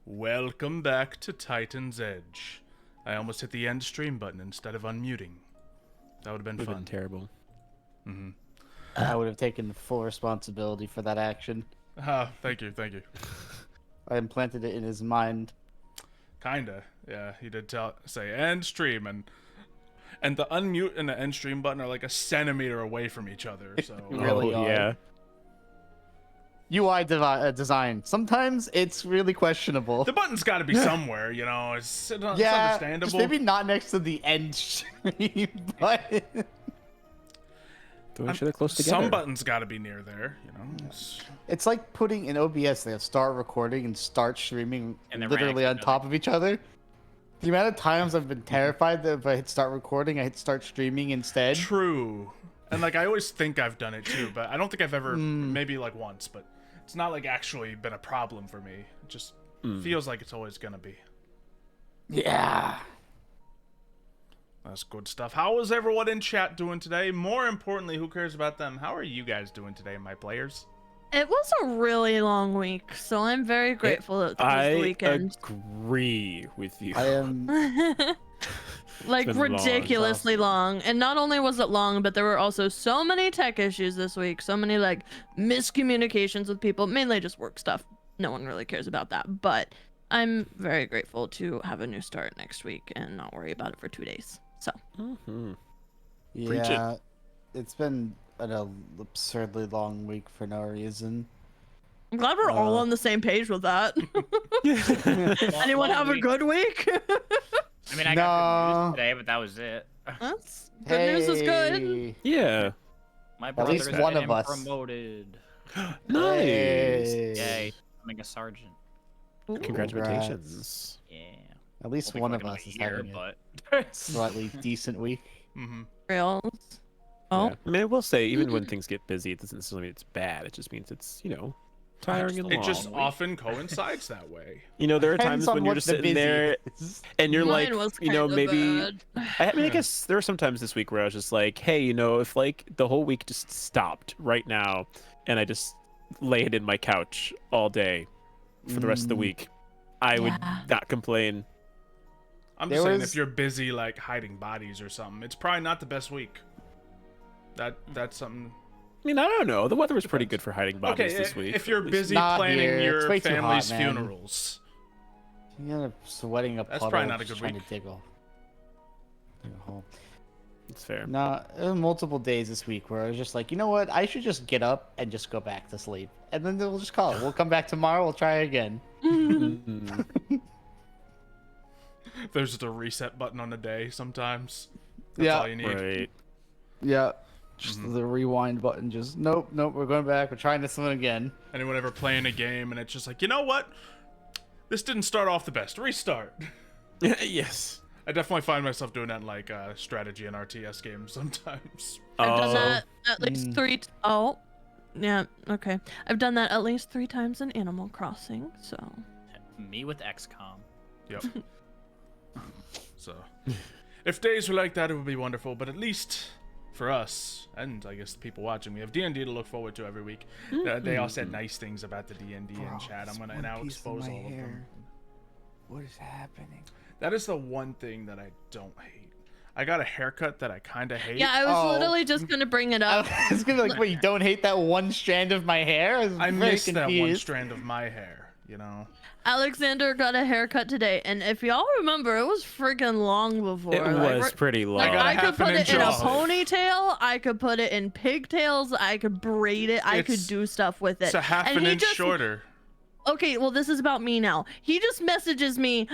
Welcome back to Titan's Edge. I almost hit the end stream button instead of unmuting. That would have been fun. Terrible. I would have taken full responsibility for that action. Thank you. I implanted it in his mind. Kinda. Yeah, he did say end stream, and the unmute and the end stream button are like a centimeter away from each other. So Really are. Yeah. UI design. Sometimes it's really questionable. the button's got to be somewhere, you know. It's Yeah, understandable. just maybe not next to the end stream, but To make sure they're close together. Some buttons got to be near there, you know. it's like putting in OBS. They have start recording and start streaming And they're right literally next on to top of each other. The amount of times I've been terrified that if I hit start recording, I hit start streaming instead. True. And like I always think I've done it too, but I don't think I've ever, maybe like once, but it's not like actually been a problem for me. It just feels like it's always gonna be. Yeah. That's good stuff. How is everyone in chat doing today? More importantly, who cares about them? How are you guys doing today, my players? It was a really long week, so I'm very grateful that it was the weekend. Agree with you. I am. Like been long. ridiculously long. And not only was it long, but there were also so many tech issues this week. So many like miscommunications with people, mainly just work stuff. No one really cares about that. But I'm very grateful to have a new start next week and not worry about it for 2 days. So Preach it. Yeah, it's been an absurdly long week for no reason. I'm glad we're all on the same page with that. Anyone have a good week? I mean, I got good news today, but that was it. That's good news is good. Hey. Yeah. My At brother's least one getting of us. promoted. Nice. Hey. Yay. I'm a sergeant. Ooh. Congratulations. Yeah. At least Won't be one of fucking us is here, having a but slightly decent week. Rails. Oh, Yeah. I mean, I will say, even when things get busy, it doesn't necessarily mean it's bad. It just means it's, tiring and long. It just often coincides that way. There are Depends times on when you're what just the sitting busy there is. and you're mine like, was kinda maybe. bad. I mean, I guess there were some times this week where I was just like, hey, if like the whole week just stopped right now and I just laid in my couch all day for the rest of the week, I would not complain. I'm There just saying, was- if you're busy like hiding bodies or something, it's probably not the best week. That's something. I mean, I don't know. The weather was pretty good for hiding bodies Okay, this week. if you're at least. busy Not planning here. It's your way too family's hot, man. funerals, You end up sweating a That's puddle. probably not a just good trying week. to dig a hole. It's fair. No, there were multiple days this week where I was just like, you know what? I should just get up and just go back to sleep, and then we'll just call it. We'll come back tomorrow. We'll try again. there's the reset button on the day sometimes. That's Yeah. all you need. Right. Yeah. Just the rewind button. Just nope. We're going back. We're trying this one again. Anyone ever playing a game and it's just like, you know what? This didn't start off the best. Restart. Yes. I definitely find myself doing that in like strategy and RTS games sometimes. I've done Oh. that at least Oh, yeah. Okay. I've done that at least 3 times in Animal Crossing. So me with XCOM. Yep. So, if days were like that, it would be wonderful. But at least for us, and I guess the people watching, we have D&D to look forward to every week. They all said nice things about the D&D in chat. I'm gonna now expose all of them. What is happening? That is the one thing that I don't hate. I got a haircut that I kind of hate. yeah, I was Oh. literally just gonna bring it up. I was gonna be like, wait, you don't hate that one strand of my hair? I very miss that one confused. strand of my hair, you know? Alexander got a haircut today, and if y'all remember, it was freaking long before. It Like, was pretty long. I got a I could half an put it inch in a off. ponytail. I could put it in pigtails. I could braid it. I could It's- do stuff with it. It's a half And an he inch just- shorter. Okay, well, this is about me now. He just messages me,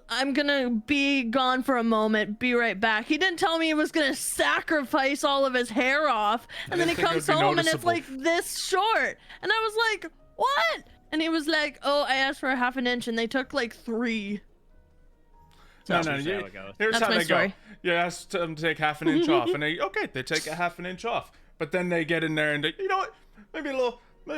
I'm gonna be gone for a moment, be right back. He didn't tell me he was gonna sacrifice all of his hair off, and then he think it comes would be home and it's noticeable. like this short. And I was like, what? And he was like, oh, I asked for a half an inch, and they took like 3. No, That's usually you- how it goes. here's That's how my they story. go. You ask them to take half an inch off, and they take a half an inch off. But then they get in there and they, you know what? Maybe a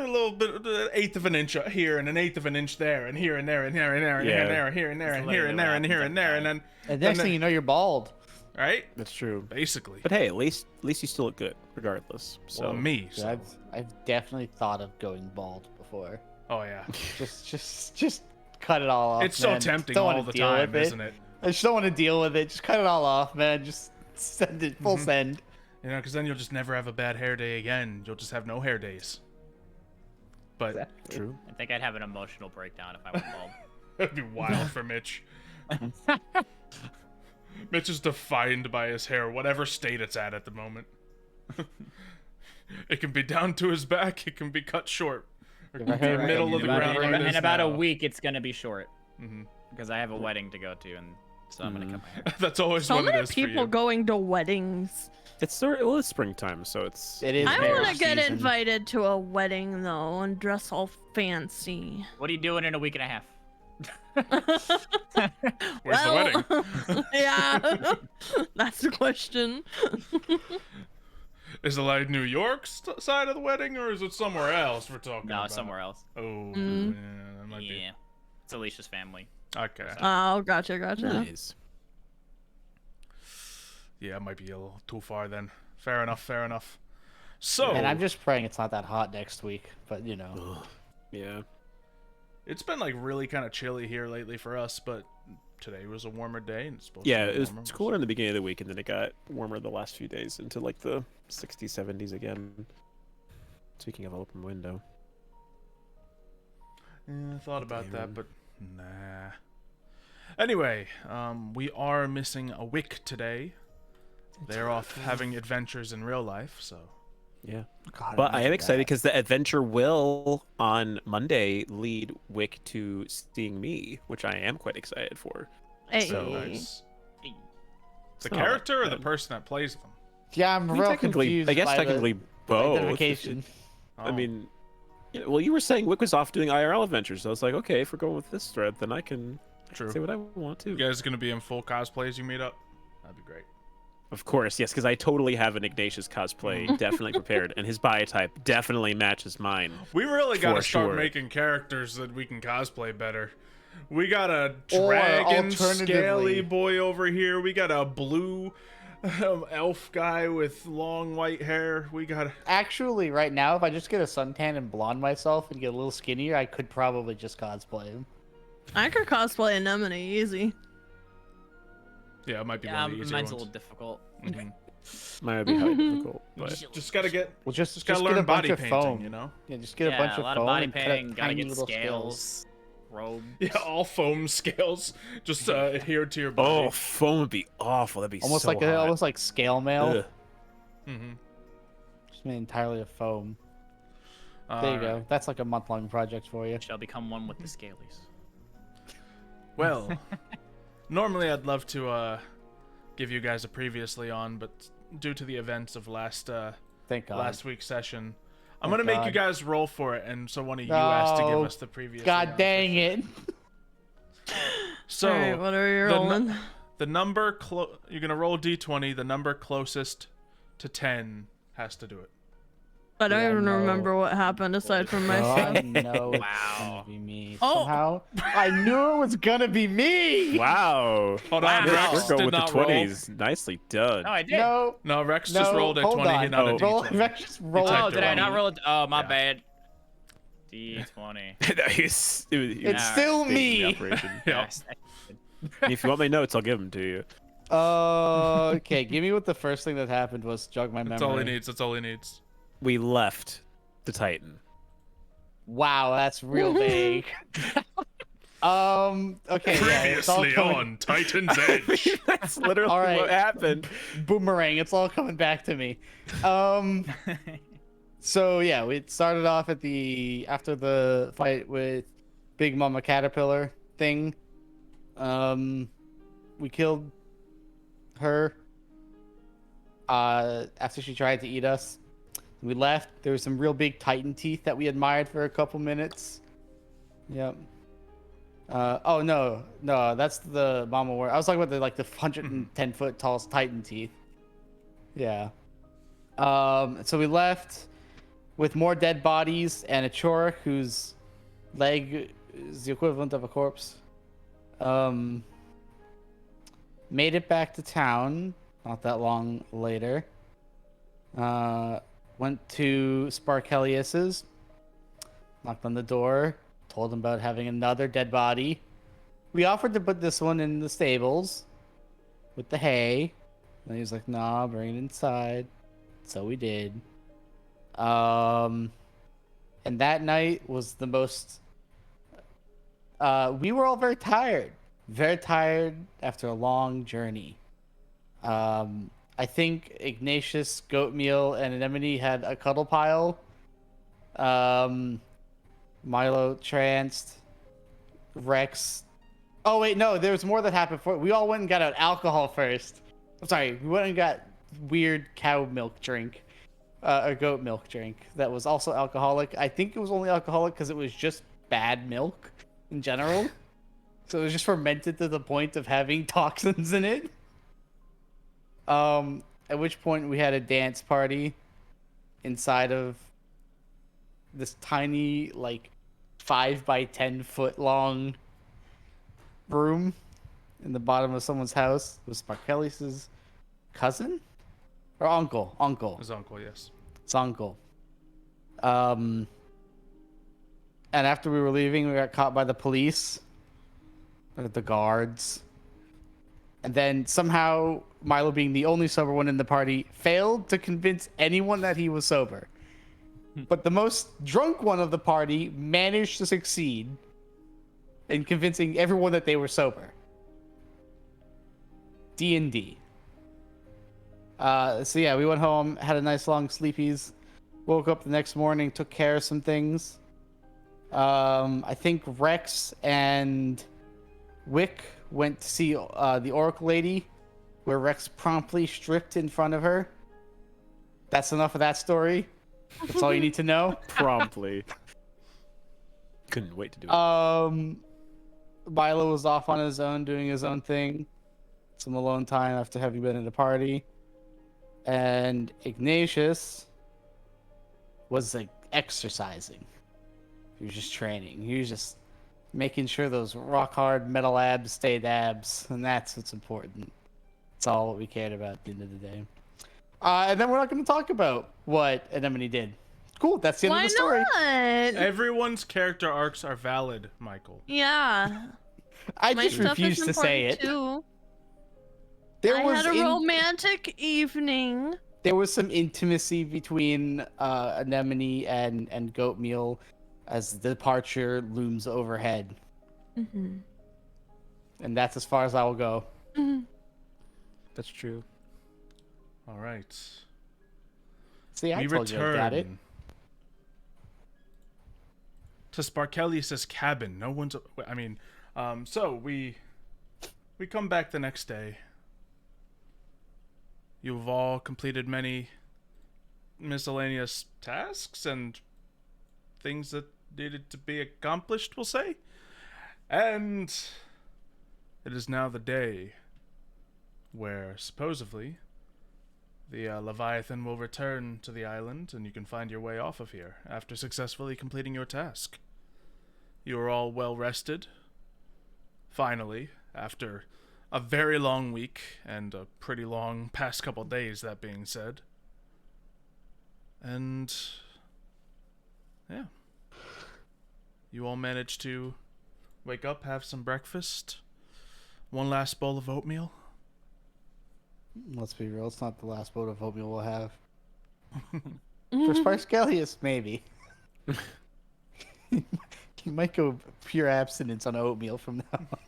little bit, an eighth of an inch here, and an eighth of an inch there, and here and there, and here and there, and here and there, and here and there, and here and there, and here and there, and then, And next thing you know, you're bald. right? That's true. Basically. But hey, at least you still look good, regardless. So Well, me. So So. I've definitely thought of going bald before. Oh yeah. Just cut it all off. It's so man. tempting Don't wanna all the deal time, with isn't it? I just don't want to deal with it. Just cut it all off, man. Just send it full send. You know, because then you'll just never have a bad hair day again. You'll just have no hair days. But True. I think I'd have an emotional breakdown if I went bald. that'd be wild for Mitch. Mitch is defined by his hair, whatever state it's at the moment. It can be down to his back. It can be cut short. Or it can be middle of the ground. where it In is about a now. week, it's gonna be short Mhm. because I have a wedding to go to, and so I'm gonna cut my hair. That's always So what it many is for people you. going to weddings. It's springtime, so it's. It is. I marriage want to get season. invited to a wedding though and dress all fancy. What are you doing in a week and a half? Where's the wedding? Yeah, that's the question. Is it like New York side of the wedding, or is it somewhere else we're talking No, about? somewhere else. Oh, Mm. yeah, that might Yeah, it's Alicia's family. be. Okay. Oh, gotcha. Nice. Yeah, it might be a little too far then. Fair enough. So, And I'm just praying it's not that hot next week, but you know. Yeah. it's been like really kind of chilly here lately for us, but today was a warmer day and it's supposed Yeah, to be it was warmer. cooler in the beginning of the week, and then it got warmer the last few days into like the 60s, 70s again. Speaking of open window. Yeah, I thought about that, but nah. Anyway, we are missing a Wick today. They're off having adventures in real life, so. Yeah. God, But I am imagine excited that. because the adventure will, on Monday, lead Wick to seeing me, which I am quite excited for. Hey. So Nice. The not character or the bad. person that plays them? Yeah, I'm I mean, real technically, confused. I guess by the technically both. identification. I Oh. mean, yeah, well, you were saying Wick was off doing IRL adventures, so I was like, okay, if we're going with this thread, then I can True. say what I want to. You guys gonna be in full cosplay as you meet up? That'd be great. Of course, yes, because I totally have an Ignatius cosplay definitely prepared, and his biotype definitely matches mine. We really gotta For start sure. making characters that we can cosplay better. We got a Or dragon alternatively- scaly boy over here. We got a blue elf guy with long white hair. We got Actually, right now, if I just get a suntan and blonde myself and get a little skinnier, I could probably just cosplay him. I could cosplay Anemone easy. yeah, it might be Yeah, one of the easier mine's a ones. little difficult. Mhm. Mine would be highly difficult, but Just gotta get, Well, just gotta get a learn bunch body of painting, foam. you know. Yeah, just get Yeah, a bunch a of lot foam of body and cut out painting. Gotta tiny get little scales, robe. Yeah, all foam scales just adhered to your body. oh, foam would be awful. That'd be Almost so like hot. almost like scale mail, Ugh. Mm-hmm. just made entirely of foam. There you go. That's like a month-long project for you. Shall become one with the scalies. Well, normally I'd love to give you guys a previously on, but due to the events of last Thank God. last week's session, I'm Thank gonna make you God. guys roll for it, and so one of you has to give No. us the previous. God dang it! So All right, what are you the nu- rolling? the number you're gonna roll d20. The number closest to 10 has to do it. I don't Yeah, even no. remember what happened aside from my Oh, stuff. I know it's Wow. gonna be me. Oh. Somehow, I knew it was gonna be me. Wow. Hold Wow. on, We're Rex going did with the not roll. 20s. Nicely done. No, I did. No, No, Rex no, just rolled a hold 20. He on. not a Oh. d20. Rex just rolled. typed Oh, it did I wrong. not roll it? Oh, my Yeah. bad. D20. It's It's still me. Yeah. Yes. If you want my notes, I'll give them to you. Okay, give me what the first thing that happened was. Jog my memory. That's all he needs. That's all he needs. We left the Titan. Wow, that's real vague. Okay, yeah, it's all Previously coming. on Titan's Edge. That's literally All right. what happened. Boomerang. It's all coming back to me. So yeah, we started off at after the fight with Big Mama Caterpillar thing. We killed her. After she tried to eat us, we left. There was some real big Titan teeth that we admired for a couple minutes. Yep. Oh no, that's the Mama War. I was talking about the 110-foot tall Titan teeth. Yeah. So we left with more dead bodies and a Chorik whose leg is the equivalent of a corpse. Made it back to town not that long later. Went to Sparkelius's, knocked on the door, told him about having another dead body. we offered to put this one in the stables with the hay. And he was like, nah, bring it inside. So we did. And that night was the most... we were all very tired. Very tired after a long journey. I think Ignatius, Goatmeal, and Anemone had a cuddle pile. Milo tranced. Rex. Oh wait, no, there was more that happened before. We all went and got out alcohol first. I'm sorry, we went and got weird cow milk drink. A goat milk drink that was also alcoholic. I think it was only alcoholic because it was just bad milk in general. So it was just fermented to the point of having toxins in it. At which point we had a dance party inside of this tiny, like, 5 by 10 foot long room in the bottom of someone's house. It was Sparkelius's cousin or uncle. His uncle, yes. It's uncle. And after we were leaving, we got caught by the police, or the guards. And then somehow Milo, being the only sober one in the party, failed to convince anyone that he was sober. But the most drunk one of the party managed to succeed in convincing everyone that they were sober. D&D. So yeah, we went home, had a nice long sleepies, woke up the next morning, took care of some things. I think Rex and Wick went to see the Oracle Lady, where Rex promptly stripped in front of her. That's enough of that story. That's all you need to know. Promptly. Couldn't wait to do it. Milo was off on his own, doing his own thing. Some alone time after having been at a party. And Ignatius was like exercising. He was just training. He was just making sure those rock hard metal abs stayed abs, and that's what's important. That's all what we cared about at the end of the day. And then we're not going to talk about what Anemone did. Cool, that's the end of the story. Why not? Everyone's character arcs are valid, Michael. Yeah. I My just stuff is refuse to say important it. Too. There I was had a romantic evening. There was some intimacy between Anemone and Goatmeal as the departure looms overhead. Mm-hmm. And that's as far as I will go. Mm-hmm. That's true. All right. See, I We told you I got it. return to Sparkelius's cabin. No one's. I mean, so we come back the next day. You've all completed many miscellaneous tasks and things that needed to be accomplished, we'll say. And it is now the day where, supposedly, the Leviathan will return to the island, and you can find your way off of here after successfully completing your task. You are all well rested. Finally, after a very long week and a pretty long past couple days, that being said. And yeah, you all managed to wake up, have some breakfast, one last bowl of oatmeal. Let's be real, it's not the last boat of oatmeal we'll have. For Sparkelius, maybe. You might go pure abstinence on oatmeal from now on.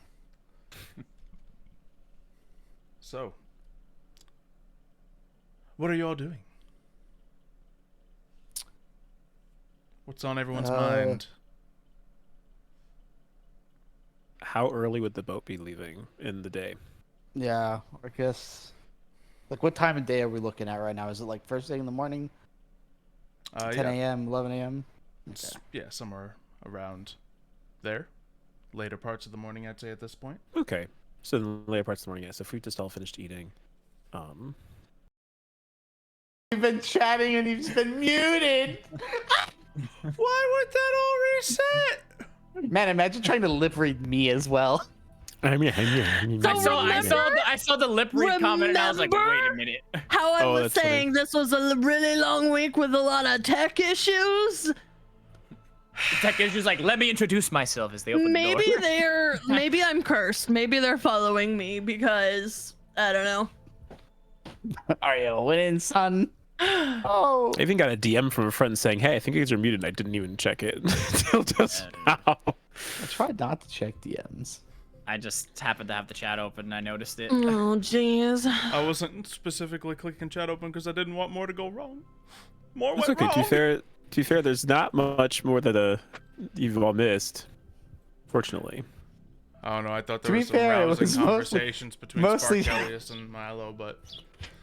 So, what are you all doing? What's on everyone's mind? How early would the boat be leaving in the day? Yeah, I guess. Like, what time of day are we looking at right now? Is it like first thing in the morning? 10 Yeah. a.m., 11 a.m.? It's- yeah, somewhere around there. Later parts of the morning, I'd say, at this point. Okay. So in the later parts of the morning, yes. If we've just all finished eating. We've been chatting and he's been muted! Why would that all reset? Man, imagine trying to lip read me as well. So I saw the lip read comment and I was like, wait a minute. How I Oh, was that's funny. saying this was a really long week with a lot of tech issues. Takeshi's like, let me introduce myself as they open the door. Maybe I'm cursed. Maybe they're following me because I don't know. Are you winning, son? Oh. I even got a DM from a friend saying, "Hey, I think you guys are muted." I didn't even check it until just now. I tried not to check DMs. I just happened to have the chat open and I noticed it. Oh jeez. I wasn't specifically clicking chat open because I didn't want more to go wrong. More It's went okay. wrong. To be fair, there's not much more that you've all missed. Fortunately. I don't know. I thought To there be was some fair, it rousing was conversations between mostly- Sparkelius and Milo, but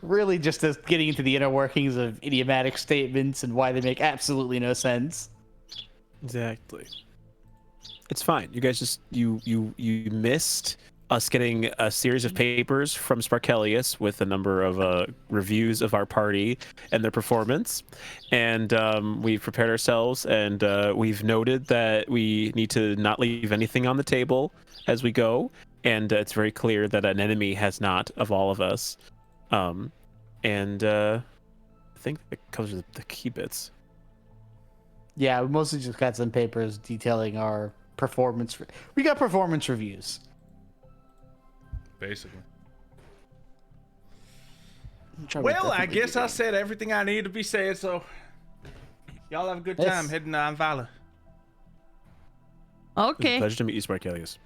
Really just us getting into the inner workings of idiomatic statements and why they make absolutely no sense. Exactly. It's fine. You guys just you missed us getting a series of papers from Sparkelius with a number of reviews of our party and their performance, and we've prepared ourselves, and we've noted that we need to not leave anything on the table as we go, and it's very clear that an enemy has not of all of us, and I think that covers the key bits. Yeah, we mostly just got some papers detailing our performance. We got performance reviews. basically. I'm trying to Well, I definitely guess do I that. said everything I need to be said, so y'all have a good time Yes. heading to Einvalla. It was a Okay. pleasure to meet you, Sparkelius.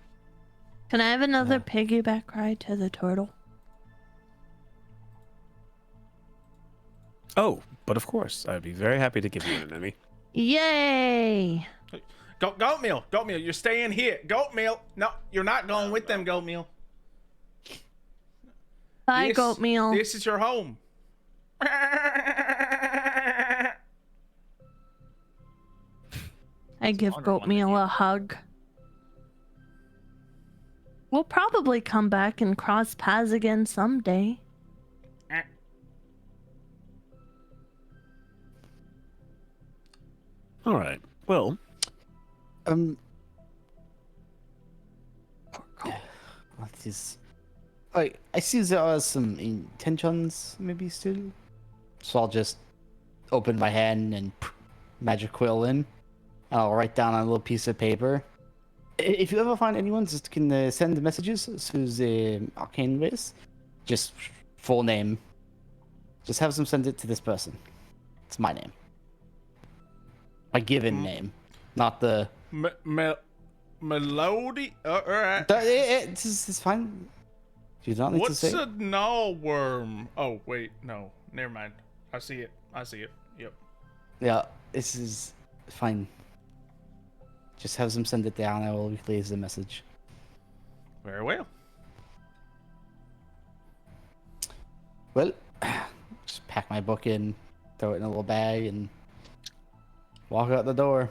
Can I have another piggyback ride to the turtle? Oh, but of course, I'd be very happy to give you an enemy. Yay! Goatmeal, you're staying here. Goatmeal, no, you're not going with them, Goatmeal. Bye, This- goat meal. This is your home. I give longer one goat than meal you. a hug. We'll probably come back and cross paths again someday. All right. Well, What is? Like, I see there are some intentions, maybe still. So I'll just open my hand and magic quill in. I'll write down on a little piece of paper. If you ever find anyone, just can send the messages through the arcane ways. Just full name. Just have them send it to this person. It's my name. My given name, not the. Melody? Alright. It's fine. You don't need What's to say. a null worm? Oh, wait, no. Never mind. I see it. Yep. Yeah, this is fine. Just have them send it down. I will relay the message. Very well. Well, just pack my book in, throw it in a little bag, and walk out the door.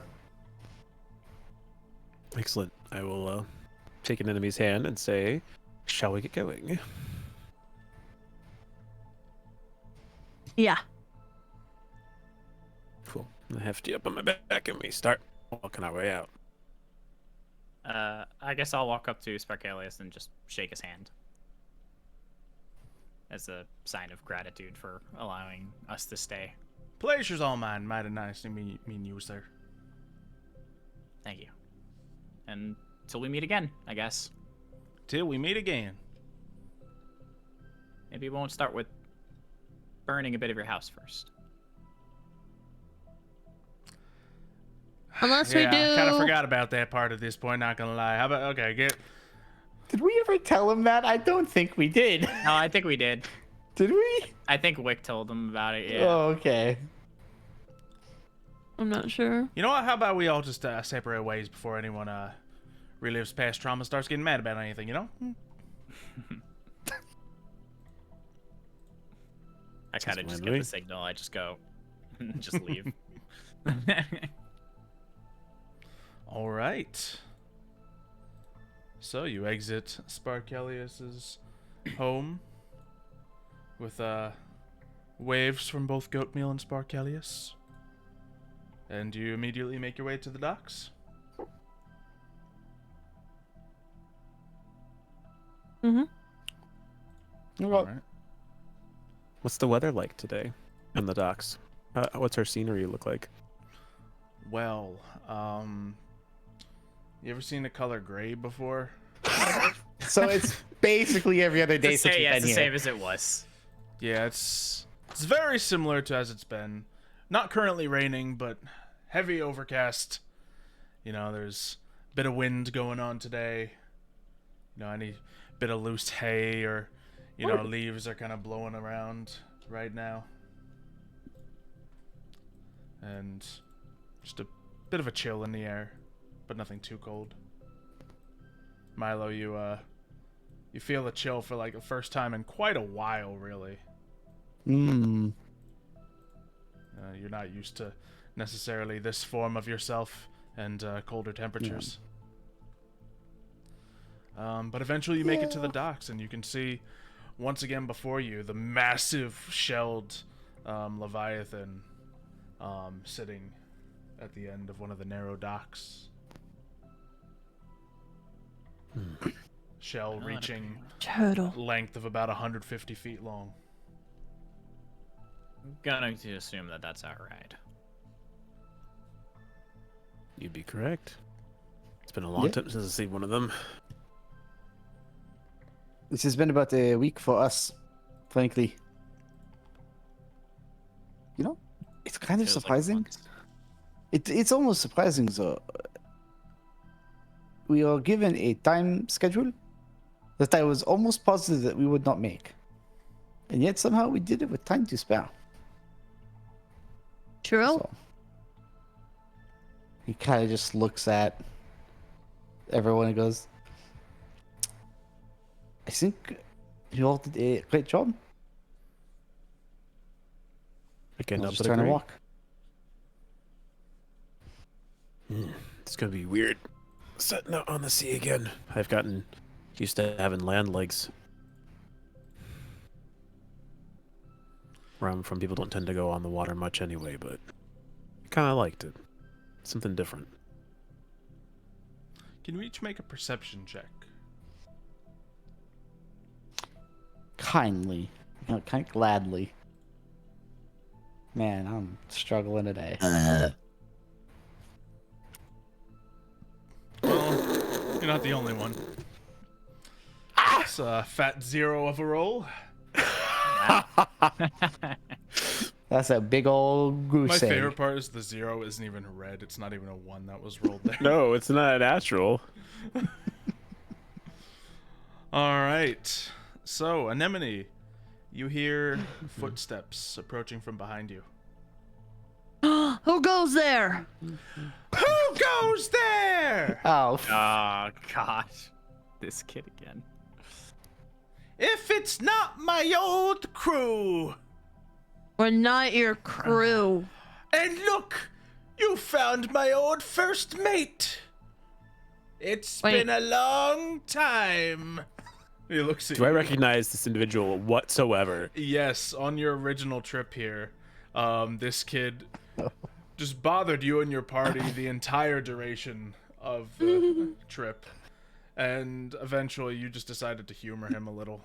excellent. I will take an enemy's hand and say, "Shall we get going?" Yeah. Cool. I hefty up on my back and we start walking our way out. I guess I'll walk up to Sparkelius and just shake his hand as a sign of gratitude for allowing us to stay. Pleasure's all mine. Mighty nice to meet you, sir. Thank you. And till we meet again, I guess. Till we meet again. Maybe we won't start with burning a bit of your house first. Unless Yeah, we do. I kind of forgot about that part at this point, not gonna lie. How about, okay, Did we ever tell him that? I don't think we did. No, I think we did. Did we? I think Wick told him about it, yeah. Oh, okay. I'm not sure. you know what? How about we all just separate ways before anyone relives past trauma, starts getting mad about anything, you know? I kind of That's just fine get with the signal. I just go, just leave. All right. So you exit Sparkelius's home with waves from both Goatmeal and Sparkelius. And you immediately make your way to the docks. Mm-hmm. All right. What's the weather like today on the docks? What's our scenery look like? Well, you ever seen the color gray before? So it's basically every other day It's since we've the been here. same as it was. Yeah, it's very similar to as it's been. Not currently raining, but heavy overcast. You know, there's a bit of wind going on today. You know, any bit of loose hay or, you know, leaves are kind of blowing around right now. And just a bit of a chill in the air, but nothing too cold. Milo, you feel the chill for like the first time in quite a while, really. Hmm. You're not used to necessarily this form of yourself and colder temperatures. But eventually you make it to the docks, and you can see once again before you the massive shelled Leviathan sitting at the end of one of the narrow docks. Shell reaching Turtle. length of about 150 feet long. I'm gonna assume that that's outright. You'd be correct. It's been a long time since I've seen one of them. This has been about a week for us, frankly. You know, it's kind of Feels like surprising. months. It's almost surprising, though. We are given a time schedule that I was almost positive that we would not make. And yet somehow we did it with time to spare. True. So, he kind of just looks at everyone and goes, I think you all did a great job. I can't I'll help just but turn and agree. walk. It's gonna be weird setting out on the sea again. I've gotten used to having land legs. Where I'm from, people don't tend to go on the water much anyway, but I kind of liked it. Something different. Can we each make a perception check? Kindly. Kind of gladly. Man, I'm struggling today. Well, you're not the only one. It's a fat 0 of a roll. That's a big old goose My egg. favorite part is the 0 isn't even red. It's not even a 1 that was rolled there. No, it's not natural. All right. So, Anemone, you hear footsteps approaching from behind you. Who goes there? Who goes there? Oh, Oh gosh, this kid again. If it's not my old crew. We're not your crew. And look, you found my old first mate. It's Wait. been a long time. He looks at Do I you. recognize this individual whatsoever? Yes, on your original trip here, this kid just bothered you and your party the entire duration of the trip. And eventually you just decided to humor him a little.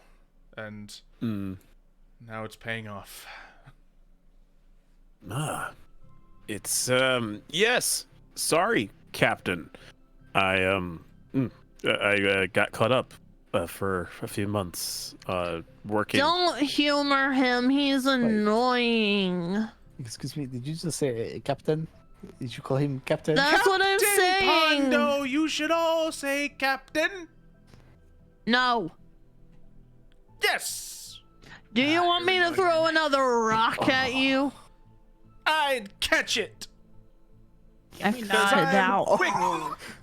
And now it's paying off. It's yes. Sorry, Captain. I got caught up for a few months working. Don't humor him. He's annoying. excuse me. Did you just say Captain? Did you call him Captain? That's what I'm Captain saying. Pondo, you should all say Captain. No. Yes. Do you want me to throw another rock at you? I'd catch it. I figured it out. Quick,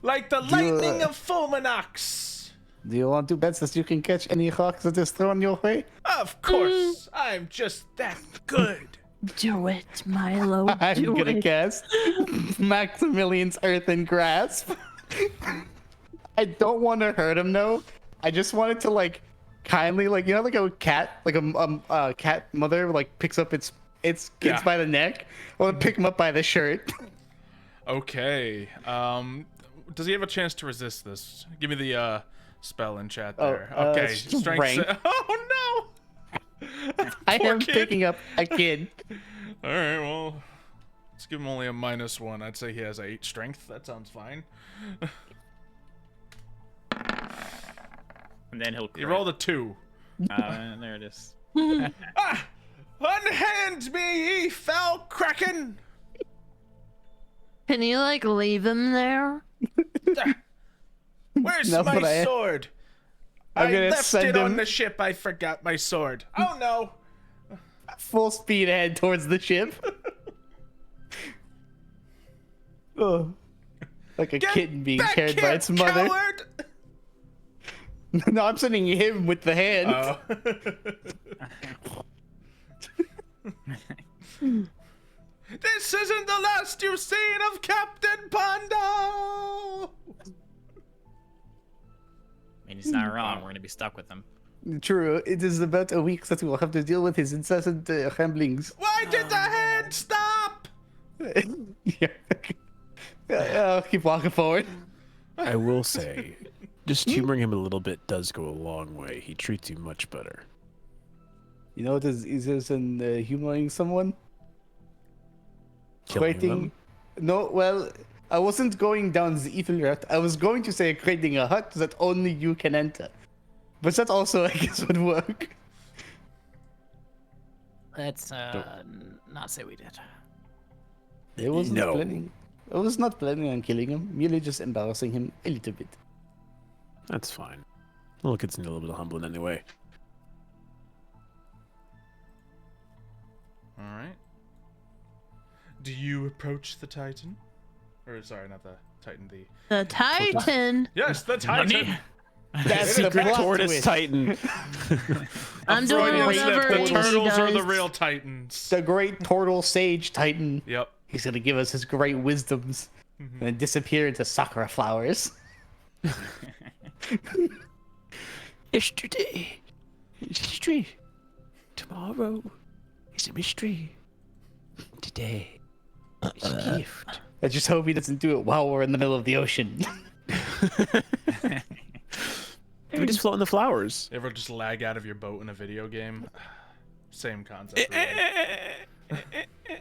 like the lightning of Fulminox. Do you want to bet that you can catch any rock that is thrown your way? Of course, I'm just that good. Do it, Milo. I'm Do gonna it. cast Maximilian's Earthen Grasp. I don't want to hurt him, though. I just wanted to, like, kindly, like, you know, like a cat, like a cat mother, like, picks up its kids Yeah. by the neck. I want to pick him up by the shirt. Okay. Does he have a chance to resist this? Give me the spell in chat there. Okay. strength. Oh no! I Poor am kid. picking up a kid. All right. Well, Let's give him only a -1. I'd say he has a 8 strength. That sounds fine. And then he'll He crit. rolled a 2. There it is. Ah! Unhand me, ye fell kraken! Can you like leave him there? Where's No, but my sword? I'm I gonna left send it on him- the ship. I forgot my sword. Oh no! Full speed ahead towards the ship. Oh. Like a Get kitten being back carried here, by its mother. coward! No, I'm sending him with the hand. Oh. This isn't the last you've seen of Captain Pondo! I mean, he's not wrong. We're gonna be stuck with him. True, it is about a week that we will have to deal with his incessant ramblings. Why did the hand stop? Yeah. I'll keep walking forward. I will say, just humoring him a little bit does go a long way. He treats you much better. You know what is easier than humoring someone? Killing Creating. them? No, well, I wasn't going down the evil route. I was going to say creating a hut that only you can enter. But that also, I guess, would work. Let's not say we did. I wasn't No. planning. I was not planning on killing him, merely just embarrassing him a little bit. That's fine. Well, it gets a little bit humbling anyway. Alright. Do you approach the Titan? Or, sorry, not the Titan, The Titan. Yes, the Titan! That's the Secret plot tortoise twist. Titan. I'm doing Freudian slip. whatever The he turtles are the does. real Titans. The great turtle sage Titan. Yep. He's gonna give us his great wisdoms and then disappear into sakura flowers. Yesterday is history. Tomorrow is a mystery. Today is a gift. I just hope he doesn't do it while we're in the middle of the ocean. We just float in the flowers. You ever just lag out of your boat in a video game? Same concept,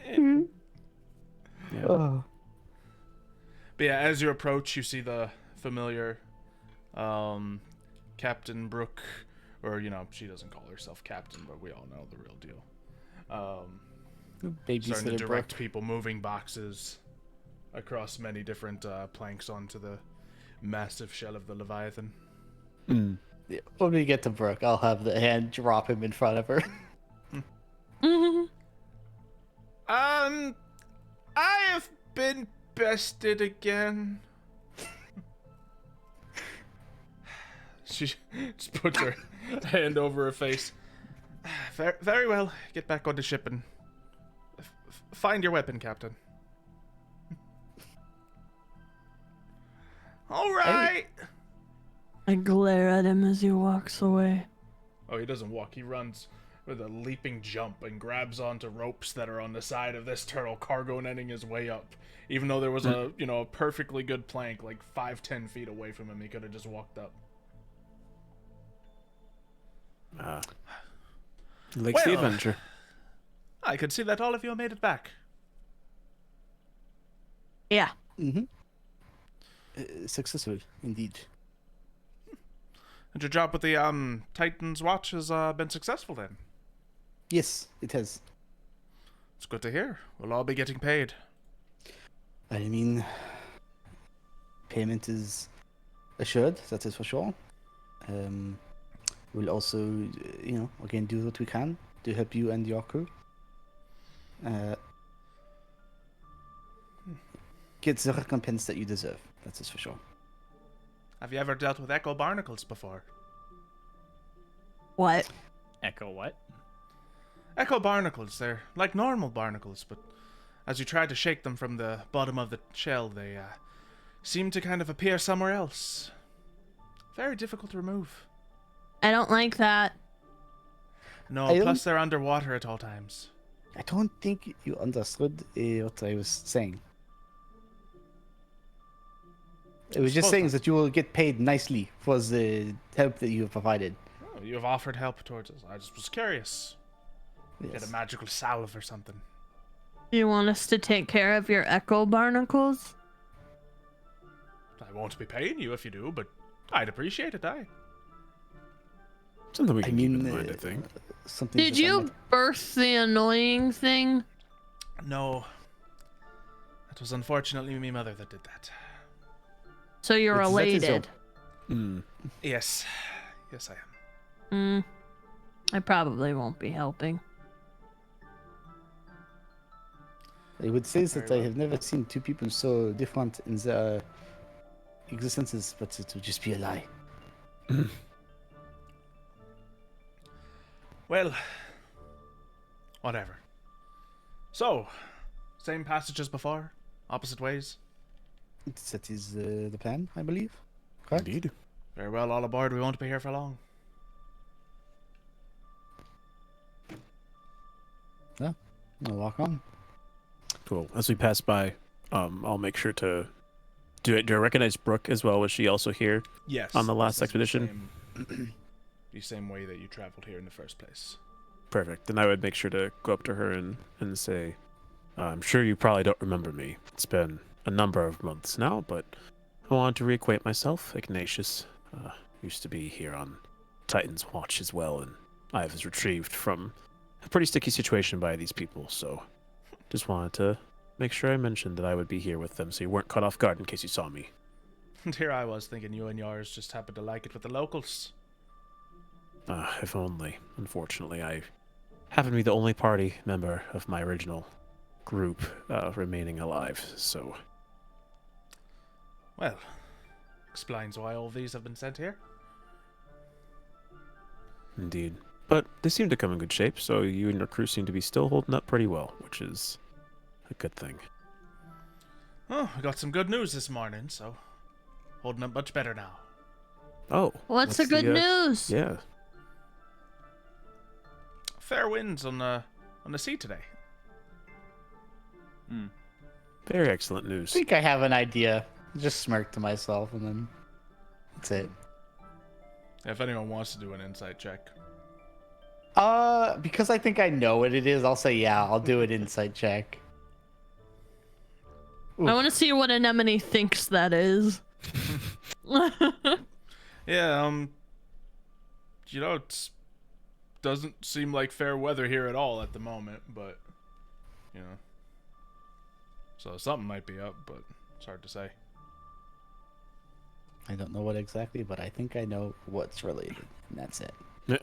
really. Oh. But yeah, as you approach, you see the familiar Captain Brooke, or, you know, she doesn't call herself Captain, but we all know the real deal. Starting to Babysitter direct Brooke. people moving boxes across many different planks onto the massive shell of the Leviathan. Yeah, when we get to Brooke, I'll have the hand drop him in front of her. I have been bested again. She just puts her hand over her face. Very, very well. Get back on the ship and find your weapon, Captain. All right. I glare at him as he walks away. Oh, he doesn't walk. He runs with a leaping jump and grabs onto ropes that are on the side of this turtle, cargo netting his way up. Even though there was a, you know, a perfectly good plank like 5-10 feet away from him, he could have just walked up. Likes the Well. adventure. I could see that all of you made it back. Yeah. Successful, indeed. And your job with the Titan's watch has been successful then. Yes, it has. It's good to hear. We'll all be getting paid. I mean, payment is assured, that is for sure. We'll also, you know, again, do what we can to help you and your crew. Get the recompense that you deserve, that is for sure. Have you ever dealt with echo barnacles before? What? Echo what? Echo barnacles, they're like normal barnacles, but as you try to shake them from the bottom of the shell, they seem to kind of appear somewhere else. Very difficult to remove. I don't like that. No, I plus they're underwater at all times. I don't think you understood what I was saying. It was just Suppose saying not. that you will get paid nicely for the help that you have provided. Oh, you have offered help towards us. I just was curious. Get Yes. a magical salve or something. You want us to take care of your echo barnacles? I won't be paying you if you do, but I'd appreciate it, aye. Something we I can keep in mean, mind, I think. Something. Did you birth the annoying thing? No. It was unfortunately me mother that did that. So you're That is your- elated. Mm. Yes. Yes, I am. I probably won't be helping. I would say Very that I well. have never seen two people so different in their existences, but it would just be a lie. Well, whatever. So, same passage as before? Opposite ways? That is the plan, I believe. Correct? Indeed. Very well, all aboard. We won't be here for long. Yeah. I'll walk on. Cool. As we pass by, I'll make sure to do it. Do I recognize Brooke as well? Was she also here? Yes. On the last this is expedition? The same way that you traveled here in the first place. Perfect. Then I would make sure to go up to her and say, I'm sure you probably don't remember me. It's been a number of months now, but I wanted to reacquaint myself. Ignatius used to be here on Titan's watch as well, and I was retrieved from a pretty sticky situation by these people, so just wanted to make sure I mentioned that I would be here with them so you weren't caught off guard in case you saw me. And here I was thinking you and yours just happened to like it with the locals. If only. Unfortunately, I happen to be the only party member of my original group remaining alive, so... Well, explains why all these have been sent here. Indeed. But they seem to come in good shape, so you and your crew seem to be still holding up pretty well, which is a good thing. Oh, I got some good news this morning, so holding up much better now. Oh. What's the good news? Yeah. Fair winds on the sea today. Very excellent I news. think I have an idea. Just smirk to myself and then that's it. If anyone wants to do an insight check. Because I think I know what it is, I'll say yeah, I'll do an insight check. I want to see what Anemone thinks that is. Yeah, it doesn't seem like fair weather here at all at the moment, but, so something might be up, but it's hard to say. I don't know what exactly, but I think I know what's related, and that's it. Yeah.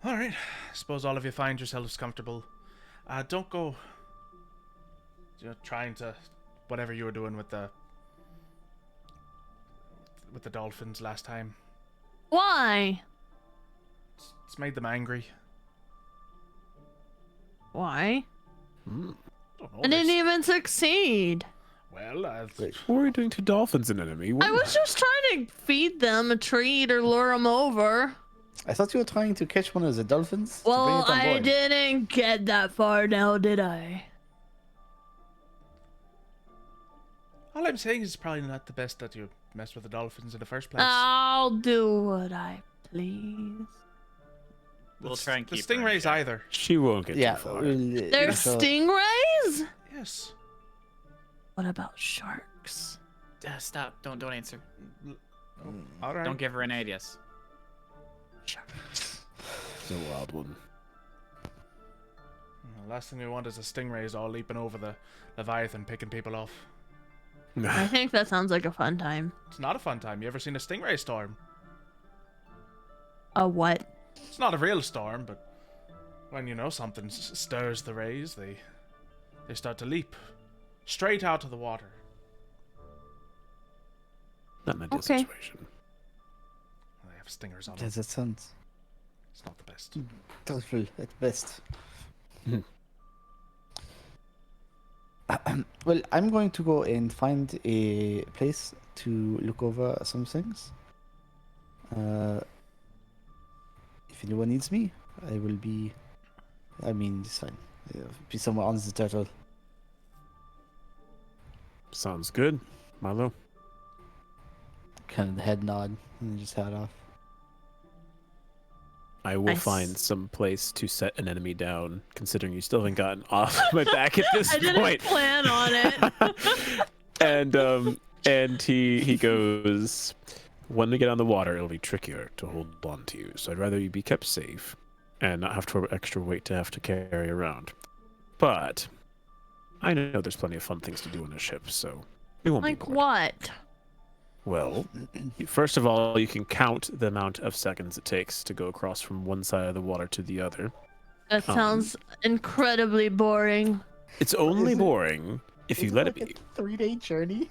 All right, suppose all of you find yourselves comfortable. Don't go, trying to, whatever you were doing with the dolphins last time. Why? It's made them angry. Why? Don't know, I didn't they- even succeed. Well, Wait. What were you doing to dolphins, an enemy? I was just trying to feed them a treat or lure them over. I thought you were trying to catch one of the dolphins to bring Well, it on I board. didn't get that far now, did I? all I'm saying is it's probably not the best that you messed with the dolphins in the first place. I'll do what I please. We'll try and the keep her in stingrays check. either. She won't get Yeah, too far. There's so- stingrays? Yes. What about sharks? Stop! Don't answer. All right. Don't give her any ideas. Sharks. It's a wild one. The last thing we want is the stingrays all leaping over the Leviathan, picking people off. I think that sounds like a fun time. It's not a fun time. You ever seen a stingray storm? A what? It's not a real storm, but when something stirs the rays, they start to leap straight out of the water. Not my ideal Okay. situation. They have stingers on Yeah, them. that sounds It's not the best. doubtful at best. Hmm. Well, I'm going to go and find a place to look over some things. If anyone needs me, I will be. I mean, it's fine. Be somewhere on the turtle. Sounds good. Milo? Kind of the head nod and then just head off. I will Nice. find some place to set an enemy down, considering you still haven't gotten off my back at this I didn't point. plan on it. And he goes, when we get on the water, it'll be trickier to hold on to you. So I'd rather you be kept safe and not have to extra weight to have to carry around. But I know there's plenty of fun things to do on a ship, so we won't Like be bored. what? Well, first of all, you can count the amount of seconds it takes to go across from one side of the water to the other. That sounds incredibly boring. It's only boring if you let it be. 3-day journey.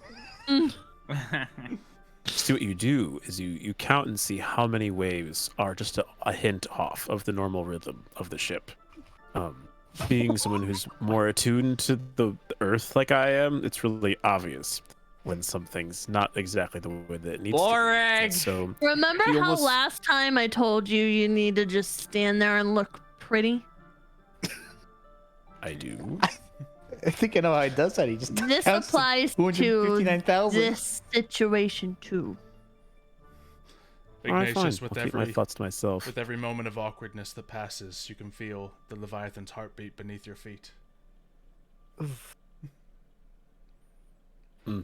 So what you do is you count and see how many waves are just a hint off of the normal rhythm of the ship. Being someone who's more attuned to the earth like I am, it's really obvious when something's not exactly the way that it needs Boring. to be. So Remember You how almost- last time I told you need to just stand there and look pretty? I do. I think I know how he does that. He just This counts to applies to 259,000. this situation too. All right, fine. Ignatius, with I'll keep my every thoughts to myself. with every moment of awkwardness that passes, you can feel the Leviathan's heartbeat beneath your feet. Mm.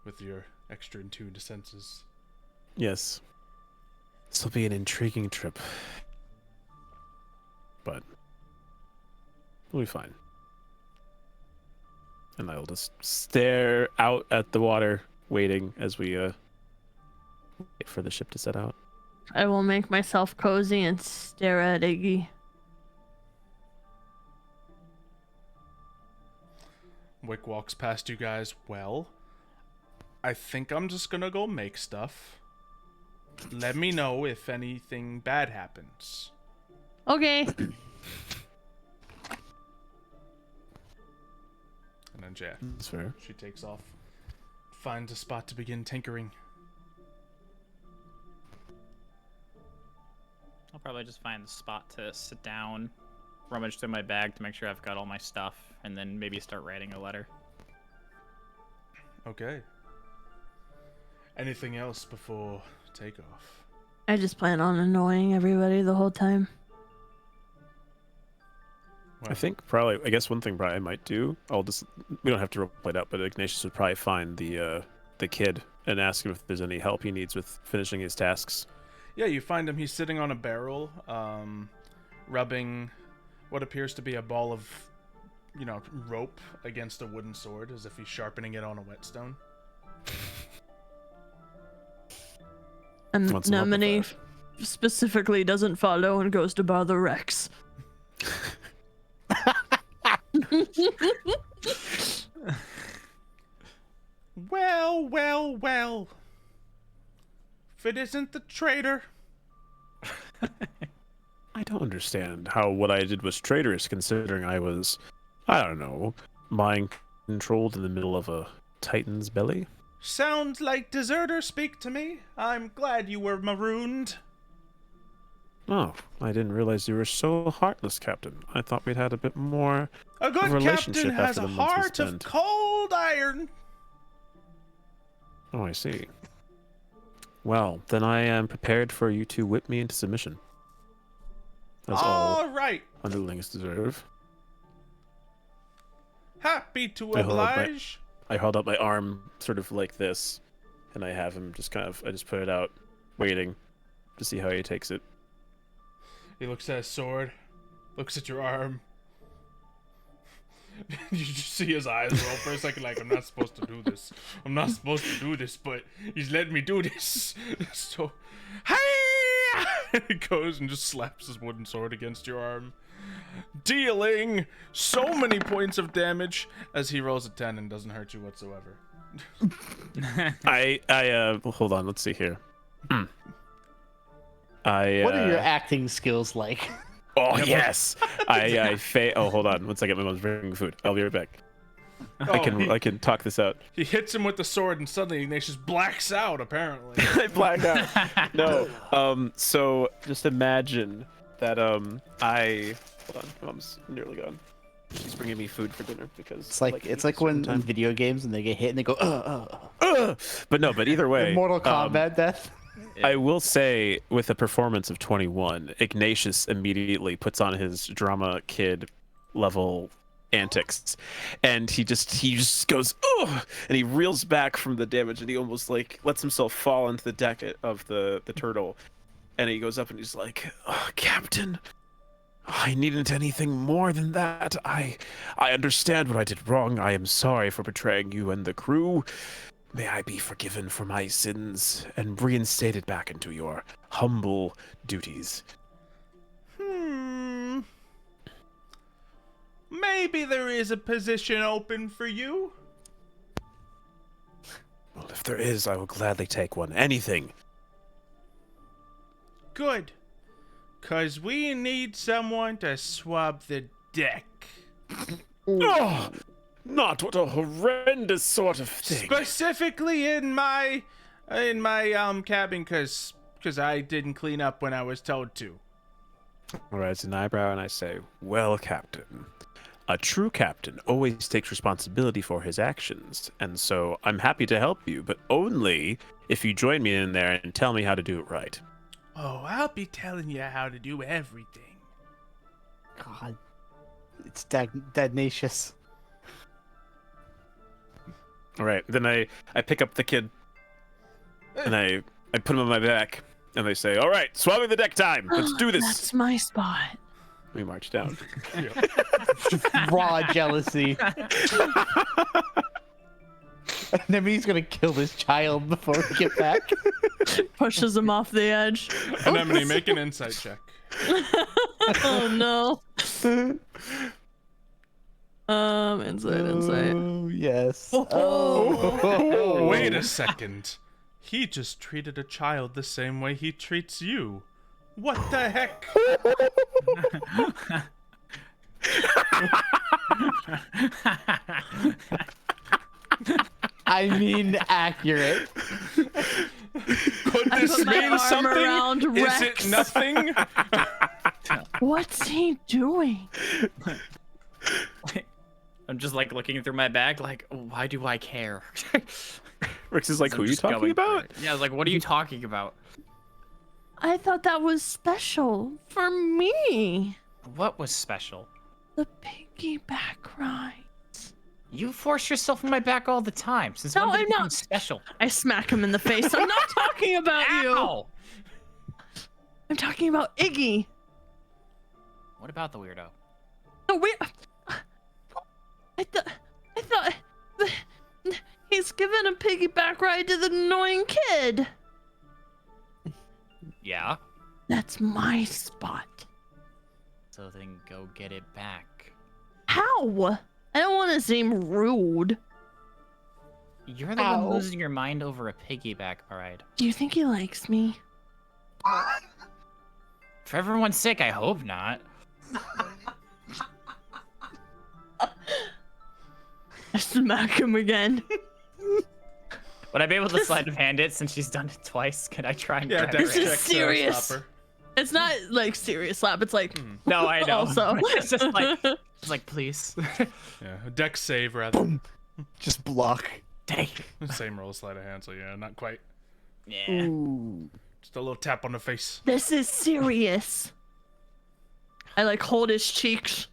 With your extra in tuned senses. Yes. This will be an intriguing trip. But we'll be fine. And I will just stare out at the water, waiting as we wait for the ship to set out. I will make myself cozy and stare at Iggy. Wick walks past you guys. Well, I think I'm just gonna go make stuff. Let me know if anything bad happens. Okay. And then Jack, That's fair. she takes off, finds a spot to begin tinkering. I'll probably just find the spot to sit down, rummage through my bag to make sure I've got all my stuff, and then maybe start writing a letter. Okay. Anything else before takeoff? I just plan on annoying everybody the whole time. I think probably, I guess one thing probably I might do, we don't have to roleplay it out, but Ignatius would probably find the kid and ask him if there's any help he needs with finishing his tasks. Yeah, you find him. He's sitting on a barrel, rubbing what appears to be a ball of, rope against a wooden sword, as if he's sharpening it on a whetstone. And Want some help with Nemini that? specifically doesn't follow and goes to bother Rex. Well, well, well. If it isn't the traitor. I don't understand how what I did was traitorous, considering I was, I don't know, mind controlled in the middle of a Titan's belly. Sounds like deserter speak to me. I'm glad you were marooned. Oh, I didn't realize you were so heartless, Captain. I thought we'd had a bit more. A good Relationship captain has after a the months we heart of spent. cold iron. Oh, I see. Well, then I am prepared for you to whip me into submission. As all All right. underlings deserve. Happy to I hold up my- oblige. I held up my arm sort of like this, and I have him just I just put it out, waiting to see how he takes it. He looks at his sword, looks at your arm. You just see his eyes roll for a second, like, I'm not supposed to do this. I'm not supposed to do this, but he's letting me do this. So, hey! He goes and just slaps his wooden sword against your arm, dealing so many points of damage as he rolls a 10 and doesn't hurt you whatsoever. Hold on, let's see here. What are your acting skills like? Oh yes, Oh, hold on, 1 second. My mom's bringing food. I'll be right back. I can talk this out. He hits him with the sword, and suddenly Ignatius blacks out. Apparently, I blacked out. No. So just imagine that. Hold on. Mom's nearly gone. She's bringing me food for dinner because It's like when in sometime. video games and they get hit and they go, But either way. Mortal Kombat death. I will say, with a performance of 21, Ignatius immediately puts on his drama kid level antics, and he just goes, oh, and he reels back from the damage, and he almost like lets himself fall into the deck of the turtle, and he goes up and he's like, oh, Captain, I needn't anything more than that. I understand what I did wrong. I am sorry for betraying you and the crew. May I be forgiven for my sins and reinstated back into your humble duties. Maybe there is a position open for you. Well, if there is, I will gladly take one. Anything. Good. 'Cause we need someone to swab the deck. Oh, not what a horrendous sort of thing. Specifically in my cabin, 'cause I didn't clean up when I was told to. I raise an eyebrow and I say, well, Captain, a true captain always takes responsibility for his actions, and so I'm happy to help you, but only if you join me in there and tell me how to do it right. Oh, I'll be telling you how to do everything. God, it's Dagnatius. All right, then I pick up the kid, and I put him on my back, and they say, all right, swabbing the deck time. Let's do this. That's my spot. We march down. Raw jealousy. And he's gonna kill this child before we get back. Pushes him off the edge. Anemone, make an insight check. Oh no. Insight. Oh, yes. Oh. Wait a second. He just treated a child the same way he treats you. What the heck? I mean, accurate. Could this put my mean arm something? around Is Rex. it nothing? What's he doing? I'm just like looking through my bag, like, why do I care? Rex is like, I'm who are you just talking going through about? it. Yeah, I was like, what are you talking about? I thought that was special for me. What was special? The piggyback ride. You force yourself on my back all the time. Since No, when did I'm it become not. special. I smack him in the face. I'm not talking about you. Ow! I'm talking about Iggy. What about the weirdo? The weird. I thought he's giving a piggyback ride to the annoying kid. Yeah. That's my spot. So then go get it back. How? I don't want to seem rude. You're the Ow. one losing your mind over a piggyback ride. Do you think he likes me? For everyone's sake, I hope not. I smack him again. Would I be able to sleight of hand it since she's done it twice? Could I try and Yeah, grab Dex This it? is check, serious. stop her. It's not like serious slap. It's like No, I know. also. It's just like, please. Yeah, Dex save rather. Just block. Dang. Same roll, sleight of hand, so yeah, not quite. Yeah. Ooh. Just a little tap on the face. This is serious. I like hold his cheeks.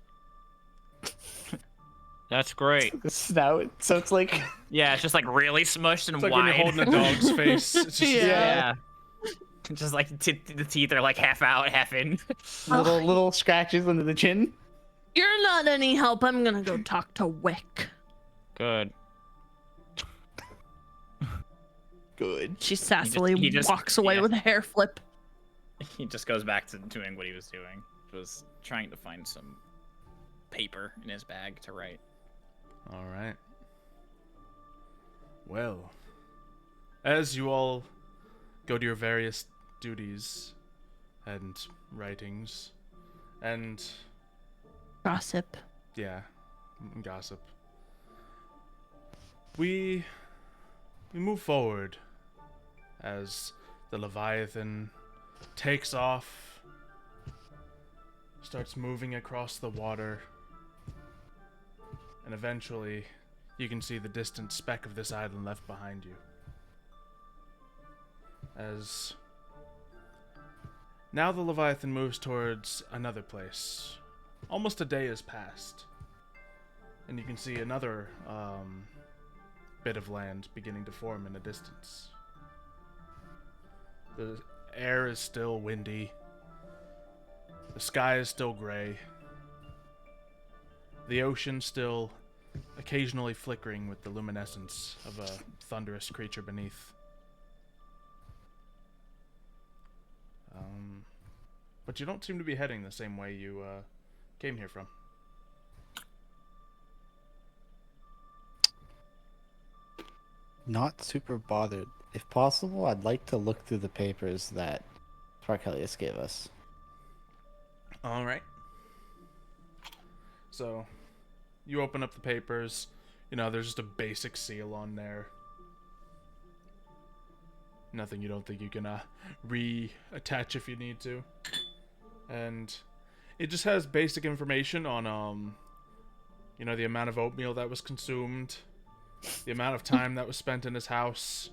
That's great. The snout. So it's like. Yeah, it's just like really smushed and It's like wide. when you're holding a dog's face. It's just, Yeah. Just like the teeth are like half out, half in. Little scratches under the chin. You're not any help. I'm gonna go talk to Wick. Good. Good. She sassily he just- walks away yeah. with a hair flip. He just goes back to doing what he was doing. Was trying to find some paper in his bag to write. All right. Well, as you all go to your various duties and writings and Gossip. yeah, gossip, we move forward as the Leviathan takes off, starts moving across the water, and eventually you can see the distant speck of this island left behind you. as now the Leviathan moves towards another place. Almost a day has passed, and you can see another bit of land beginning to form in the distance. The air is still windy. The sky is still gray. The ocean still occasionally flickering with the luminescence of a thunderous creature beneath. But you don't seem to be heading the same way you came here from. Not super bothered. If possible, I'd like to look through the papers that Sparkelius gave us. All right. So, you open up the papers. You know, there's just a basic seal on there. Nothing you don't think you can reattach if you need to. And it just has basic information on, you know, the amount of oatmeal that was consumed, the amount of time that was spent in his house,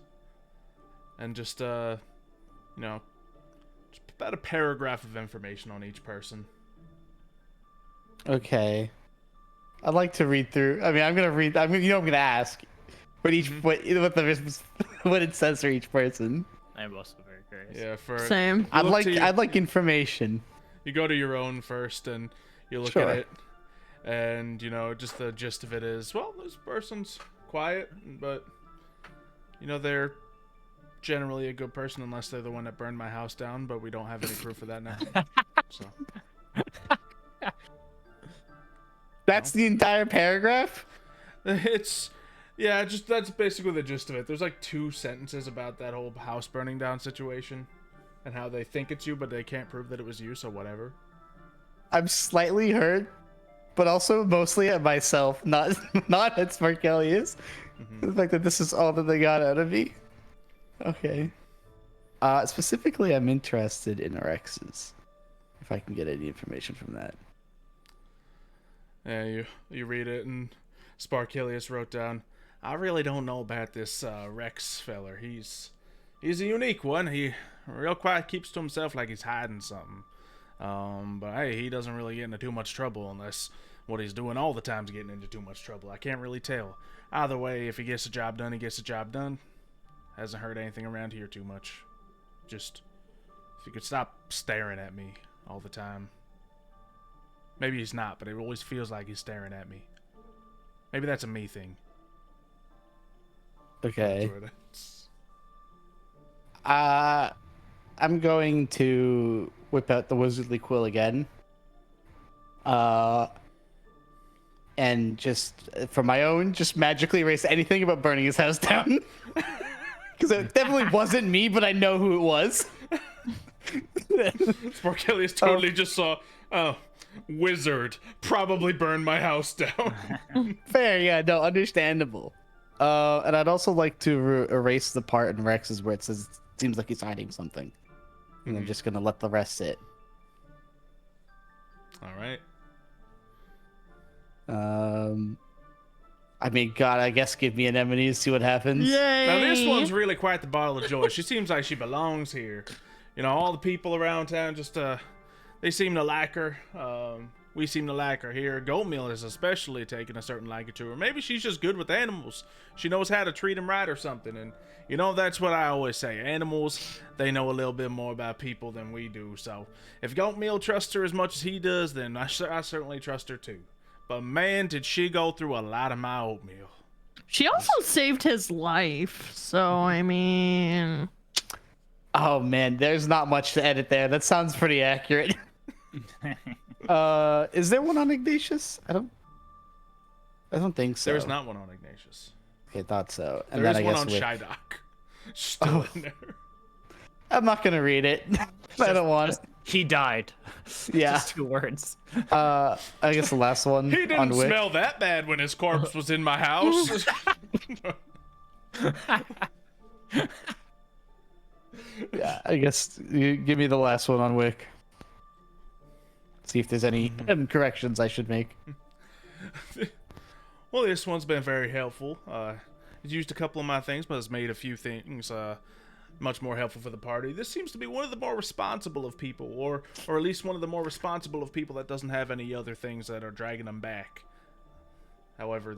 and just, you know, just about a paragraph of information on each person. Okay. I'd like to read through. I mean, I'm gonna ask what each what it says for each person. I'm also very curious. Yeah, for Same. I'd like information. You go to your own first, and you look Sure. at it, and you know, just the gist of it is, well, this person's quiet, but you know, they're generally a good person unless they're the one that burned my house down, but we don't have any proof of that now. So That's the entire paragraph? it's yeah, just that's basically the gist of it. There's like 2 sentences about that whole house burning down situation and how they think it's you, but they can't prove that it was you, so whatever. I'm slightly hurt, but also mostly at myself, not at Sparkelius. The fact that this is all that they got out of me. Okay. Specifically, I'm interested in Rex's. If I can get any information from that. Yeah, you read it, and Sparkelius wrote down, I really don't know about this Rex feller. He's a unique one. He real quiet, keeps to himself like he's hiding something. But hey, he doesn't really get into too much trouble unless what he's doing all the time's getting into too much trouble. I can't really tell. Either way, if he gets the job done, he gets the job done. Hasn't heard anything around here too much. Just, if you could stop staring at me all the time. Maybe he's not, but it always feels like he's staring at me. Maybe that's a me thing. Okay. That's what it is. I'm going to whip out the wizardly quill again. And just for my own, just magically erase anything about burning his house down. Because it definitely wasn't me, but I know who it was. Sparkelius totally just saw, oh, wizard, probably burned my house down. Fair, yeah, no, understandable. And I'd also like to erase the part in Rex's where it says, seems like he's hiding something. And I'm just gonna let the rest sit. All right. I mean, God, I guess give me an anemone to see what happens. Yay! Now this one's really quite the bottle of joy. She seems like she belongs here. You know, all the people around town just they seem to like her. We seem to like her here. Goldmeal is especially taking a certain liking to her. Maybe she's just good with animals. She knows how to treat them right or something. And you know, that's what I always say. Animals, they know a little bit more about people than we do. So if Goldmeal trusts her as much as he does, then I certainly trust her too. But man, did she go through a lot of my oatmeal. She also saved his life, so I mean... Oh man, there's not much to edit there. That sounds pretty accurate. Is there one on Ignatius? I don't think so. There's not one on Ignatius. Okay, thought so. And There then is I one guess on with... Shydock. Still in there. I'm not gonna read it. I don't want it. He died. Yeah. Just 2 words. I guess the last one He on didn't Wick. smell that bad when his corpse was in my house. Yeah, I guess you give me the last one on Wick. See if there's any corrections I should make. Well, this one's been very helpful. It's used a couple of my things, but it's made a few things much more helpful for the party. This seems to be one of the more responsible of people, or at least one of the more responsible of people that doesn't have any other things that are dragging them back. However,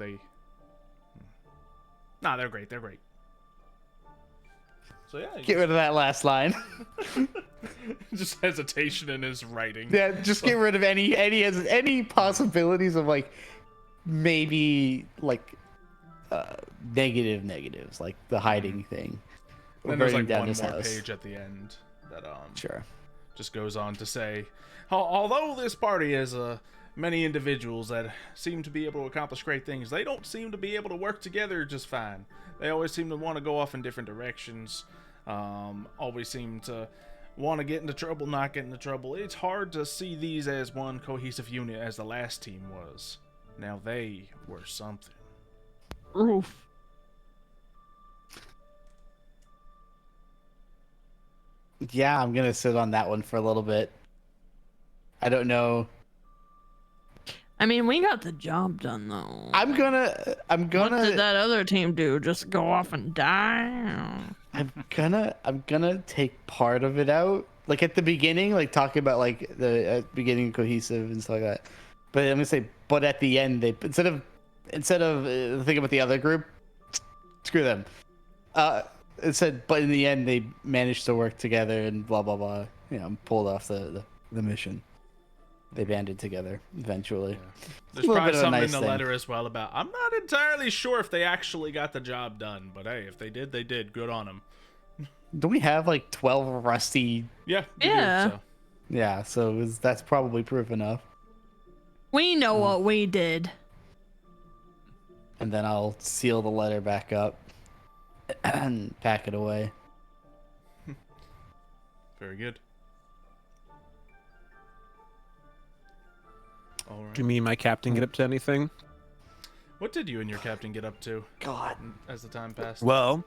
Nah, they're great. They're great. So yeah, Get rid of that last line. just hesitation in his writing. Yeah, just get rid of any possibilities of like maybe like negatives, like the hiding thing. Or Then there's burning like down one his more house. page at the end that Sure. just goes on to say, although this party has many individuals that seem to be able to accomplish great things, they don't seem to be able to work together just fine. They always seem to want to go off in different directions. Always seem to want to get into trouble, not get into trouble. It's hard to see these as one cohesive unit as the last team was. Now they were something. Oof. Yeah, I'm gonna sit on that one for a little bit. I don't know. I mean, we got the job done though. I'm gonna What did that other team do? Just go off and die? I'm gonna take part of it out, like at the beginning, like talking about like the beginning cohesive and stuff like that. But I'm gonna say, but at the end, they instead of thinking about the other group, screw them. It said, but in the end, they managed to work together and blah blah blah. You know, pulled off the mission. They banded together eventually. Yeah. There's a little probably bit of a something nice in the thing. letter as well about, I'm not entirely sure if they actually got the job done, but hey, if they did, they did. Good on them. Don't we have like 12 rusty? Yeah. you Yeah. do, so. Yeah, so that's probably proof enough. We know what we did. And then I'll seal the letter back up and pack it away. Very good. All right. Do me and my captain get up to anything? What did you and your captain get up to God. as the time passed? Well,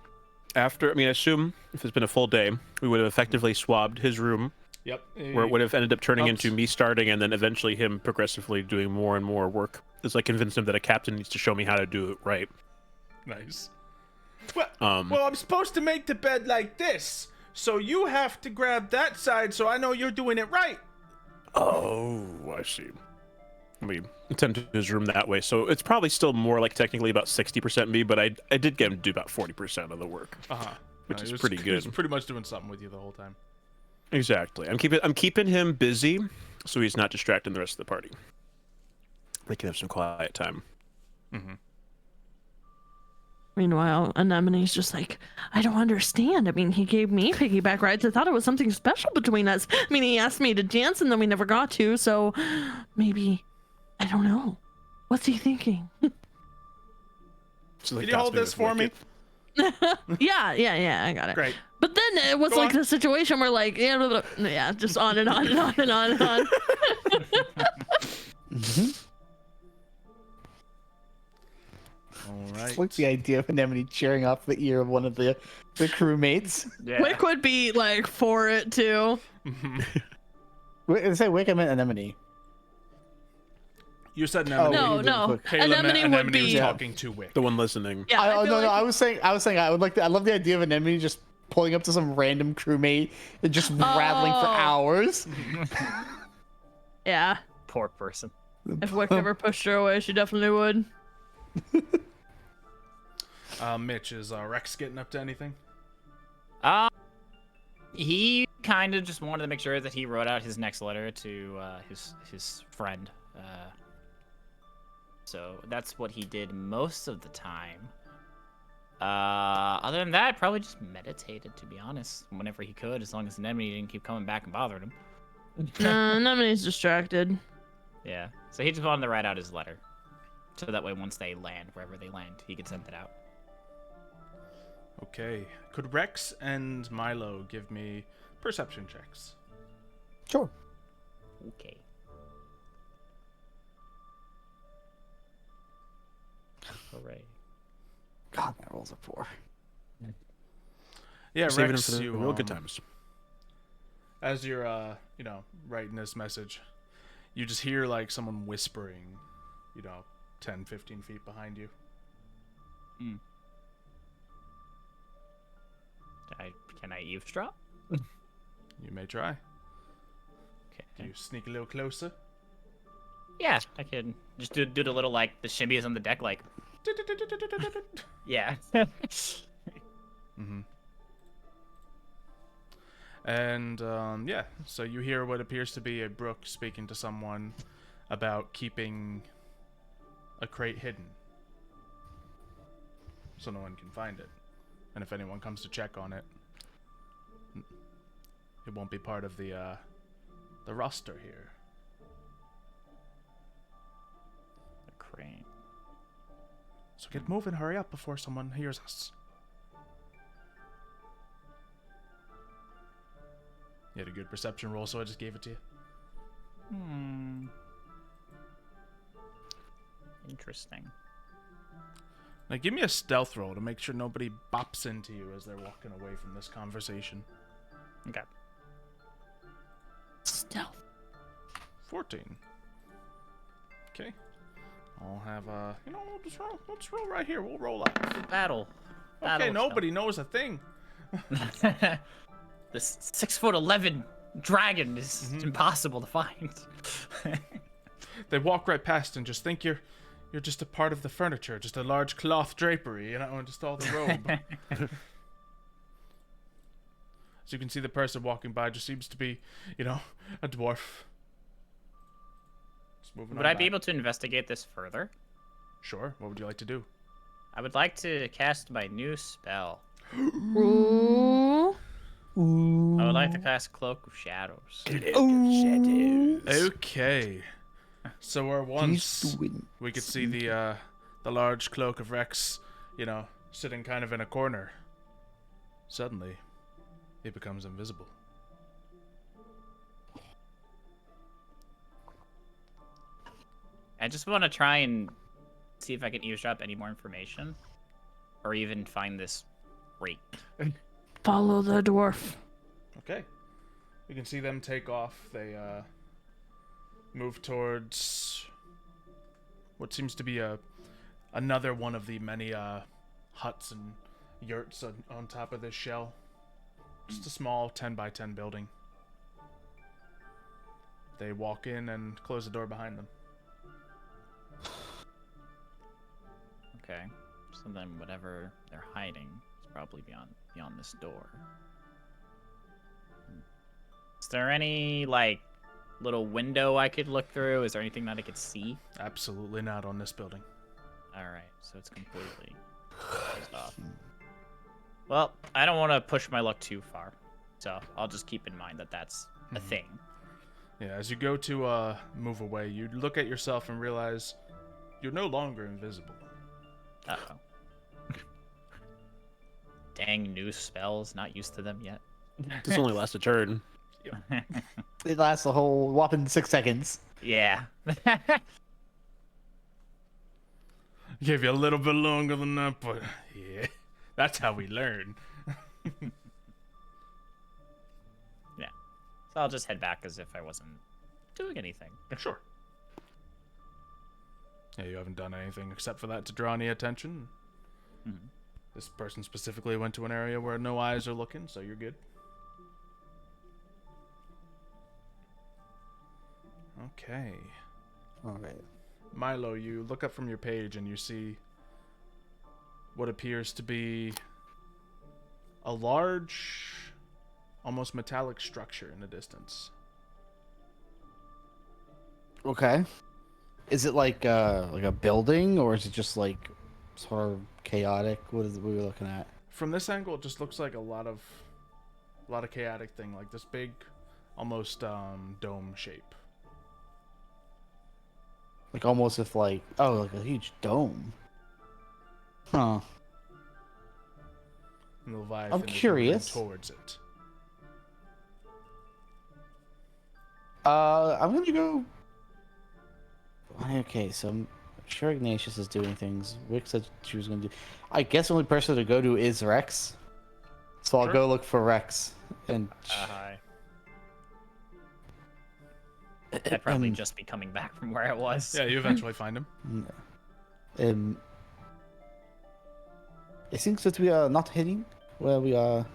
I assume if it's been a full day, we would have effectively swabbed his room, Yep. where it would have ended up turning Helps. into me starting and then eventually him progressively doing more and more work. As I convinced him that a captain needs to show me how to do it right. Nice. Well, Um, well, I'm supposed to make the bed like this, so you have to grab that side so I know you're doing it right. Oh, I see. We tend to his room that way, so it's probably still more like technically about 60% me, but I did get him to do about 40% of the work, Uh-huh. which He is was- pretty He was good. pretty much doing something with you the whole time. Exactly. I'm keeping him busy, so he's not distracting the rest of the party. They can have some quiet time. Mm-hmm. Meanwhile, Anemone's just like, I don't understand. I mean, he gave me piggyback rides. I thought it was something special between us. I mean, he asked me to dance and then we never got to, so maybe, I don't know. What's he thinking? So, like, Can you that's hold maybe this for me? wicked. Yeah, I got it. Great. But then it was Go like on. the situation where like, yeah, just on and on and on and on and on. All right. It's like the idea of Anemone cheering off the ear of one of the crewmates. Yeah. Quick would be like for it too. Wait, say Wick, I meant Anemone. You said Oh, Anemone. No, Quick. Anemone would was be. talking to Wick. The one listening. Yeah, I feel like- I was saying I would like I love the idea of Anemone just pulling up to some random crewmate and just rattling for Oh. hours. Yeah. Poor person. If Wick ever pushed her away, she definitely would. Mitch, is Rex getting up to anything? He kind of just wanted to make sure that he wrote out his next letter to his friend. So that's what he did most of the time. Other than that, probably just meditated, to be honest, whenever he could, as long as Anemone didn't keep coming back and bothering him. Anemone's distracted. Yeah. So he just wanted to write out his letter. So that way, once they land, wherever they land, he could send it out. Okay. Could Rex and Milo give me perception checks? Sure. Okay. Hooray. God, that rolls a 4. Yeah, Saving him Rex, for the you, real good times. as you're writing this message, you just hear like someone whispering, 10, 15 feet behind you. Can I eavesdrop? You may try. Okay. Do you sneak a little closer? Yeah, I can just do the little like the shimmies on the deck, like yeah. Mm-hmm. And yeah, so you hear what appears to be a brook speaking to someone about keeping a crate hidden, so no one can find it. And if anyone comes to check on it, it won't be part of the roster here. The crane. So get moving, hurry up before someone hears us. You had a good perception roll, so I just gave it to you. Interesting. Now give me a stealth roll to make sure nobody bops into you as they're walking away from this conversation. Okay. Stealth. 14. Okay. I'll have we'll just roll right here. We'll roll up. Battle. Okay, nobody knows a thing. This 6'11" dragon is impossible to find. They walk right past and just think you're just a part of the furniture, just a large cloth drapery, and just all the robe. So you can see the person walking by just seems to be, a dwarf. Just moving Would on I be back. able to investigate this further? Sure. What would you like to do? I would like to cast my new spell. Ooh. I would like to cast Cloak of Shadows. Okay. So where once we could see the large cloak of Rex, sitting kind of in a corner, suddenly he becomes invisible. I just want to try and see if I can eavesdrop any more information, or even find this rake. Follow the dwarf. Okay. You can see them take off. They move towards what seems to be another one of the many huts and yurts on top of this shell. Just a small 10 by 10 building. They walk in and close the door behind them. Okay, so then whatever they're hiding is probably beyond this door. Is there any little window I could look through? Is there anything that I could see? Absolutely not on this building. All right, so it's completely closed off. Well, I don't want to push my luck too far, so I'll just keep in mind that that's a thing. Yeah, as you go to move away, you look at yourself and realize you're no longer invisible. Uh-oh. Dang new spells, not used to them yet. This only lasts a turn. It lasts a whole whopping 6 seconds. Yeah. Gave you a little bit longer than that, but yeah, that's how we learn. Yeah. So I'll just head back as if I wasn't doing anything. Sure. Yeah, you haven't done anything except for that to draw any attention. Mhm. This person specifically went to an area where no eyes are looking, so you're good. Okay. All right. Milo, you look up from your page and you see what appears to be a large, almost metallic structure in the distance. Okay. Is it like a building, or is it just like sort of chaotic? What is it we were looking at? From this angle, it just looks like a lot of chaotic thing, like this big, almost dome shape. Like almost if like a huge dome. Huh. And the Leviathan I'm is moving curious. towards it. I'm gonna go. Okay, so I'm sure Ignatius is doing things. Wick said she was gonna do. I guess the only person to go to is Rex. So I'll Sure. go look for Rex. And Hi. I'd probably just be coming back from where I was. Yeah, you eventually find him. it seems that we are not heading where we are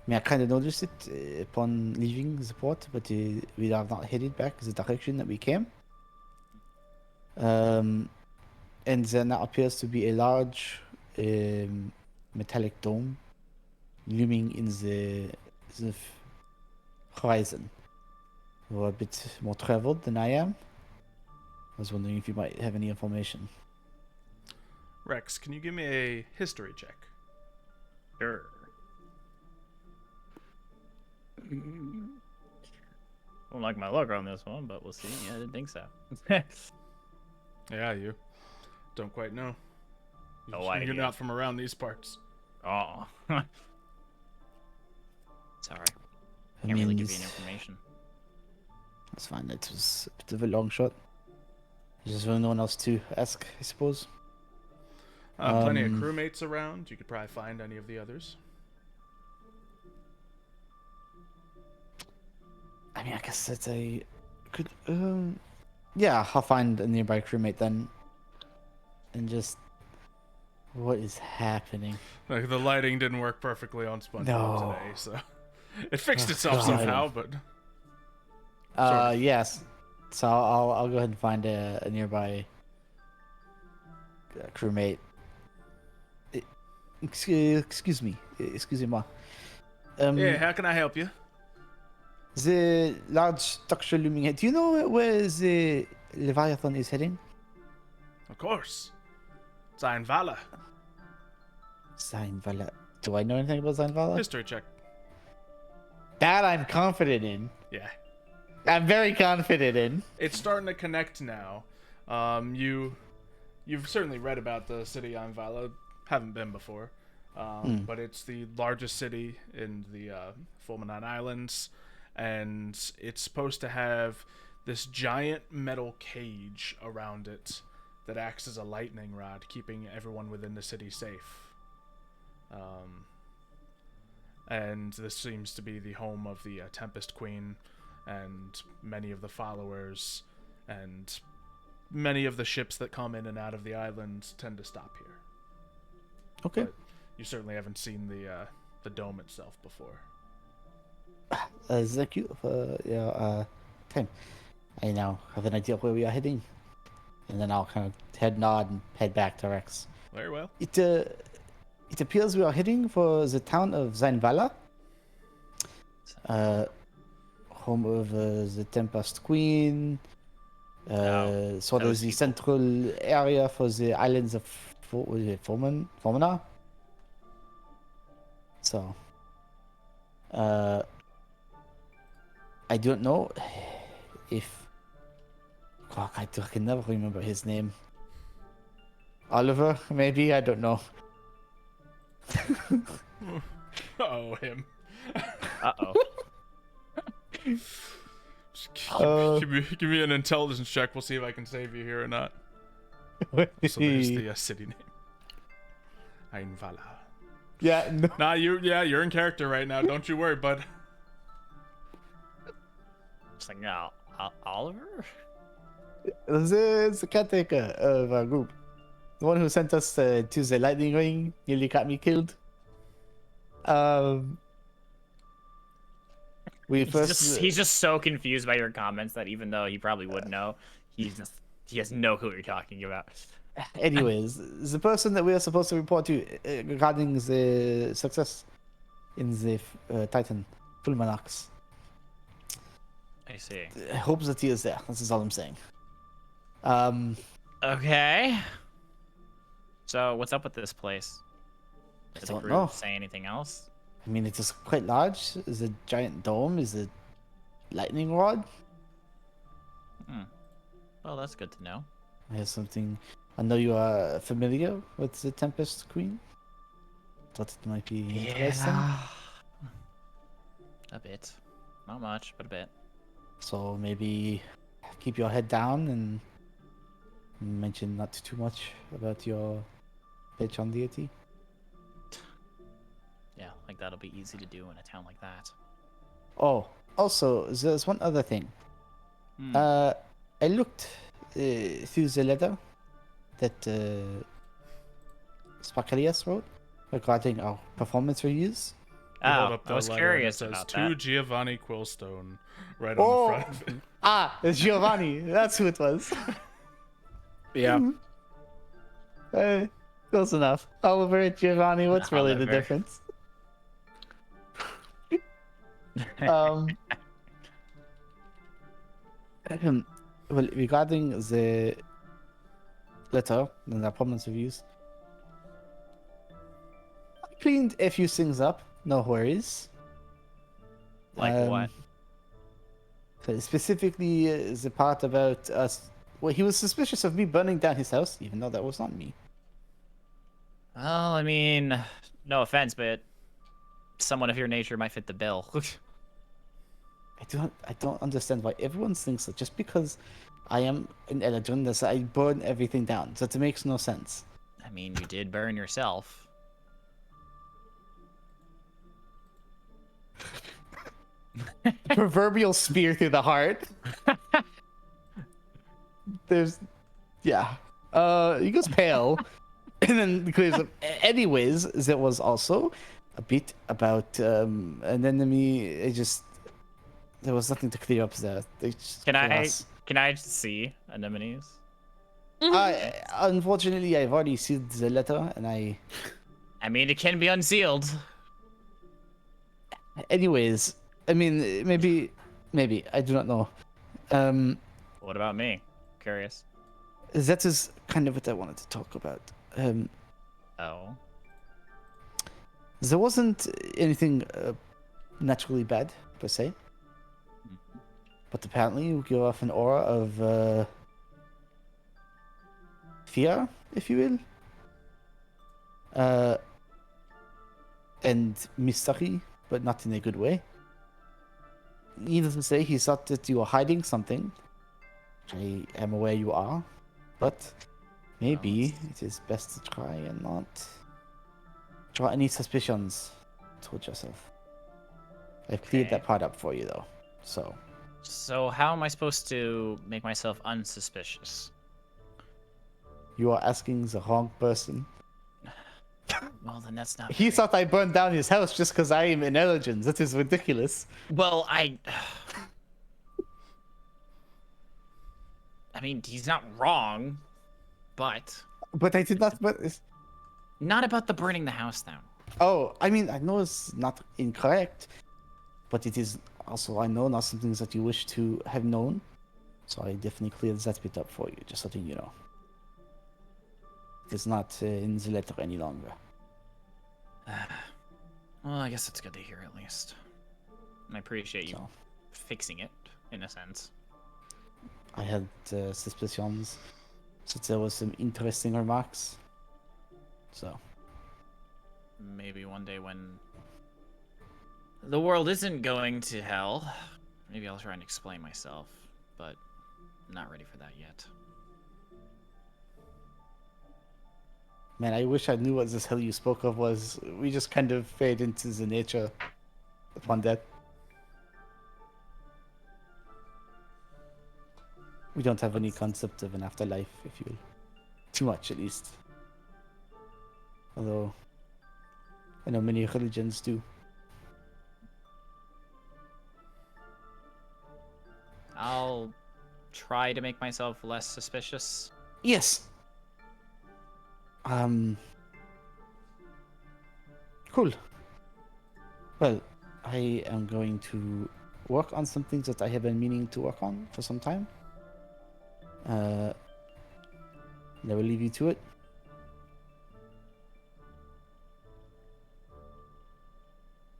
mean, I kind of noticed it upon leaving the port, but we have not headed back the direction that we came. And then that appears to be a large metallic dome looming in the horizon. You're a bit more traveled than I am. I was wondering if you might have any information. Rex, can you give me a history check? Sure. Don't like my luck on this one, but we'll see. Yeah, I didn't think so. Yeah, you don't quite know. No You're idea. not from around these parts. Oh. Sorry. I Can't really give you it's- any information. That's fine. It was a bit of a long shot. There's just really no one else to ask, I suppose. Plenty of Um, crewmates around. You could probably find any of the others. I mean, I guess that's a good. Yeah, I'll find a nearby crewmate then. And just. What is happening? Like the lighting didn't work perfectly on SpongeBob No. today, so it fixed Oh, itself God. somehow. But Sorry. Yes. So I'll go ahead and find a nearby crewmate. Excuse me. Excusez-moi. yeah, how can I help you? The large structure looming ahead. Do you know where the Leviathan is heading? Of course, it's Einvalla. Einvalla. Do I know anything about Einvalla? History check. That I'm confident in. Yeah, I'm very confident in. it's starting to connect now. You've certainly read about the city Einvalla. Haven't been before, but it's the largest city in the Fulminon Islands, and it's supposed to have this giant metal cage around it that acts as a lightning rod, keeping everyone within the city safe. And this seems to be the home of the Tempest Queen and many of the followers, and many of the ships that come in and out of the island tend to stop here. Okay. But you certainly haven't seen the dome itself before. Thank you for your time. I now have an idea of where we are heading. And then I'll kind of head nod and head back to Rex. Very well. It appears we are heading for the town of Einvalla. Home of the Tempest Queen. So those there's the people. central area for the islands of Fulmina. So, I don't know if. God, I can never remember his name. Oliver, maybe? I don't know. Oh, him. Uh-oh. Give me an intelligence check. We'll see if I can save you here or not. So there's the city name. Einvalla. Yeah, no. Nah, you're in character right now. Don't you worry, bud. It's like, no, Oliver? The caretaker of our group. The one who sent us to the lightning ring, nearly got me killed. We He's just so confused by your comments that even though he probably would know, he has no clue what you're talking about. Anyways, the person that we are supposed to report to regarding the success in the Titan Fulminox. I see. I hope that he is there. This is all I'm saying. Okay. So what's up with this place? I Did the don't group know. say anything else? I mean, it is quite large. Is a giant dome. Is a lightning rod. Well, that's good to know. I have something. I know you are familiar with the Tempest Queen. Thought it might be interesting. A bit. Not much, but a bit. So maybe keep your head down and mention not too much about your pitch on deity. Yeah, like that'll be easy to do in a town like that. Oh, also, there's one other thing. I looked through the letter that Sparkalias wrote regarding our performance reviews. You hold Oh, up I the was letter and it curious says about to that. Giovanni Quillstone right Oh. on the front of it. It's Giovanni. That's who it was. Yeah. Close enough. Oliver and Giovanni, what's really the Oliver. difference? Um, well, regarding the letter and the appointments reviews, I cleaned a few things up. No worries. Like what? Specifically, the part about us. Well, he was suspicious of me burning down his house, even though that was not me. Well, I mean, no offense, but someone of your nature might fit the bill. I don't understand why everyone thinks that just because I am an Eladrin, that I burn everything down. That makes no sense. I mean, you did burn yourself. Proverbial spear through the heart. Yeah. He goes pale, and then clears up. Anyways, there was also a bit about an enemy. There was nothing to clear up there. Can I see anemones? Unfortunately, I've already sealed the letter, and I. I mean, it can be unsealed. Anyways, I mean, maybe I do not know. What about me? Curious. That is kind of what I wanted to talk about. Oh. There wasn't anything naturally bad per se, but apparently you give off an aura of fear, if you will, and mystery, but not in a good way. Needless to say, he thought that you were hiding something. I am aware you are, but maybe it is best to try and not draw any suspicions towards yourself. I've cleared Okay. that part up for you, though. So how am I supposed to make myself unsuspicious? You are asking the wrong person. Well, then that's not. He very- thought I burned down his house just because I am intelligent. That is ridiculous. Well, I mean, he's not wrong, but But I did not. But not about the burning the house down. oh, I mean, I know it's not incorrect, but it is also, I know, not something that you wish to have known. So I definitely cleared that bit up for you, just letting you know. It's not in the letter any longer. Well, I guess it's good to hear at least. And I appreciate you So fixing it, in a sense. I had suspicions that there was some interesting remarks. So Maybe one day when the world isn't going to hell, maybe I'll try and explain myself, but I'm not ready for that yet. man, I wish I knew what this hell you spoke of was. We just kind of fade into the nature upon death. We don't have any concept of an afterlife, if you will. Too much, at least. Although, I know many religions do. I'll try to make myself less suspicious. Yes. Cool. Well, I am going to work on some things that I have been meaning to work on for some time. I will leave you to it.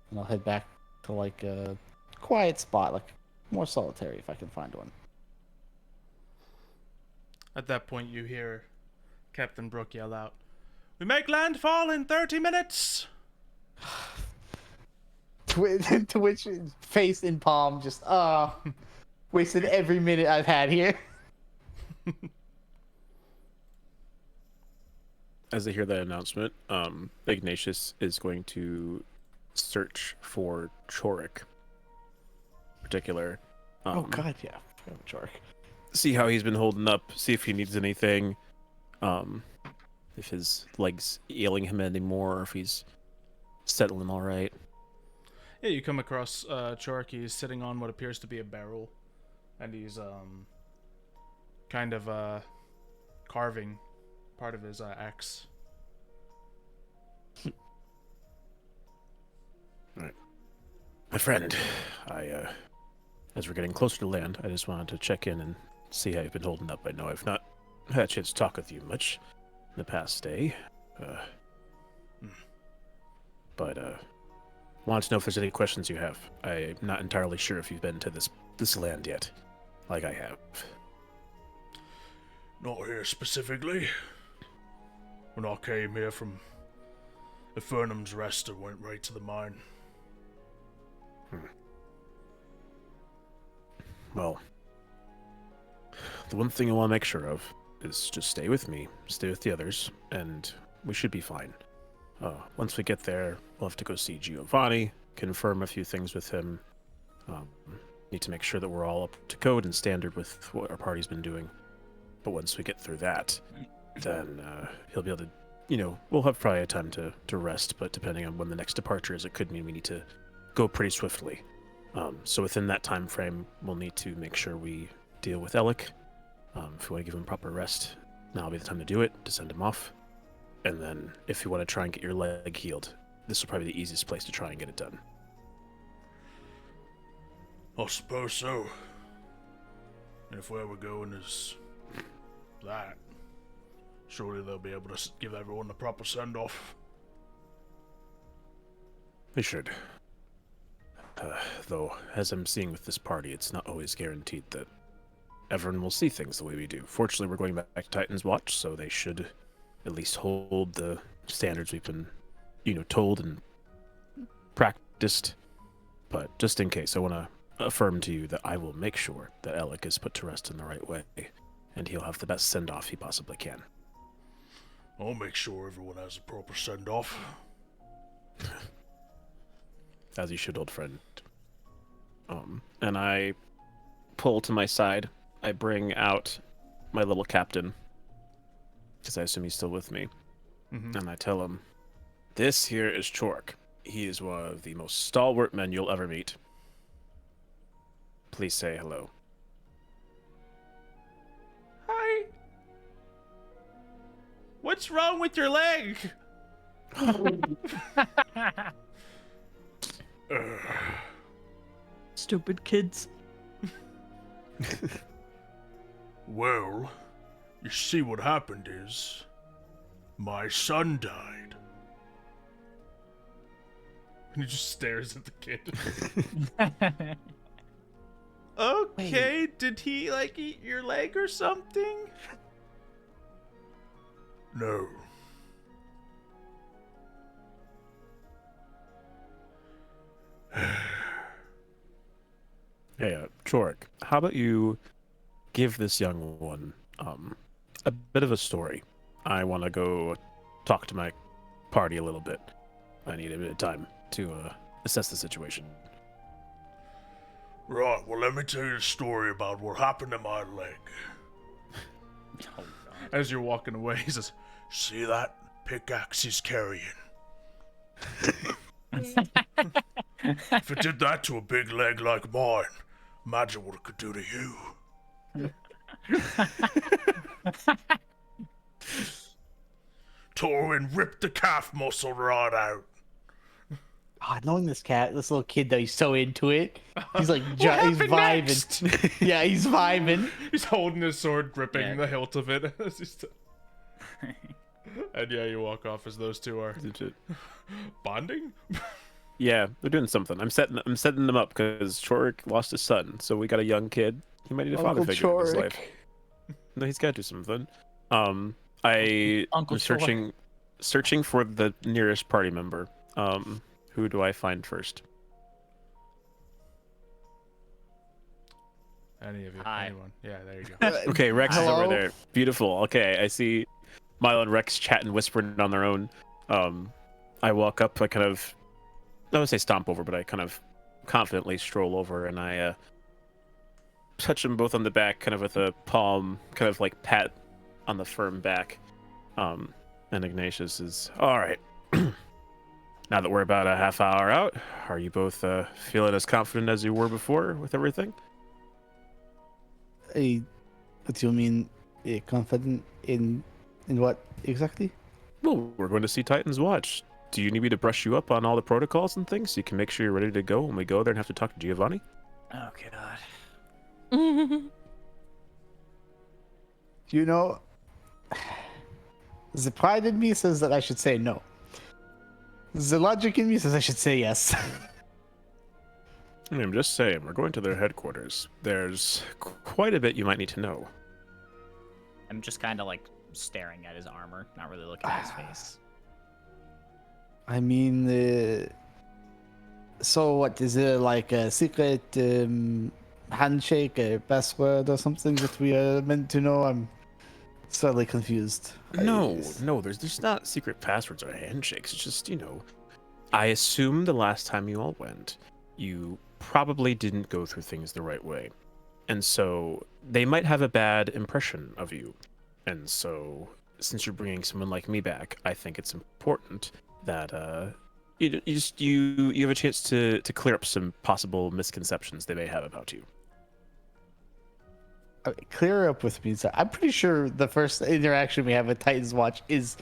And I'll head back to like a quiet spot, like more solitary if I can find one. At that point, you hear Captain Brooke yell out, "We make landfall in 30 minutes!" To which face in palm, just wasted every minute I've had here. As they hear that announcement, Ignatius is going to search for Chorik. In particular. Oh god, yeah. Shark. See how he's been holding up, see if he needs anything, if his legs ailing him anymore, or if he's settling all right. Yeah, you come across Chork. He's sitting on what appears to be a barrel, and he's kind of carving part of his axe. Right. My friend, as we're getting closer to land, I just wanted to check in and see how you've been holding up. I know I've not had a chance to talk with you much in the past day, but wanted to know if there's any questions you have. I'm not entirely sure if you've been to this land yet, like I have. Not here specifically. When I came here from the Furnham's Rest, I went right to the mine. Well, the one thing I want to make sure of is just stay with me, stay with the others, and we should be fine. Once we get there, we'll have to go see Giovanni, confirm a few things with him. Need to make sure that we're all up to code and standard with what our party's been doing. But once we get through that, then he'll be able to, we'll have probably a time to rest, but depending on when the next departure is, it could mean we need to go pretty swiftly. So within that time frame, we'll need to make sure we deal with Alec. If we want to give him proper rest, now will be the time to do it, to send him off. And then if you want to try and get your leg healed, this will probably be the easiest place to try and get it done. I suppose so. And if where we're going is that, surely they'll be able to give everyone the proper send-off. We should. Though, as I'm seeing with this party, it's not always guaranteed that everyone will see things the way we do. Fortunately, we're going back to Titan's Watch, so they should at least hold the standards we've been, told and practiced. But just in case, I want to affirm to you that I will make sure that Alec is put to rest in the right way, and he'll have the best send-off he possibly can. I'll make sure everyone has a proper send-off. As you should, old friend. And I pull to my side. I bring out my little captain, because I assume he's still with me. Mm-hmm. And I tell him, this here is Chork. He is one of the most stalwart men you'll ever meet. Please say hello. Hi. What's wrong with your leg? Stupid kids. Well, you see what happened is, my son died. And he just stares at the kid. Okay, did he, eat your leg or something? No. Hey, Chork, how about you give this young one a bit of a story? I want to go talk to my party a little bit. I need a bit of time to assess the situation. Right, well, let me tell you a story about what happened to my leg. As you're walking away, he says, see that pickaxe he's carrying? If it did that to a big leg like mine, imagine what it could do to you. Tore and ripped the calf muscle right out. God, knowing this little kid though, he's so into it. He's like, he's happened vibing. next? Yeah, he's vibing. He's holding his sword, gripping Yeah. the hilt of it. And yeah, you walk off as those two are bonding. Yeah, they're doing something. I'm setting them up because Chork lost his son, so we got a young kid. He might need a father Uncle figure in his Chork. life. No, he's got to do something. I Uncle was searching for the nearest party member. Who do I find first? Any of you? Hi. Anyone? Yeah, there you go. Okay, Rex is Hello? over there. Beautiful. Okay, I see Milo and Rex chatting, whispering on their own. I walk up, I would say stomp over, but I kind of confidently stroll over and I touch them both on the back, kind of with a palm, kind of like pat on the firm back. And Ignatius is, all right. Now that we're about a half hour out, are you both feeling as confident as you were before with everything? What do you mean, confident in what exactly? Well, we're going to see Titan's Watch. Do you need me to brush you up on all the protocols and things so you can make sure you're ready to go when we go there and have to talk to Giovanni? Oh god. You know, the pride in me says that I should say no. The logic in me says I should say yes. I mean, I'm just saying, we're going to their headquarters. There's quite a bit you might need to know. I'm just kind of like staring at his armor, not really looking at his face. I mean, so what is it, like a secret handshake, a password or something that we are meant to know? I'm slightly confused. No, there's not secret passwords or handshakes. It's just, I assume the last time you all went, you probably didn't go through things the right way. And so they might have a bad impression of you. And so since you're bringing someone like me back, I think it's important that you have a chance to clear up some possible misconceptions they may have about you. Clear up with me. So I'm pretty sure the first interaction we have with Titan's Watch is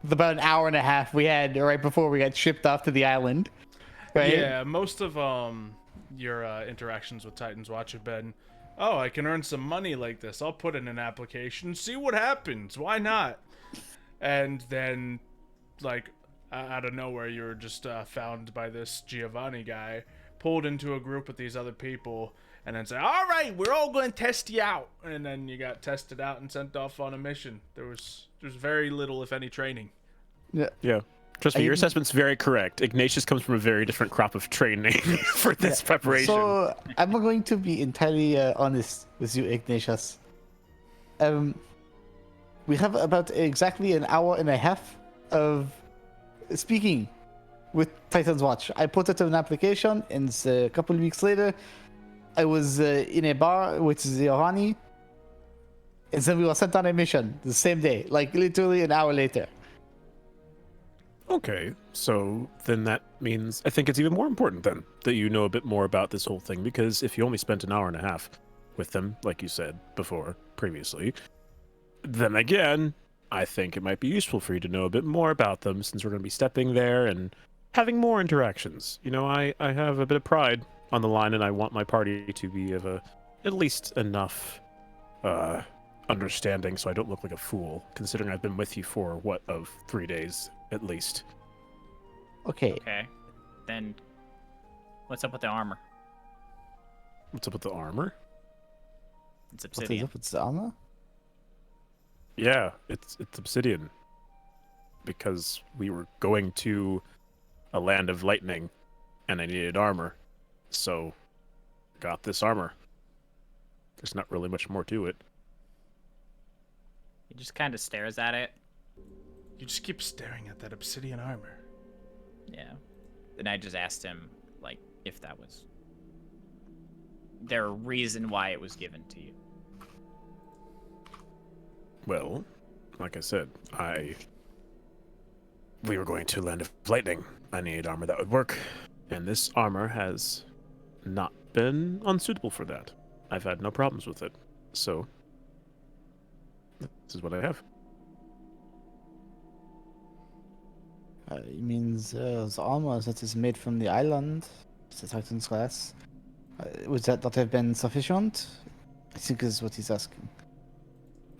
about an hour and a half we had right before we got shipped off to the island. Right? Yeah, most of your interactions with Titan's Watch have been, oh, I can earn some money like this. I'll put in an application, see what happens. Why not? And then, like, out of nowhere, you were just found by this Giovanni guy, pulled into a group with these other people, and then say, all right, we're all going to test you out. And then you got tested out and sent off on a mission. There's very little, if any, training. Yeah. Trust me, your assessment's very correct. Ignatius comes from a very different crop of training for this preparation. So I'm going to be entirely honest with you, Ignatius. We have about exactly an hour and a half of speaking with Titan's Watch. I put it in an application, and a couple of weeks later, I was in a bar with Giovanni, and then we were sent on a mission the same day, like literally an hour later. Okay, so then that means I think it's even more important then that you know a bit more about this whole thing, because if you only spent an hour and a half with them, like you said previously, then again, I think it might be useful for you to know a bit more about them since we're going to be stepping there and having more interactions. I have a bit of pride on the line, and I want my party to be of at least enough understanding so I don't look like a fool, considering I've been with you for, 3 days at least. Okay. Okay. Then, what's up with the armor? What's up with the armor? It's What is obsidian. up with the armor? Yeah, it's obsidian. Because we were going to a land of lightning, and I needed armor. So, got this armor. There's not really much more to it. He just kind of stares at it. You just keep staring at that obsidian armor. Yeah. Then I just asked him, like, if that was there a reason why it was given to you. Well, like I said, we were going to land of lightning. I needed armor that would work, and this armor has not been unsuitable for that. I've had no problems with it, so this is what I have. It means the armor that is made from the island, the Titan's class. Would that not have been sufficient? I think is what he's asking.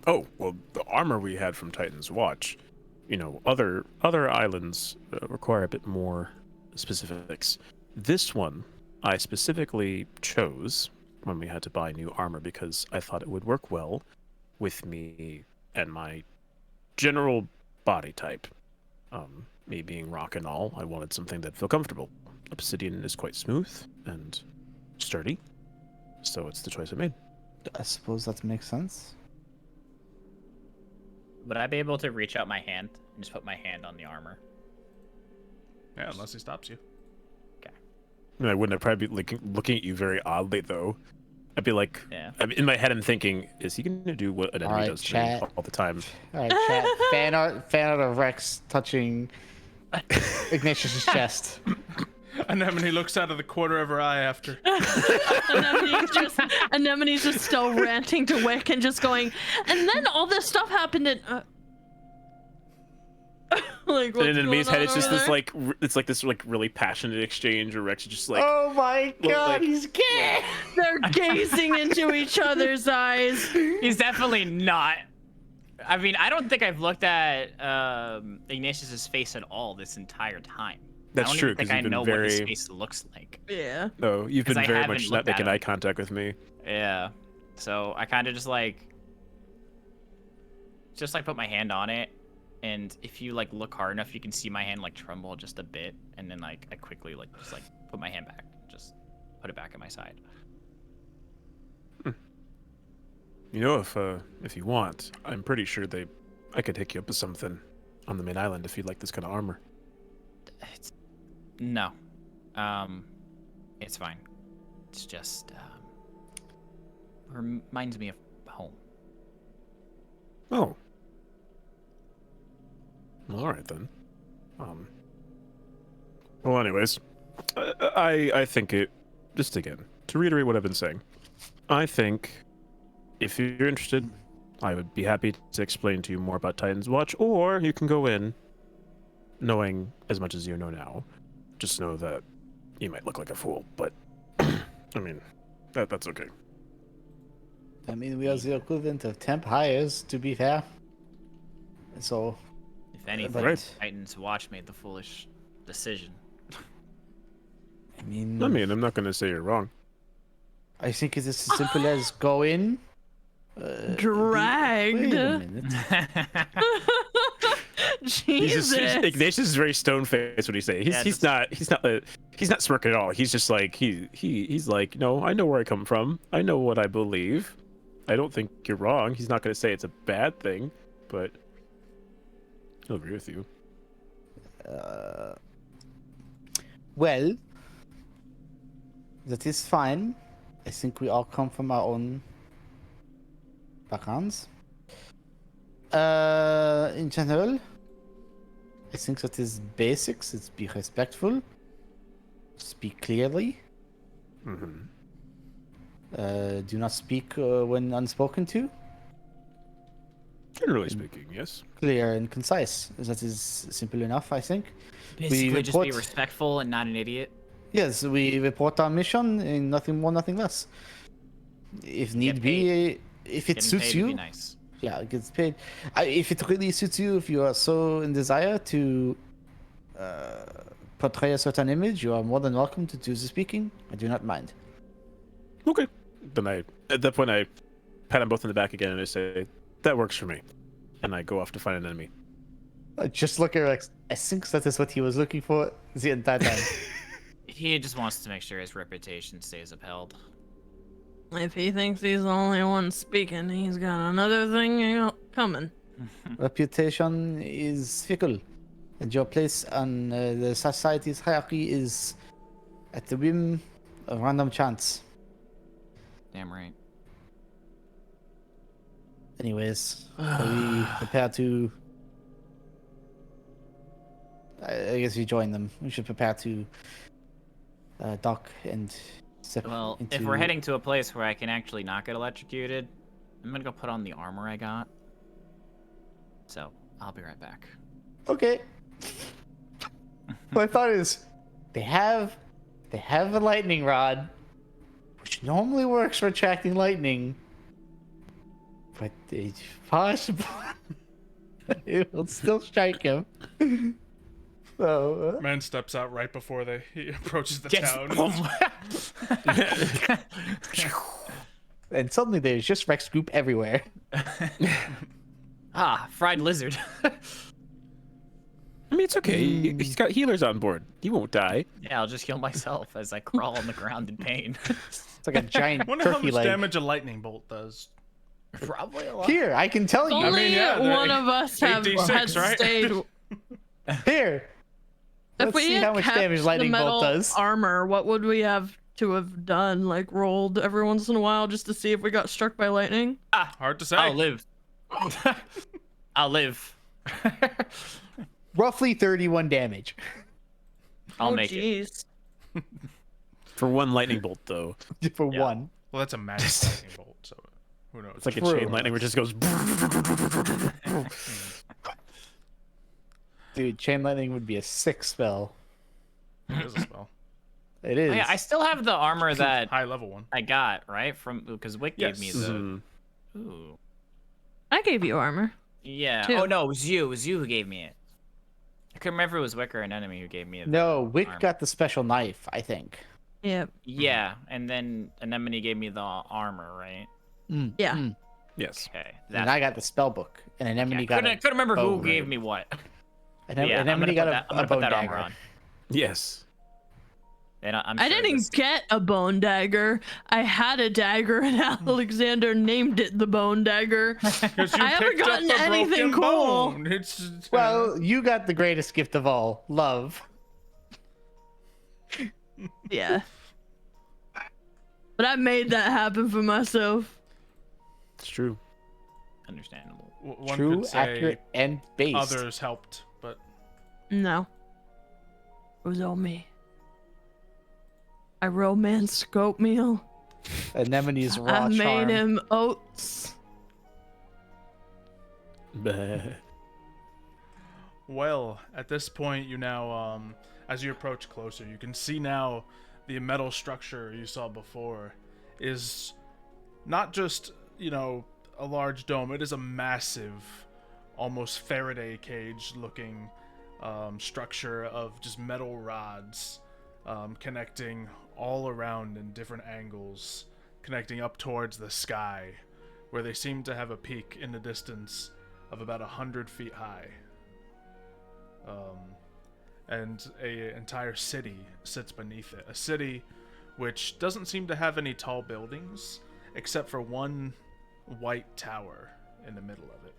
Oh, well, the armor we had from Titan's Watch, other islands require a bit more specifics. This one, I specifically chose when we had to buy new armor because I thought it would work well with me and my general body type. Me being rock and all, I wanted something that'd feel comfortable. Obsidian is quite smooth and sturdy, so it's the choice I made. I suppose that makes sense. Would I be able to reach out my hand and just put my hand on the armor? Yeah, unless he stops you. I wouldn't have probably be looking at you very oddly, though. I'd be like, Yeah. in my head, I'm thinking, is he going to do what an enemy Alright, does to me chat. all the time? All right, chat. fan art of Rex touching Ignatius's chest. Anemone looks out of the corner of her eye after. Anemone's just still ranting to Wick and just going, and then all this stuff happened and like what's And in Anemone's going head, on it's just over this there? like it's like this like really passionate exchange where Rex is just like, Oh my god, like- he's gay! They're gazing into each other's eyes. He's definitely not. I mean, I don't think I've looked at Ignatius's face at all this entire time. That's I don't true, even think 'cause I you've been know what his very- face looks like. Yeah. no, you've 'Cause been I very haven't much looked not at making him. eye contact with me. Yeah. So I kind of just like put my hand on it, and if you like look hard enough, you can see my hand like tremble just a bit, and then like I quickly like just like put my hand back, just put it back at my side. You know, if you want, I'm pretty sure I could hook you up with something on the main island if you'd like this kind of armor. No, it's fine. It's just reminds me of home. Oh. All right then. Well, anyways, I think it. Just again to reiterate what I've been saying, I think if you're interested, I would be happy to explain to you more about Titan's Watch, or you can go in knowing as much as you know now. Just know that you might look like a fool, but I mean, that's okay. I mean, we are the equivalent of temp hires, to be fair. So, If anything, Right. Titan's Watch made the foolish decision. I mean, I'm not gonna say you're wrong. I think it's as simple as go in. Dragged. Wait a minute. Jesus. Ignatius is very stone faced when he say. He's not smirking at all. He's just like he's like, no, I know where I come from. I know what I believe. I don't think you're wrong. He's not gonna say it's a bad thing, but he'll agree with you. Well, that is fine. I think we all come from our own backgrounds. In general, I think that is basics. It's be respectful, speak clearly, Mm-hmm. do not speak when unspoken to. Generally speaking, yes. Clear and concise. That is simple enough, I think. Basically, just be report- respectful and not an idiot. Yes, we report our mission and nothing more, nothing less. If need be, if it Getting suits paid would be you, nice. yeah, it gets paid. If it really suits you, if you are so in desire to portray a certain image, you are more than welcome to do the speaking. I do not mind. Okay. Then at that point I pat him both in the back again and I say, that works for me. And I go off to find an enemy. I just look at Rex. I think that is what he was looking for the entire time. He just wants to make sure his reputation stays upheld. If he thinks he's the only one speaking, he's got another thing coming. Reputation is fickle, and your place on the society's hierarchy is at the whim of random chance. Damn right. Anyways, are we prepared to? I guess we join them. We should prepare to dock and step Well, into... if we're heading to a place where I can actually not get electrocuted, I'm gonna go put on the armor I got. So, I'll be right back. Okay. My thought is, they have a lightning rod, which normally works for attracting lightning, but it's possible it will still strike him. So, Man steps out right before he approaches the Gets town. and suddenly there's just Rex Group everywhere. Ah, fried lizard. I mean, it's okay. He's got healers on board. He won't die. Yeah, I'll just heal myself as I crawl on the ground in pain. It's like a giant I wonder how turkey much leg. damage a lightning bolt does. Probably a lot. Here, I can tell you. Only yeah, they're one of us have 8d6, had right? stayed. Here. If Let's we see had how much kept damage lightning the bolt metal does. armor, what would we have to have done? Like rolled every once in a while just to see if we got struck by lightning? Hard to say. I'll live. I'll live. roughly 31 damage. I'll Oh, make it. jeez. For one lightning bolt, though. For Yeah. one. Well, that's a magic lightning bolt, so who knows? It's like a True. chain lightning where it just goes. Dude, chain lightning would be a sick spell. It is a spell. It is. Oh, yeah, I still have the armor that High level one. I got, right? Because Wick gave me Yes. the. Mhm. Ooh. I gave you armor. Yeah. Two. Oh no, it was you. It was you who gave me it. I couldn't remember if it was Wick or an enemy who gave me it. No, Wick armor. got the special knife, I think. Yep. Yeah, and then Anemone gave me the armor, right? Yeah. Yes. Okay. And I got the spell book, and Anemone I got couldn't remember bow who gave dagger. me what. Anemone I'm gonna got put a bone that dagger. armor on. Yes. And I'm I sure didn't this- get a bone dagger. I had a dagger, and Alexander named it the bone dagger. 'Cause you I haven't picked up gotten the anything broken cool. bone. It's Well, you got the greatest gift of all, love. Yeah. But I made that happen for myself. It's true. Understandable. one True, could say accurate, and based. others helped, but No. It was all me. I romanced Goatmeal. Anemone's raw I made charm. him oats. Bah. well, at this point, you now, as you approach closer, you can see now the metal structure you saw before is not just, a large dome. It is a massive, almost Faraday cage-looking structure of just metal rods connecting all around in different angles, connecting up towards the sky, where they seem to have a peak in the distance of about 100 feet high. And a entire city sits beneath it. A city which doesn't seem to have any tall buildings, except for one white tower in the middle of it.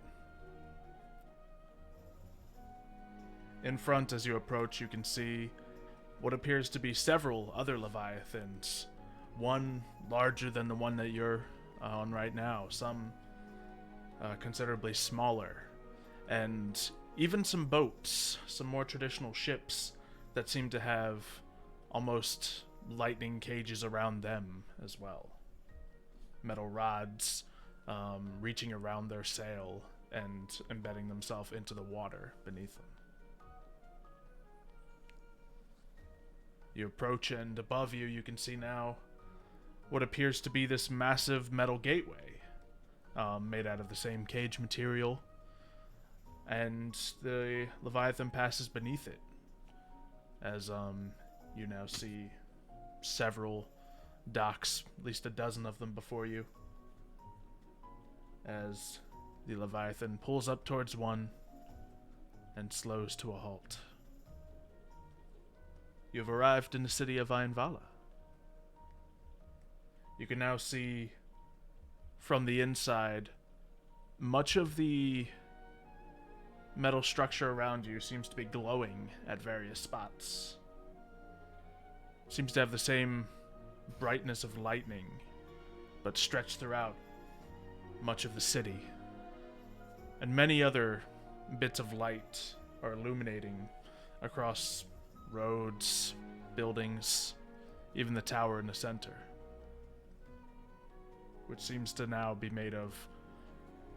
In front, as you approach, you can see what appears to be several other Leviathans. One larger than the one that you're on right now, some considerably smaller, and even some boats, some more traditional ships that seem to have almost lightning cages around them as well. Metal rods reaching around their sail and embedding themselves into the water beneath them. You approach, and above you, you can see now what appears to be this massive metal gateway made out of the same cage material, and the Leviathan passes beneath it as you now see several docks, at least a dozen of them before you, as the Leviathan pulls up towards one and slows to a halt. You have arrived in the city of Einvalla. You can now see from the inside much of the metal structure around you seems to be glowing at various spots. Seems to have the same brightness of lightning, but stretched throughout much of the city. And many other bits of light are illuminating across roads, buildings, even the tower in the center, which seems to now be made of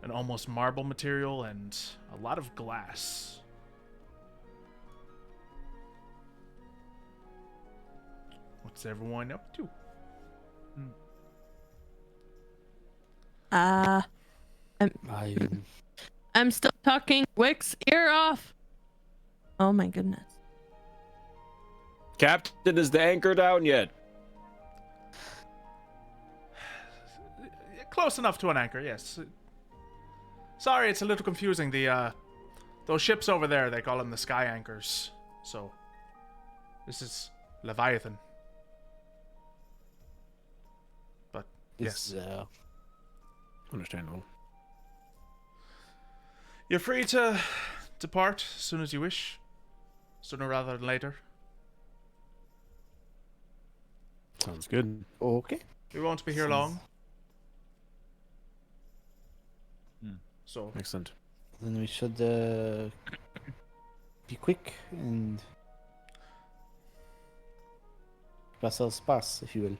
an almost marble material and a lot of glass. What's everyone up to? I'm still talking Wick's ear off. Oh my goodness. Captain, is the anchor down yet? Close enough to an anchor, yes. Sorry, it's a little confusing. Those ships over there, they call them the sky anchors. So, this is Leviathan. But, yes. Understandable. You're free to depart as soon as you wish. Sooner rather than later. Sounds good. Okay. We won't be here long. So, Excellent. Then we should be quick and ourselves pass, if you will.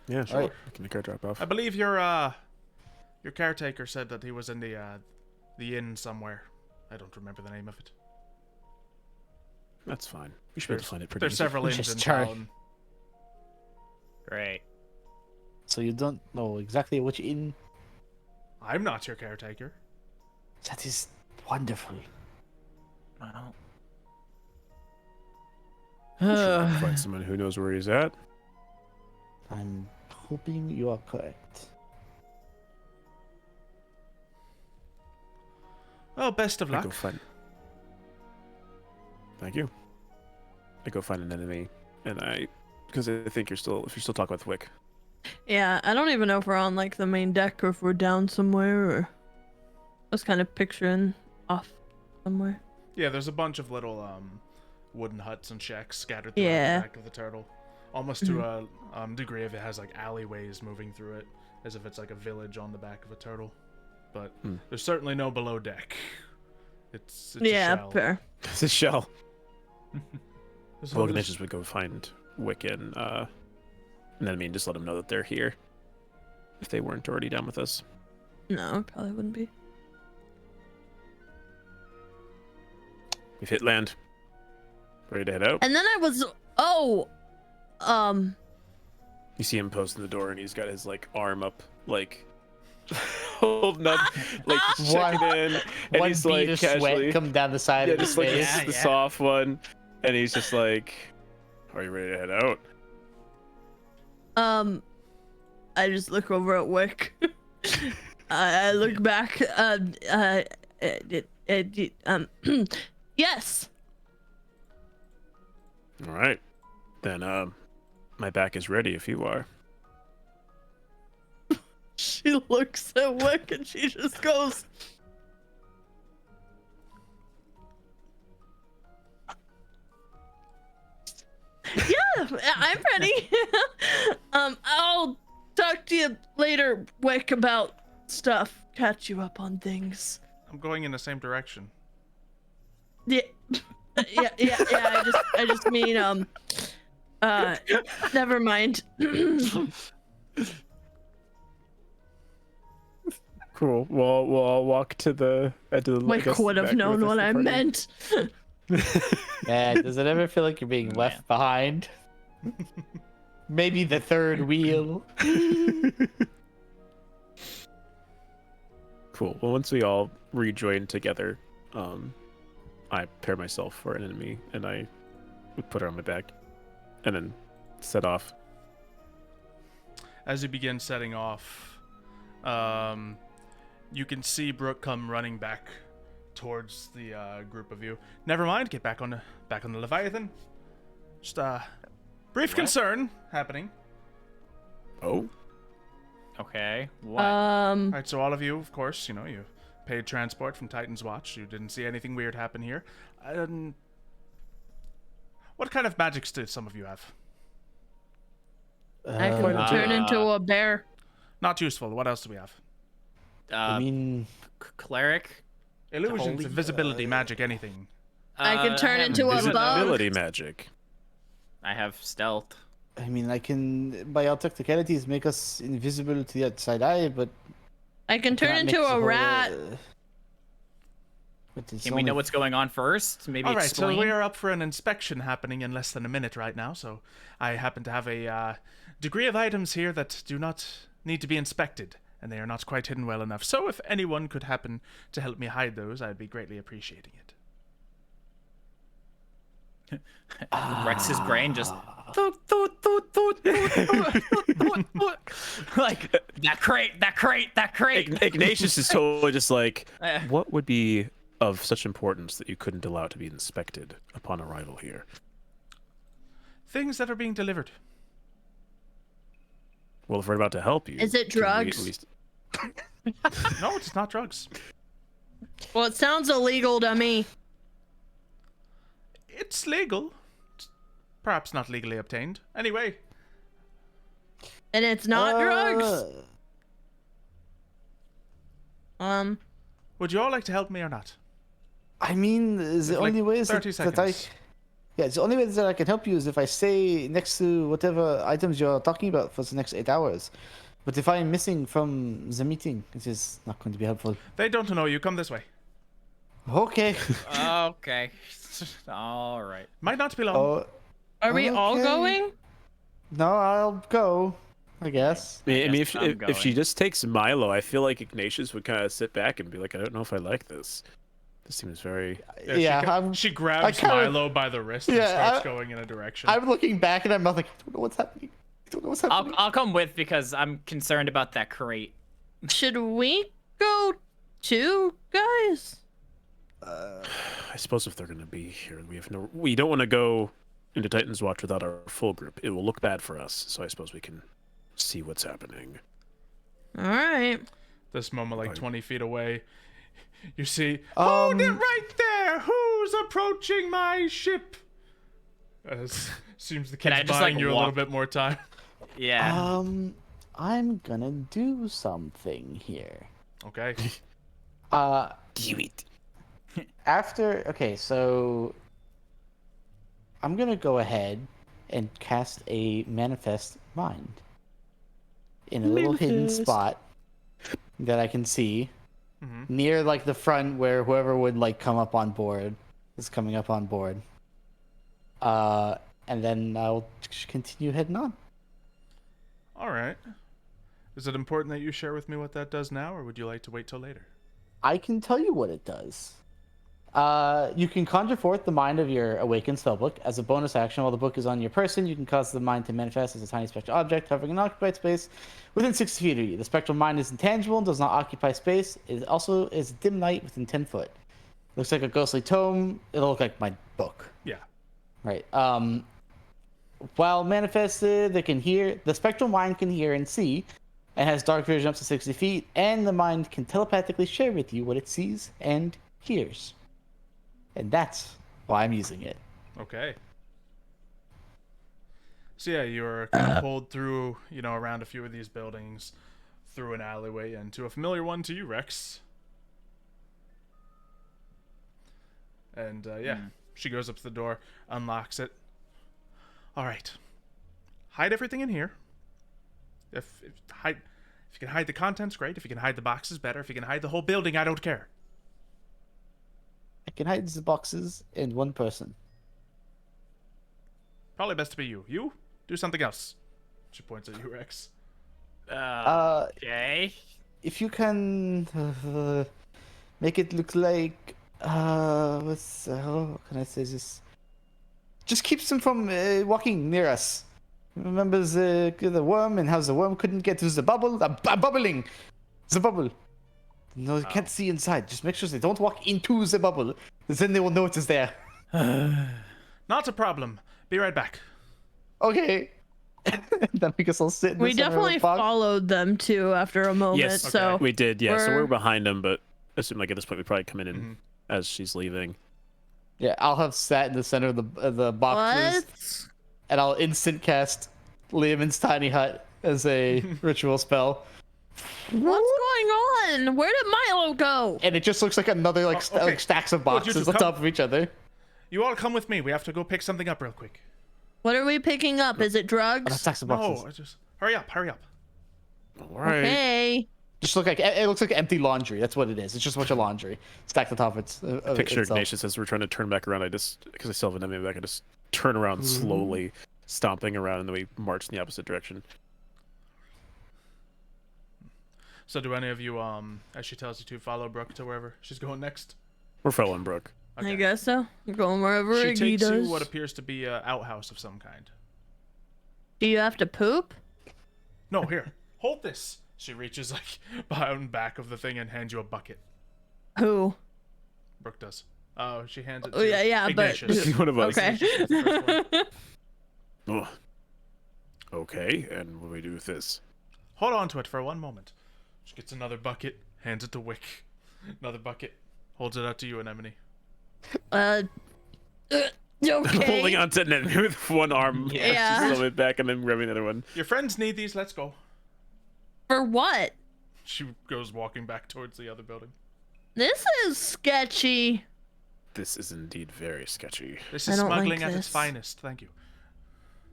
Yeah, sure. Alright. I can make our drop off. I believe your caretaker said that he was in the inn somewhere. I don't remember the name of it. That's fine. We should be able to find it pretty There's easy. several inns Just in try. town. Great. So you don't know exactly which inn? I'm not your caretaker. That is wonderful. Well, Sure, we can find someone who knows where he's at. I'm hoping you are correct. Well, best of I luck. go find. Thank you. I go find an enemy, and because I think if you're still talking with Wick. Yeah, I don't even know if we're on like the main deck or if we're down somewhere or I was kind of picturing off somewhere. Yeah, there's a bunch of little wooden huts and shacks scattered throughout Yeah. the back of the turtle. Almost to a degree of it has like alleyways moving through it, as if it's like a village on the back of a turtle. But there's certainly no below deck. It's a Yeah, shell. fair. It's a shell. So Well, there's- Ignatius would go find Wick and then just let them know that they're here. If they weren't already down with us. No, it probably wouldn't be. We've hit land. Ready to head out. And then I was You see him posting the door, and he's got his like arm up, like holding up, like checking in, and One he's bead like of casually, sweat come down the side yeah, of his just like face. this, the soft one, and he's just like, "Are you ready to head out?" I just look over at Wick. I look back. Yes. All right, then my back is ready if you are. She looks at Wick and she just goes. Yeah, I'm ready. I'll talk to you later, Wick, about stuff. Catch you up on things. I'm going in the same direction. Yeah, yeah. I just mean, never mind. Cool. We'll all walk to the edge of the. Wick would have known what I meant. Man, does it ever feel like you're being left behind? Maybe the third wheel. Cool. Well, once we all rejoin together, I prepare myself for an enemy, and I would put her on my back, and then set off. As you begin setting off, you can see Brooke come running back towards the group of you. Never mind, get back on the Leviathan. Just brief concern happening. Oh. Okay. What? All right, so all of you, of course, you paid transport from Titan's Watch. You didn't see anything weird happen here. What kind of magics do some of you have? I can turn into a bear. Not useful. What else do we have? I mean, Cleric. Illusions, Holy- invisibility, magic, anything. I can turn have into a bug. Invisibility magic. I have stealth. I can, by our technicalities, make us invisible to the outside eye, but I can turn cannot into make the a whole, rat. but it's Can we know only- what's going on first? Maybe All right, explain. so we are up for an inspection happening in less than a minute right now. So I happen to have a degree of items here that do not need to be inspected, and they are not quite hidden well enough. So if anyone could happen to help me hide those, I'd be greatly appreciating it. Rex's brain just like that crate. Ignatius is totally just like, Eh. what would be of such importance that you couldn't allow it to be inspected upon arrival here? Things that are being delivered. Well, if we're about to help you, Is it can we at drugs? least- No, it's not drugs. Well, it sounds illegal to me. It's legal. It's perhaps not legally obtained. Anyway, And it's not drugs. would you all like to help me or not? I mean, is the With, like, only way is 30 that I. seconds. Yeah, it's the only way that I can help you is if I stay next to whatever items you're talking about for the next 8 hours. But if I'm missing from the meeting, it is not going to be helpful. They don't know you. Come this way. Okay. Okay. All right. Might not be long. Oh, Are we all okay. going? no, I'll go. I guess. I mean, guess I'm if she going. just takes Milo, I feel like Ignatius would kind of sit back and be like, I don't know if I like this. This seems very. Yeah, she grabs kinda- Milo by the wrist and Yeah, starts going in a direction. I'm looking back and I'm like, I don't know what's happening. I don't know what's happening. I'll come with because I'm concerned about that crate. Should we go too, guys? I suppose if they're gonna be here, we don't want to go into Titan's Watch without our full group. It will look bad for us. So I suppose we can see what's happening. All right. This moment, like 20 feet away, you see, Um, hold it right there! Who's approaching my ship? Seems the Can I kid's just, buying like, you a little walk- bit more time. Yeah. I'm gonna do something here. Okay. Do it. Okay, so I'm gonna go ahead and cast a manifest mind in a little hidden Manifest. spot that I can see Mhm. near like the front where whoever would like come up on board is coming up on board. And then I'll continue heading on. All right. Is it important that you share with me what that does now, or would you like to wait till later? I can tell you what it does. You can conjure forth the mind of your awakened spellbook. As a bonus action, while the book is on your person, you can cause the mind to manifest as a tiny spectral object hovering in occupied space within 60 feet of you. The spectral mind is intangible and does not occupy space. It also is dim light within 10 foot. Looks like a ghostly tome. It'll look like my book. Yeah. Right. While manifested, the spectral mind can hear and see, and has dark vision up to 60 feet, and the mind can telepathically share with you what it sees and hears. And that's why I'm using it. Okay. So yeah, you're kind of pulled through, around a few of these buildings, through an alleyway, into a familiar one to you, Rex. And yeah, she goes up to the door, unlocks it. All right. Hide everything in here. If you can hide the contents, great. If you can hide the boxes, better. If you can hide the whole building, I don't care. I can hide the boxes in one person. Probably best to be you. You do something else. She points at you, Rex. Okay. If you can make it look like how can I say this? Just keeps them from walking near us. Remembers the worm and how the worm couldn't get to the bubble. Bubbling, the bubble. No, you can't see inside. Just make sure they don't walk into the bubble. Then they will know it is there. Not a problem. Be right back. Okay. Then I guess I'll sit in the We center of the definitely box. followed them too after a moment. Yes, So okay. We did, yeah. So We're- we're behind them, but I assume like at this point we probably come in as she's leaving. Yeah, I'll have sat in the center of the boxes, what? and I'll instant cast Liamon's tiny hut as a ritual spell, What's going on? Where did Milo go? and it just looks like another okay. like stacks of Look, you boxes two on come- top of each other. You all come with me. We have to go pick something up real quick. What are we picking up? Is it Oh, drugs? stacks of No, boxes. hurry up. All right. Okay. Just it looks like empty laundry. That's what it is. It's just a bunch of laundry stacked on top of its. Picture itself. Ignatius as we're trying to turn back around. Because I still have an enemy back, I just turn around slowly, stomping around, and then we march in the opposite direction. So do any of you, as she tells you to, follow Brooke to wherever she's going next? We're following Brooke. I guess so. We're going wherever She Iggy takes does. you what appears to be an outhouse of some kind. Do you have to poop? No, here. Hold this. She reaches like behind back of the thing and hands you a bucket. Who? Brooke does. Oh, she hands it to Oh, yeah, but- Ignatius. One of us. Okay. Ignatius is the first one. Oh. Okay, and what do we do with this? Hold on to it for one moment. She gets another bucket, hands it to Wick. Another bucket, holds it out to you, Anemone. Okay. Holding on to an enemy with one arm, Yeah. slowly back, and then grabbing the other one. Your friends need these. Let's go. For what? She goes walking back towards the other building. This is sketchy. This is indeed very sketchy. This I is don't like smuggling at its this. finest. Thank you.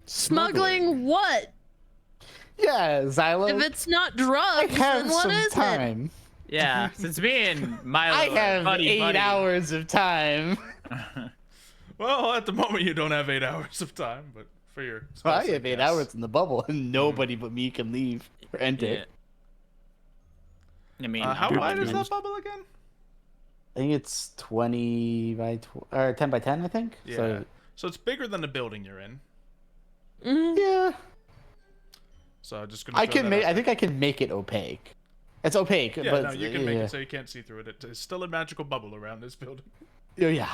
Smuggling what? Yeah, Xylo. If it's not I drugs, have then what some is it? time. Yeah, since me and Milo I are have buddy, 8 hours of time. Well, at the moment you don't have 8 hours of time, but for your Well, I spells, have 8 guess. hours in the bubble, and nobody but me can leave or enter. Yeah. I mean, How I'm wide is probably that bubble again? I think it's 20 by or 10 by 10. I think. Yeah. So it's bigger than the building you're in. Mhm. Yeah. So just gonna. I throw can that make. out I think I can make it opaque. It's opaque, Yeah, but no, you can make yeah. it so you can't see through it. It's still a magical bubble around this building. Oh, yeah.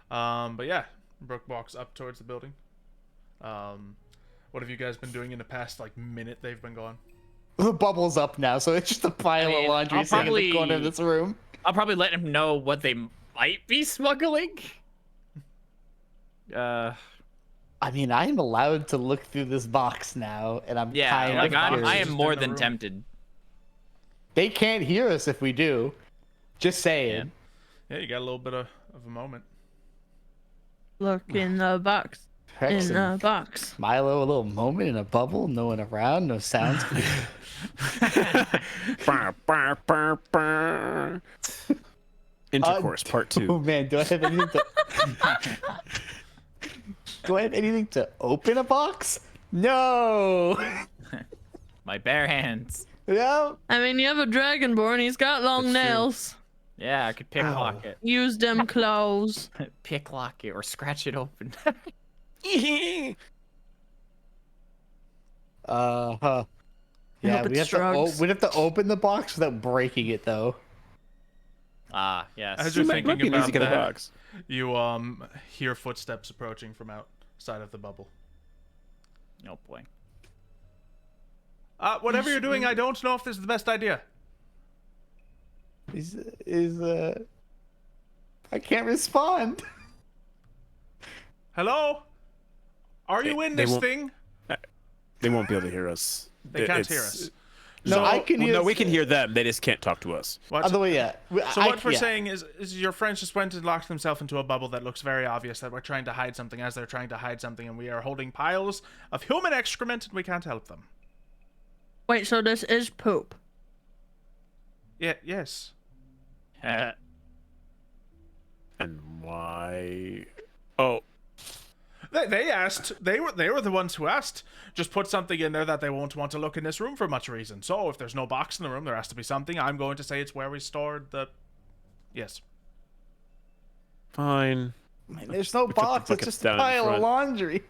But yeah, Brooke walks up towards the building. What have you guys been doing in the past like minute they've been gone? The bubble's up now, so it's just a pile of laundry I'll sitting in the corner of probably- this room. I'll probably let him know what they might be smuggling. I mean, I am allowed to look through this box now, and I'm Yeah, kind like of I curious. am Just more in the than room. tempted. They can't hear us if we do. Just saying. Yeah, you got a little bit of a moment. Look in the box. Hex In and the box. Milo, a little moment in a bubble, no one around, no sounds. Bah, bah, bah, bah. Intercourse part Oh 2. man, do I have anything to? Do I have anything to open a box? No. My bare hands. No. I mean, you have a dragonborn. He's got long That's true. nails. Yeah, I could picklock it. Use them claws. Picklock it or scratch it open. Huh. Yeah, hope we it's have drugs. we'd have to open the box without breaking it, though. Ah, yes. As you're Might thinking be an easy about kind of that, box. you hear footsteps approaching from outside of the bubble. Oh boy. Whatever you're doing, I don't know if this is the best idea. I can't respond. Hello? Are you in they this won't- thing? They won't be able to hear us. They can't hear us. No, I can hear. No, we can hear them. They just can't talk to us. What? Other way, yeah. So what we're saying is your friends just went and locked themselves into a bubble that looks very obvious that we're trying to hide something as they're trying to hide something, and we are holding piles of human excrement and we can't help them. Wait, so this is poop. Yeah, yes. And why? Oh, They asked. They were the ones who asked. Just put something in there that they won't want to look in this room for much reason. So if there's no box in the room, there has to be something. I'm going to say it's where we stored the. Yes. fine. There's no put the box. It's buckets just a down in the pile of front. laundry.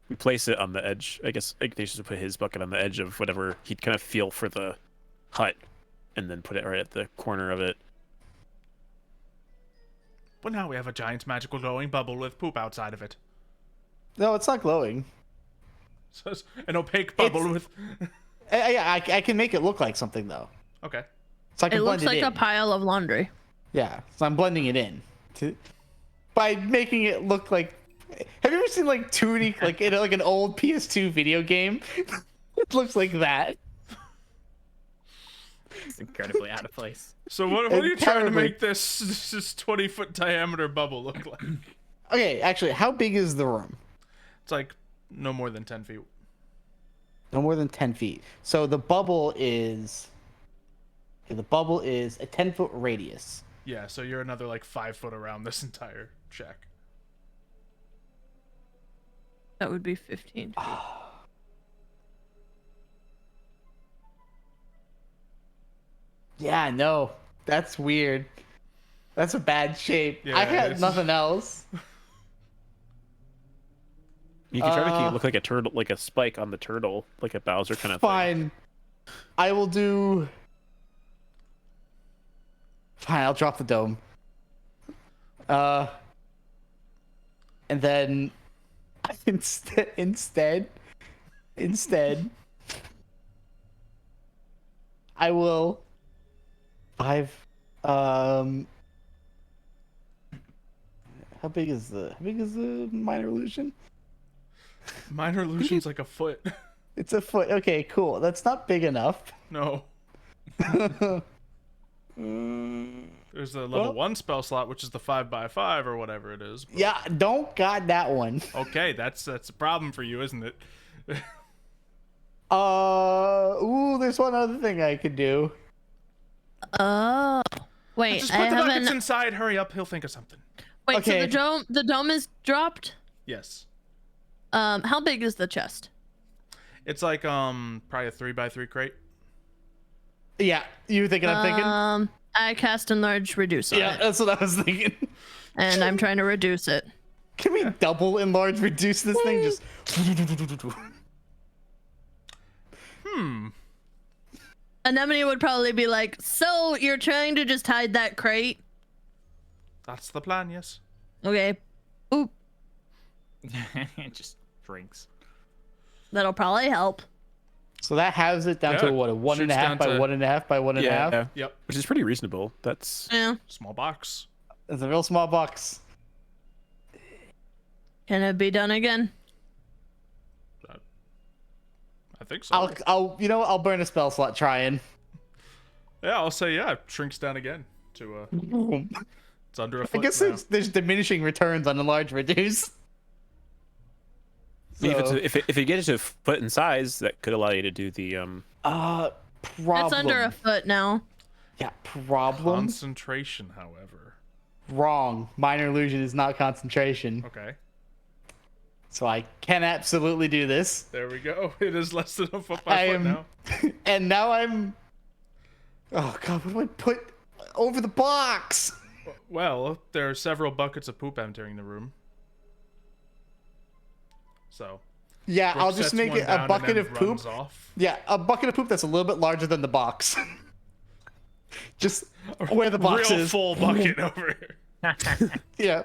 We place it on the edge. I guess Ignatius would put his bucket on the edge of whatever he'd kind of feel for the hut, and then put it right at the corner of it. But now we have a giant magical glowing bubble with poop outside of it. No, it's not glowing. So it's an opaque bubble It's- with. I can make it look like something though. Okay. So I can It blend looks like in. a pile of laundry. Yeah, so I'm blending it in by making it look like. Have you ever seen like 2D, like in like an old PS2 video game? It looks like that. It's incredibly out of place. So what are you trying to Terribly. make this 20-foot diameter bubble look like? Okay, actually, how big is the room? It's like no more than 10 feet. No more than 10 feet. So the bubble is. Okay, the bubble is a 10-foot radius. Yeah, so you're another like 5 foot around this entire shack. That would be 15 feet. Yeah, no, that's weird. That's a bad shape. Yeah, I had it's- nothing else. You can try making it look like a turtle, like a spike on the turtle, like a Bowser kind of thing. Fine. I will do. Fine, I'll drop the dome. And then instead, I will 5. How big is the minor illusion? Minor illusion's like a foot. It's a foot. Okay, cool. That's not big enough. No. There's the level 1 spell slot, which is the 5x5 or whatever it is. But... Yeah, don't got that one. Okay, that's a problem for you, isn't it? Ooh, there's one other thing I could do. Oh. Wait, Just I put the buckets haven't. inside. Hurry up. He'll think of something. Wait, Okay. so the dome is dropped. Yes. How big is the chest? It's like probably a 3x3 crate. Yeah, you thinking I'm thinking? I cast enlarge reduce on Yeah, it, that's what I was thinking. and I'm trying to reduce it. Can we double enlarge reduce this thing? Just Anemone would probably be like, "So you're trying to just hide that crate?" That's the plan, yes. Okay. Oop. It just drinks. That'll probably help. so that halves it down to Yeah, what, a 1.5 shoots down by to- 1.5 by 1.5. Yeah, Yep. which is pretty reasonable. That's Yeah. Small box. It's a real small box. Can it be done again? I think so. I'll burn a spell slot trying. Yeah, I'll say yeah. It shrinks down again to it's under a I foot guess now. there's diminishing returns on enlarge reduce. I mean, So, if you get it to a foot in size, that could allow you to do the problem. It's under a foot now. Yeah, problem. Concentration, however. Wrong. Minor illusion is not concentration. Okay. So I can absolutely do this. There we go. It is less than a foot by I foot am, now. and now I'm. Oh god, what do I put over the box? Well, there are several buckets of poop entering the room. So. Yeah, Brooke I'll just sets make one it down a and bucket then of poop. runs off. Yeah, a bucket of poop that's a little bit larger than the box. Just where the box Real is. full bucket over here. Yeah.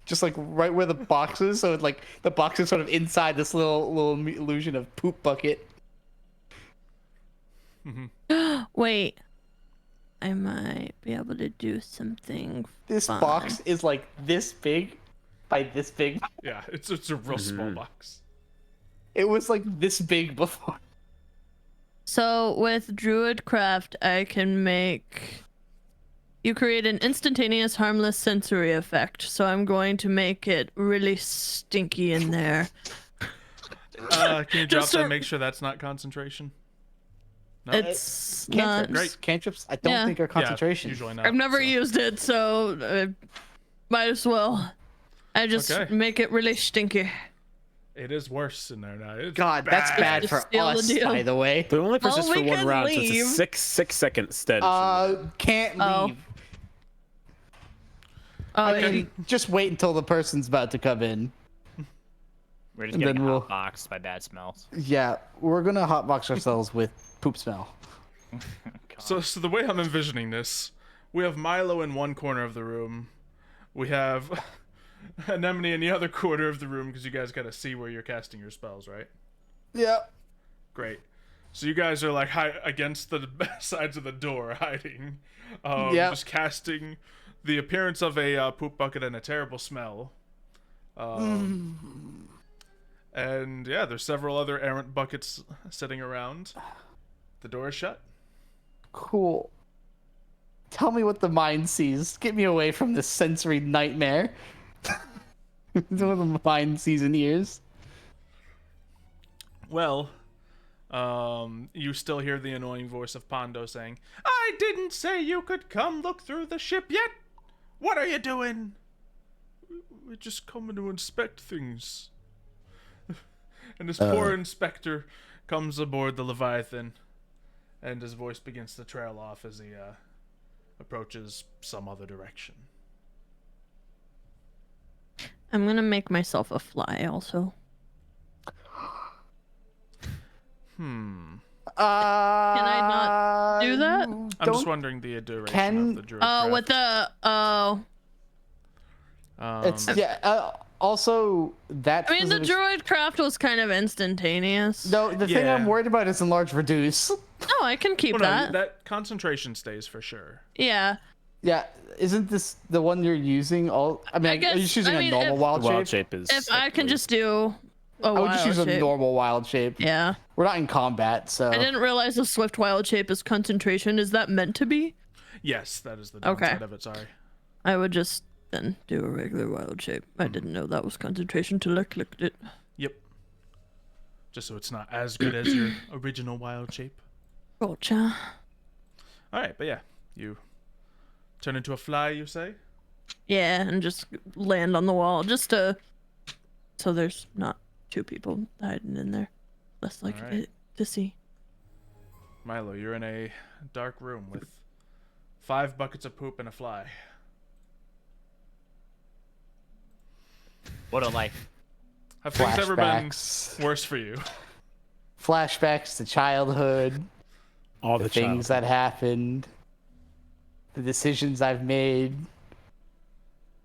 Just like right where the box is, so like the box is sort of inside this little illusion of poop bucket. Wait. I might be able to do something. This fun. box is like this big by this big. Yeah, it's a real small box. It was like this big before. So with Druidcraft, I can make. You create an instantaneous harmless sensory effect. So I'm going to make it really stinky in there. Can you drop Just that? a- And make sure that's not concentration. No? It's not. Cantrips, cantrips I don't Yeah. think are Yeah, concentration. usually not. I've never so. used it, so might as well. I just Okay. make it really stinky. It is worse in there now. It's God, that's bad Just for steal the us, deal. by the way. But it only persists Well, for we one can round, so leave. it's a 6-second stench. Can't Oh. leave. Oh, I yeah. mean, just wait until the person's about to come in. We're just And getting then we'll- hotboxed by bad smells. Yeah, we're gonna hotbox ourselves with poop smell. So the way I'm envisioning this, we have Milo in one corner of the room. We have Anemone in the other corner of the room because you guys gotta see where you're casting your spells, right? Yeah. Great. So you guys are like against the sides of the door, hiding, Yep. just casting the appearance of a poop bucket and a terrible smell. And yeah, there's several other errant buckets sitting around. The door is shut. Cool. Tell me what the mind sees. Get me away from this sensory nightmare. What the mind sees and hears. Well, you still hear the annoying voice of Pondo saying, "I didn't say you could come look through the ship yet. What are you doing? We're just coming to inspect things." And this poor inspector comes aboard the Leviathan, and his voice begins to trail off as he approaches some other direction. I'm gonna make myself a fly also. Can I not do that? I'm just wondering the duration Can- of the druid With the It's also that. I mean, the specific- Druidcraft was kind of instantaneous. No, the thing I'm Yeah. worried about is enlarge reduce. No, I can keep Well, no, that. that concentration stays for sure. Yeah. Yeah, isn't this the one you're using? I mean, guess- are you just using I a mean, normal if- wild shape? Wild shape is. If I can actually- just do a I would just use wild a shape. normal wild shape. Yeah. We're not in combat, so. I didn't realize the swift wild shape is concentration. Is that meant to be? Yes, that is the Okay. downside of it. Sorry. I would just then do a regular wild shape. I didn't know that was concentration till I clicked it. Yep. Just so it's not as good as your original wild shape. Gotcha. All right, but yeah, you turn into a fly. You say? Yeah, and just land on the wall, just so there's not two people hiding in there. Less likely Alright. to see. Milo, you're in a dark room with 5 buckets of poop and a fly. What a life. Have things ever been Flashbacks. worse for you? Flashbacks to childhood, All the the things that happened, the decisions I've made,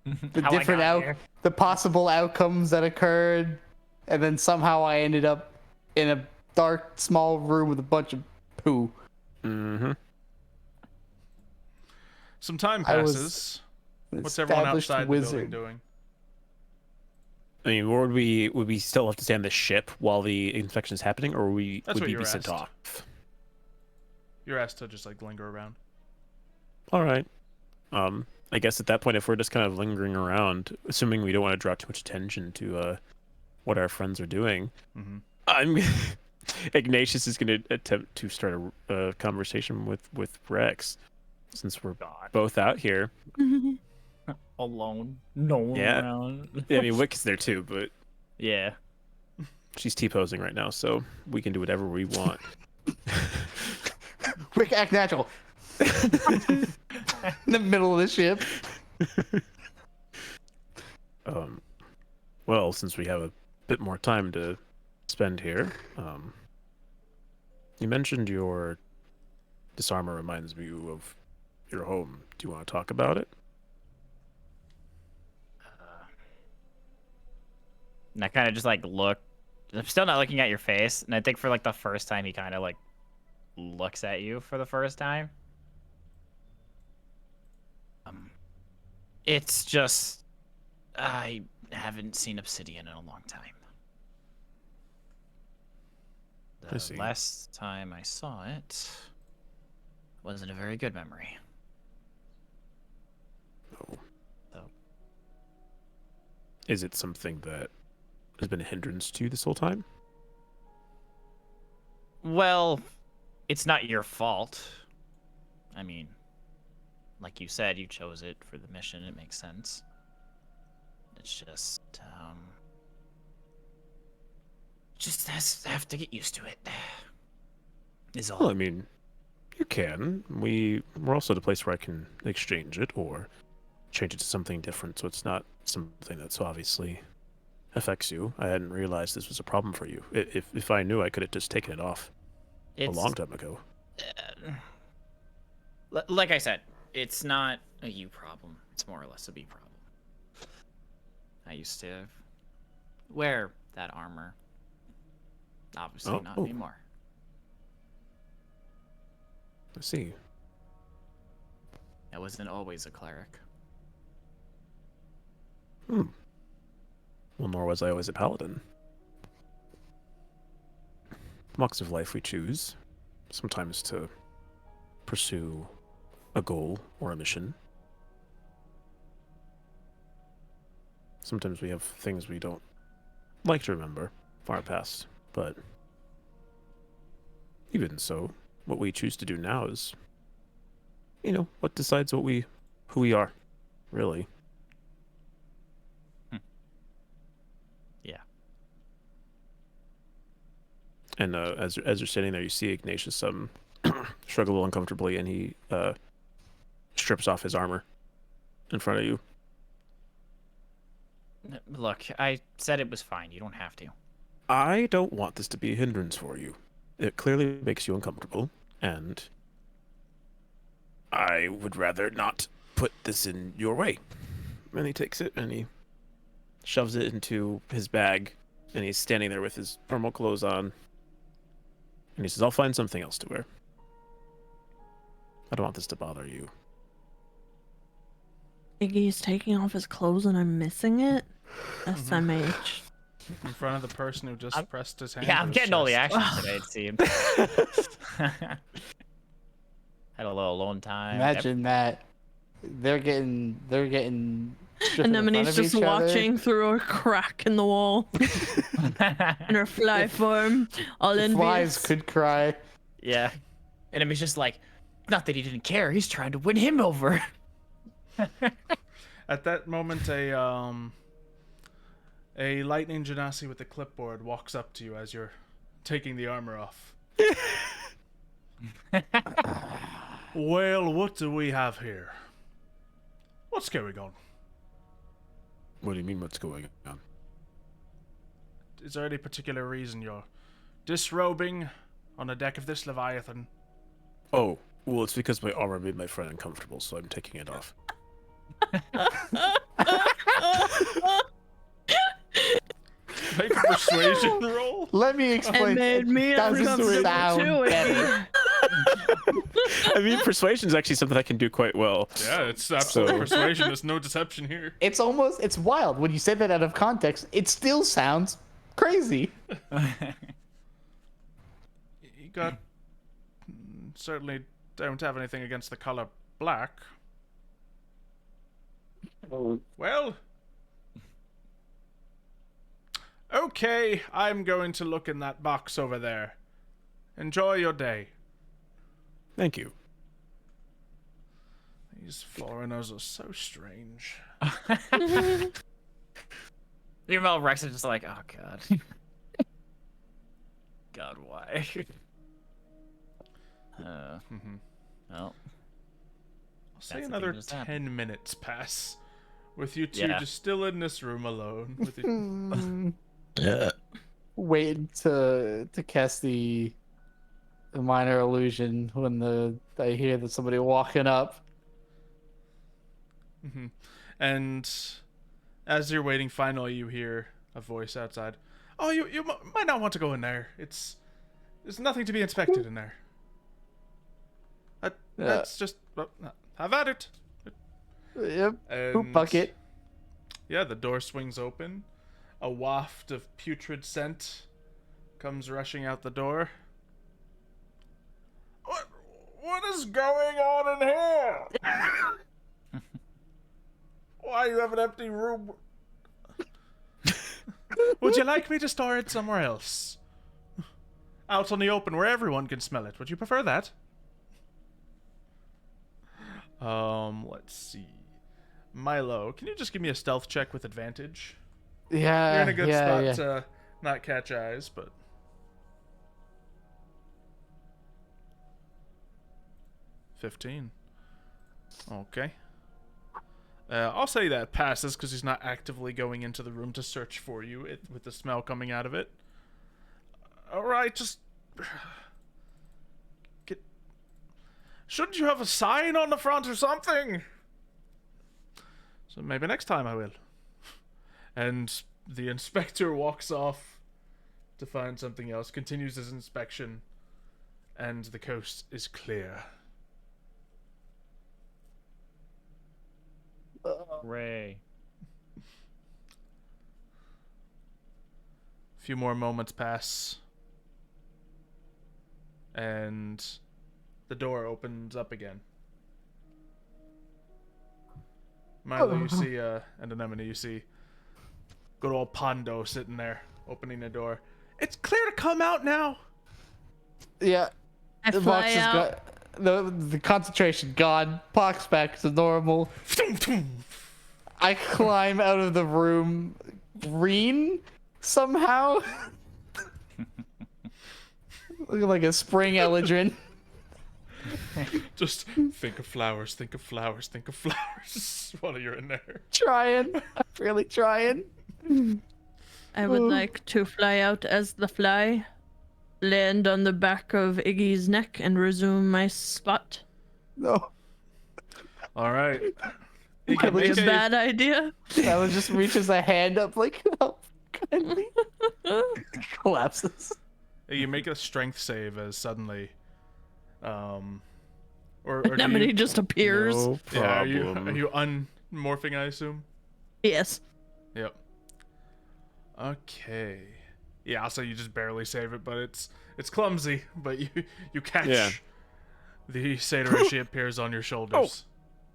the How I different got here. the possible outcomes that occurred, and then somehow I ended up in a dark, small room with a bunch of poo. Mm-hmm. Some time I was passes. An What's everyone established outside the wizard. building doing? I mean, would we still have to stay on the ship while the inspection is happening, or That's would what we you be were sent asked. off? You're asked to just like linger around. All right. I guess at that point, if we're just kind of lingering around, assuming we don't want to draw too much attention to what our friends are doing, Mm-hmm. I'm Ignatius is going to attempt to start a conversation with Rex, since we're both out here. Alone. No one Yeah. around. I mean, Wick is there too, but Yeah. she's T-posing right now, so we can do whatever we want. Quick, act natural. In the middle of the ship. Well, since we have a bit more time to spend here, you mentioned your disarmor reminds you of your home. Do you want to talk about it? And I kind of just like look. I'm still not looking at your face, and I think for like the first time, he kind of like looks at you for the first time. It's just I haven't seen obsidian in a long time. I The see. last time I saw it wasn't a very good memory. No. So Is it something that has been a hindrance to you this whole time? well, it's not your fault. I mean, like you said, you chose it for the mission. It makes sense. It's just have to get used to it. Is all. Well, I mean, you can. We're also at a place where I can exchange it or change it to something different, so it's not something that so obviously affects you. I hadn't realized this was a problem for you. If I knew, I could have just taken it off a long time ago. Like I said, it's not a you problem. It's more or less a me problem. I used to wear that armor. Obviously not Oh. anymore. I see. I wasn't always a cleric. Well, nor was I always a paladin. Walks of life we choose, sometimes to pursue a goal or a mission. Sometimes we have things we don't like to remember from our past, but even so, what we choose to do now is, what decides who we are, really. Yeah. And as you're sitting there, you see Ignatius shrug a little uncomfortably, and he strips off his armor in front of you. Look, I said it was fine. You don't have to. I don't want this to be a hindrance for you. It clearly makes you uncomfortable, and I would rather not put this in your way. And he takes it and he shoves it into his bag, and he's standing there with his normal clothes on. And he says, "I'll find something else to wear. I don't want this to bother you." Iggy's taking off his clothes and I'm missing it? SMH. In front of the person who just pressed his hand. Yeah, to I'm his getting all the chest. action today, it seems. Had a little alone time. Imagine that. They're getting stripped in front Anemone's of just each other. watching through a crack in the wall in her fly form, all The flies envious. could cry. Yeah. And Enemy's just like, not that he didn't care, he's trying to win him over. At that moment, a lightning genasi with a clipboard walks up to you as you're taking the armor off. Well, what do we have here? What's going on? What do you mean, what's going on? Is there any particular reason you're disrobing on the deck of this Leviathan? Oh, well, it's because my armor made my friend uncomfortable, so I'm taking it off. Make a persuasion roll. Let me It explain. made me doesn't uncomfortable sound too. better. I mean, persuasion is actually something I can do quite well. Yeah, it's absolute So- persuasion. There's no deception here. It's wild. When you say that out of context, it still sounds crazy. You got certainly don't have anything against the color black. Well, okay, I'm going to look in that box over there. Enjoy your day. Thank you. These foreigners are so strange. Meanwhile, Rex is just like, oh god. God, why? Well, I'll say That's the another thing just 10 happened. minutes pass with you two Yeah. just still in this room alone. With you. Waiting to cast the minor illusion when I hear that somebody walking up. And as you're waiting, finally you hear a voice outside. Oh, you might not want to go in there. There's nothing to be inspected in there. That's just have at it. Yep. And Poop bucket. yeah, the door swings open. A waft of putrid scent comes rushing out the door. What is going on in here? Why you have an empty room? Would you like me to store it somewhere else? Out on the open where everyone can smell it. Would you prefer that? Let's see. Milo, can you just give me a stealth check with advantage? Yeah. You're in a good yeah, spot yeah. to not catch eyes, but 15. Okay. I'll say that passes because he's not actively going into the room to search for you with the smell coming out of it. All right, just get. Shouldn't you have a sign on the front or something? So maybe next time I will. And the inspector walks off to find something else, continues his inspection, and the coast is clear. Ray. A few more moments pass, and the door opens up again. Milo, you see, and Anemone, you see good old Pondo sitting there, opening the door. It's clear to come out now. Yeah. I The fly box has out. got the concentration gone. Pox back to normal. I climb out of the room green somehow. Looking like a spring eldrin. Just think of flowers, think of flowers, think of flowers while you're in there. Trying. I'm really trying. I would like to fly out as the fly, land on the back of Iggy's neck, and resume my spot. No. All right. Probably a Make bad idea. That one just reaches a hand up like, oh, kindly. Collapses. You make a strength save as suddenly, or do Anemone you, just appears. No yeah, problem. are you unmorphing? I assume. Yes. Yep. Okay. Yeah, so you just barely save it, but it's clumsy, but you catch Yeah. The Sadorishi appears on your shoulders.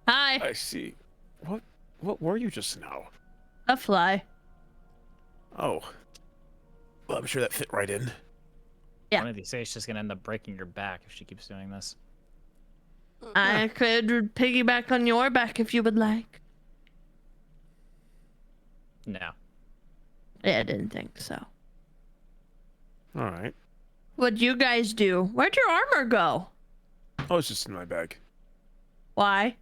Hi. I see. What were you just now? A fly. Oh. Well, I'm sure that fit right in. Yeah. One of these days, she's gonna end up breaking your back if she keeps doing this. I could piggyback on your back if you would like. No. Yeah, I didn't think so. All right. What'd you guys do? Where'd your armor go? Oh, it's just in my bag. Why?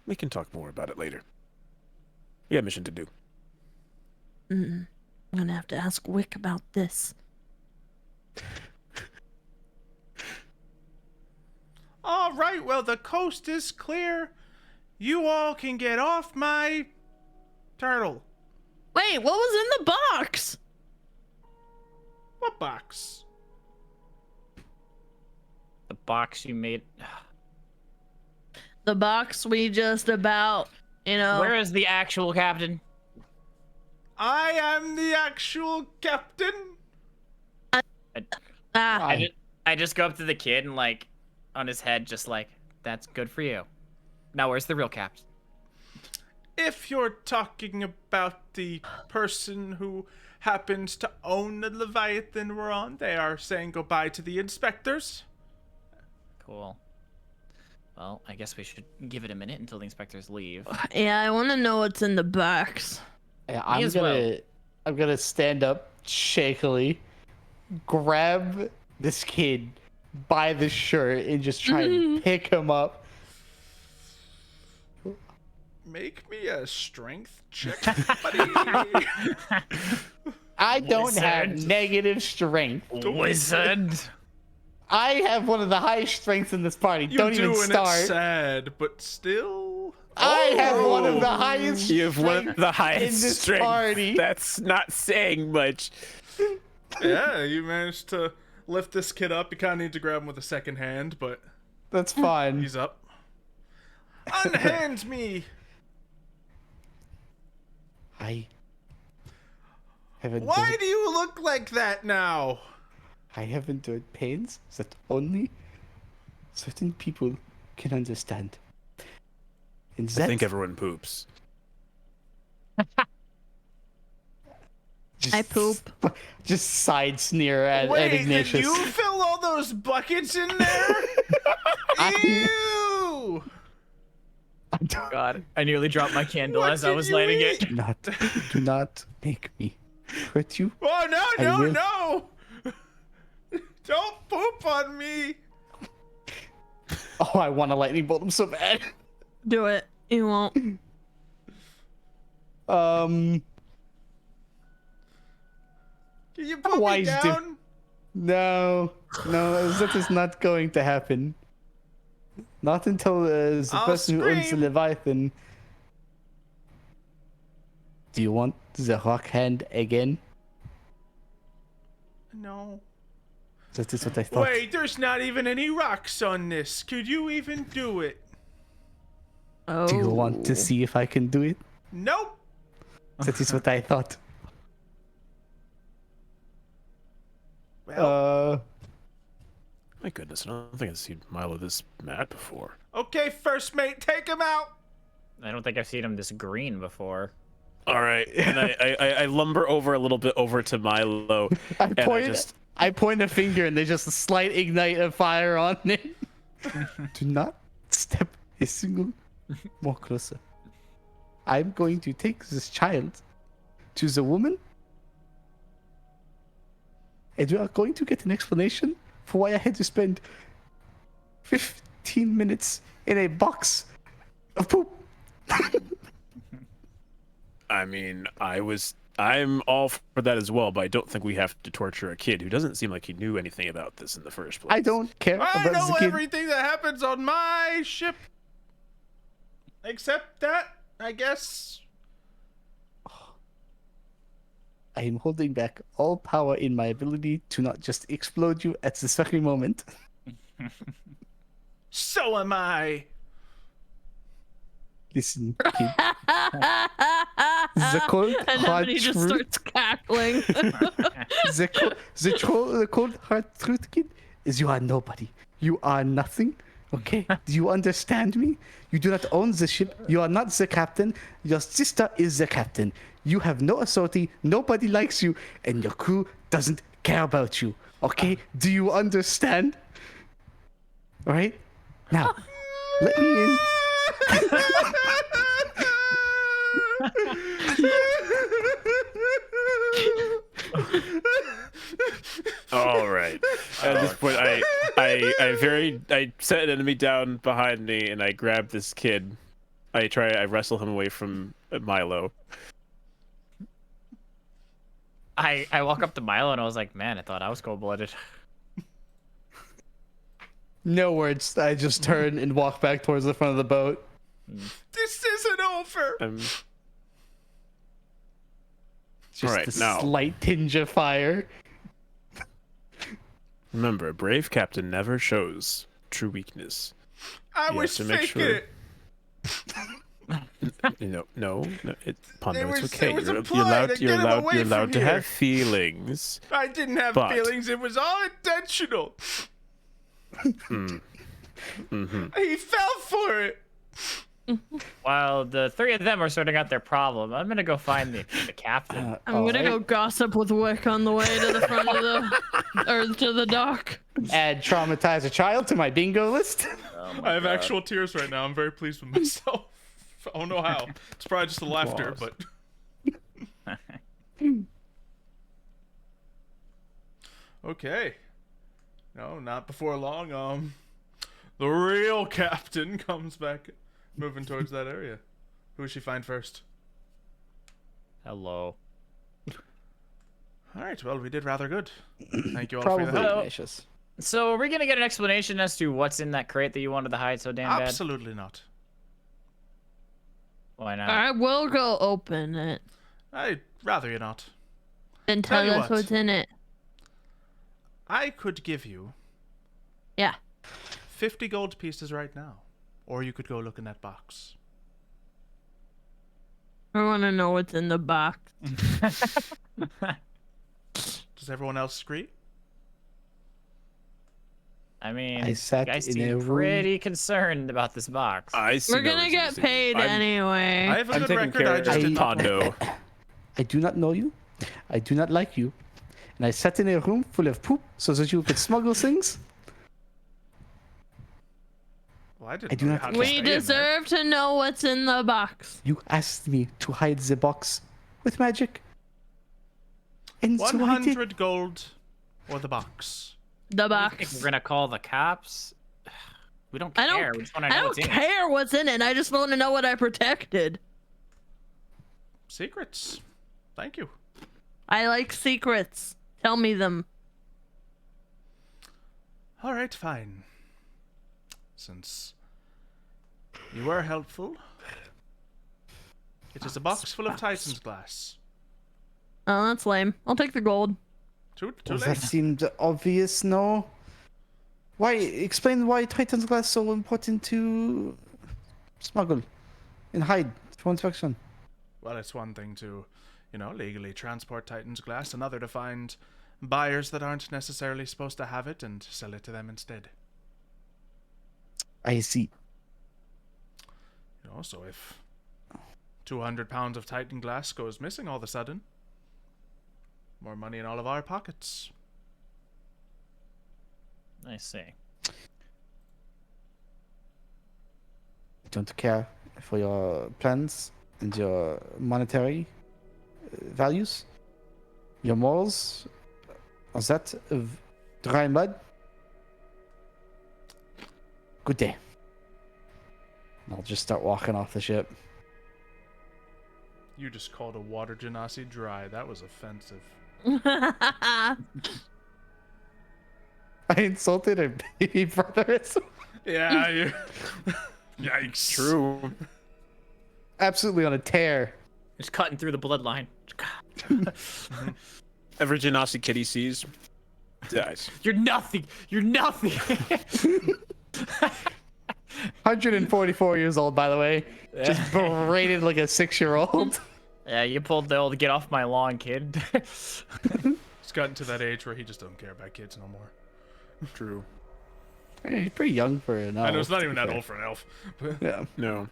We can talk more about it later. We got a mission to do. I'm gonna have to ask Wick about this. All right, well, the coast is clear. You all can get off my turtle. Wait, what was in the box? What box? The box you made. The box we just about, Where is the actual captain? I am the actual captain. I just go up to the kid and like, on his head, just like, that's good for you. Now where's the real captain? If you're talking about the person who happens to own the Leviathan we're on, they are saying goodbye to the inspectors. Cool. Well, I guess we should give it a minute until the inspectors leave. Yeah, I want to know what's in the box. Yeah, Me I'm gonna stand up shakily, grab this kid by the shirt, and just try and pick him up. Make me a strength check, buddy. I don't have Wizard. negative strength. Wizard! I have one of the highest strengths in this party. You Don't do, even and start. it's sad, but still. I have one of the highest. You have one of strength the highest in this strength. party. That's not saying much. Yeah, you managed to lift this kid up. You kind of need to grab him with a second hand, but That's fine. he's up. Unhand me. I haven't. Why do you look like that now? I have endured pains that only certain people can understand. And I that think everyone poops. just, I poop. Just side sneer at Wait, Ignatius. did you fill all those buckets in there? Ew! God, I nearly dropped my candle What as I did was you lighting eat? it. Do not make me hurt you. Oh, I no, will. no! Don't poop on me! Oh, I want to lightning bolt him so bad. Do it. You won't. Can you put me Wise down? No, that is not going to happen. Not until the I'll person who owns the scream. Leviathan. Do you want the rock hand again? No. That is what I thought. Wait, there's not even any rocks on this. Could you even do it? Oh. Do you want to see if I can do it? Nope. That is what I thought. Well, My goodness, I don't think I've seen Milo this mad before. okay, first mate, take him out. I don't think I've seen him this green before. All right, and I lumber over a little bit over to Milo, and I point a finger and there's just a slight ignite of fire on it. Do not step a single more closer. I'm going to take this child to the woman, and you are going to get an explanation for why I had to spend 15 minutes in a box of poop. I mean, I'm all for that as well, but I don't think we have to torture a kid who doesn't seem like he knew anything about this in the first place. I don't care I about know the kid. everything that happens on my ship. Except that, I guess. I am holding back all power in my ability to not just explode you at this very moment. So am I. Listen, kid. The cold, And hard then he just truth. starts cackling. The cold hard truth, kid, is you are nobody. You are nothing. Okay? Do you understand me? You do not own the ship. You are not the captain. Your sister is the captain. You have no authority. Nobody likes you. And your crew doesn't care about you. Okay? Do you understand? All right? Now, let me in. All right. At this point, I set an enemy down behind me, and I grab this kid. I wrestle him away from Milo. I walk up to Milo and I was like, man, I thought I was cold-blooded. No words. I just turn and walk back towards the front of the boat. This isn't over. Just All right, the now. slight tinge of fire. Remember, a brave captain never shows true weakness. I You was have to make faking sure- it. No, Pondo, It it's was- okay. it was You're a ploy to you're get him allowed, away you're allowed from to here. have feelings. I didn't have But- feelings. It was all intentional. He fell for it. While the three of them are sorting out their problem, I'm gonna go find the captain. I'm gonna go gossip with Wick on the way to the front of the or to the dock. Add traumatize a child to my bingo list. I have actual tears right now. I'm very pleased with myself. I don't know how. It's probably just the laughter, Applause. but. Okay. No, not before long. The real captain comes back, moving towards that area. Who does she find first? Hello. All right. Well, we did rather good. Thank you all Probably for your help. Ignatius. So are we gonna get an explanation as to what's in that crate that you wanted to hide so damn bad? Absolutely not. Why not? I will go open it I'd rather you not. and Tell tell you us what. what's in it. I could give you Yeah. 50 gold pieces right now, or you could go look in that box. I want to know what's in the box. Does everyone else agree? I mean, I sat you guys in a seem room- pretty concerned about this box. I see We're no gonna reason get to- paid I anyway. have a I'm good taking record. care I just of did not. Pondo. I do not know you. I do not like you. And I sat in a room full of poop so that you could smuggle things. Well, I didn't I do know not how to care. stay We in there. deserve to know what's in the box. You asked me to hide the box with magic. And so I did. 100 gold or the box. The I think box. we're gonna call the cops. We don't I care. don't. We just want to I know don't what's in it. care what's in it. I just want to know what I protected. Secrets. Thank you. I like secrets. Tell me them. All right, fine. Since you were helpful, it is a box full of Titan's glass. Oh, that's lame. I'll take the gold. Too Well, late. that seemed obvious, no? Why? Explain why Titan's glass so important to smuggle and hide for inspection. Well, it's one thing to, legally transport Titan's glass, another to find buyers that aren't necessarily supposed to have it and sell it to them instead. I see. So if 200 pounds of Titan glass goes missing all of a sudden, more money in all of our pockets. I see. I don't care for your plans and your monetary values. Your morals are that of dry mud. Good day. And I'll just start walking off the ship. You just called a water genasi dry. That was offensive. I insulted her baby brother. Yeah, you. Yikes. True. Absolutely on a tear. Just cutting through the bloodline. Every Genasi kid he sees dies. You're nothing. You're nothing. 144 years old, by the way. Just berated like a 6-year-old. Yeah, you pulled the old "get off my lawn, kid." He's gotten to that age where he just don't care about kids no more. True. Pretty young for an elf. I know it's not to even be that fair. old for an elf. But Yeah. No.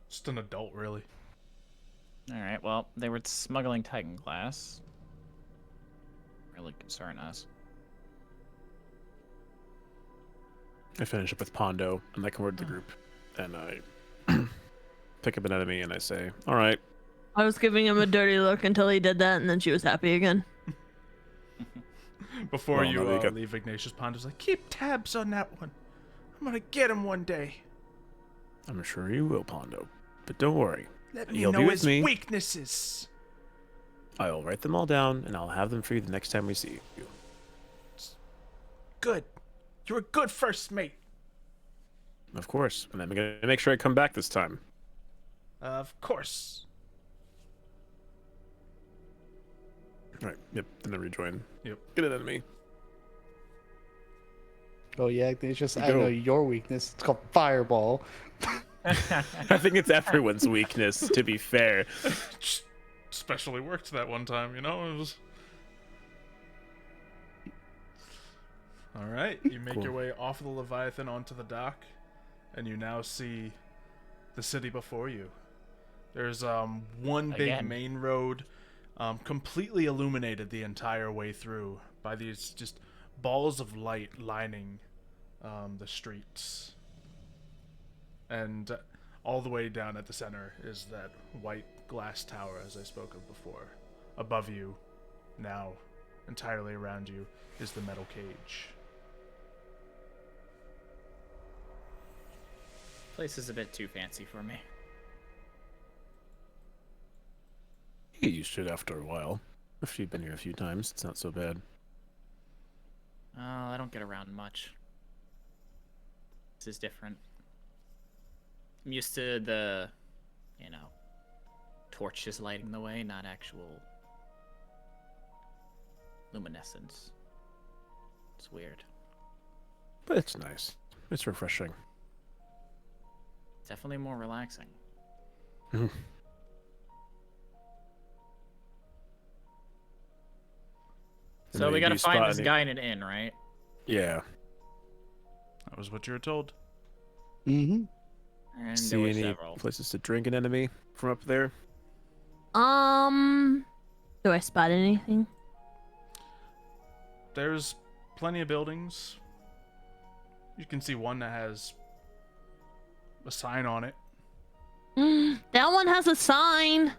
just an adult, really. All right. Well, they were smuggling Titan glass. Really concern us. I finish up with Pondo, and I convert the group, and I pick up an enemy, and I say, "All right." I was giving him a dirty look until he did that, and then she was happy again. Before Well, you now they got- leave, Ignatius Ponder's like, keep tabs on that one. I'm gonna get him one day. I'm sure you will, Pondo, but don't worry. Let me He'll be know with his me. weaknesses. I'll write them all down, and I'll have them for you the next time we see you. Good. You're a good first mate. Of course, and I'm gonna make sure I come back this time. Of course. All right. Yep. Then I rejoin. Yep. Get an enemy. Oh yeah, it's just I Go. know your weakness. It's called fireball. I think it's everyone's weakness, to be fair. Just specially worked that one time, you know? It was... Alright, you make Cool. your way off of the Leviathan onto the dock, and you now see the city before you. There's one big Again. main road, completely illuminated the entire way through by these just balls of light lining the streets. And all the way down at the center is that white glass tower, as I spoke of before. Above you, now entirely around you, is the metal cage. Place is a bit too fancy for me. You get used to it after a while. If you've been here a few times, it's not so bad. Oh, I don't get around much. This is different. I'm used to the, torches lighting the way, not actual luminescence. It's weird. But it's nice. It's refreshing. Definitely more relaxing. So we gotta find this guy in an inn, right? Yeah. That was what you were told. Mm-hmm. And there See were any several. places to drink an enemy from up there? Do I spot anything? There's plenty of buildings. You can see one that has a sign on it. That one has a sign.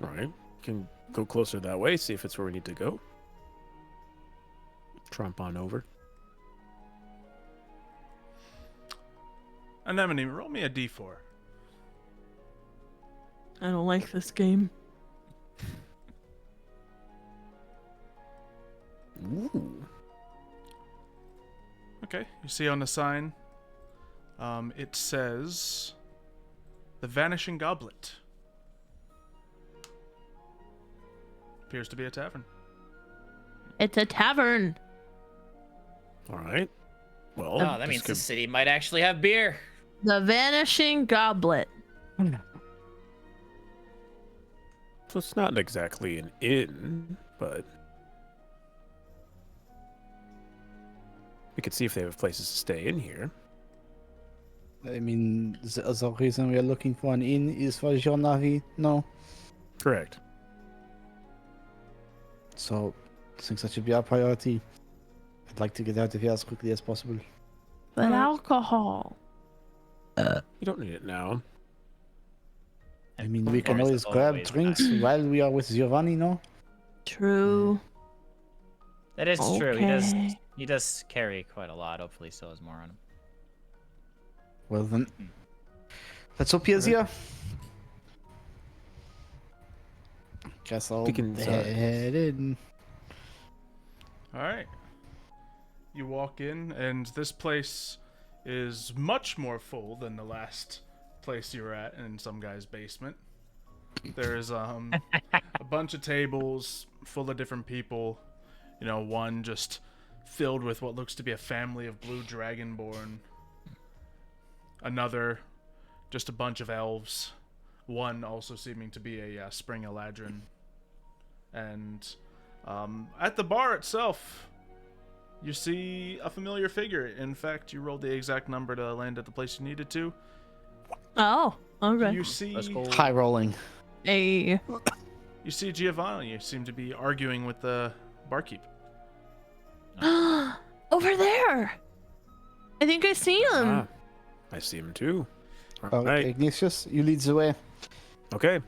All right. Can go closer that way, see if it's where we need to go. Tromp on over. Anemone, roll me a d4. I don't like this game. Ooh. Okay, you see on the sign, it says the Vanishing Goblet. Appears to be a tavern. It's a tavern. All right. Well, Oh, that this means could- the city might actually have beer. The Vanishing Goblet. So it's not exactly an inn, but we could see if they have places to stay in here. I mean, the reason we are looking for an inn is for Jonavi. No. Correct. So, I think that should be our priority. I'd like to get out of here as quickly as possible. But alcohol. You don't need it now. I mean, we can Or is always it grab always drinks nice? while we are with Giovanni, no? True. That is true. Okay. He does carry quite a lot. Hopefully, he still has more on him. Well then, let's hope he is here. Guess I'll Peek inside. head in. All right. You walk in, and this place is much more full than the last place you were at in some guy's basement. There's a bunch of tables full of different people. You know, one just filled with what looks to be a family of blue dragonborn. Another, just a bunch of elves. One also seeming to be a spring eladrin. And at the bar itself, You see a familiar figure. In fact, you rolled the exact number to land at the place you needed to. Oh, okay. You see, Let's go. High rolling. Hey. you see Giovanni. You seem to be arguing with the barkeep. Over there. I think I see him. Ah, I see him too. Oh, Right. Ignatius, you lead the way. Okay.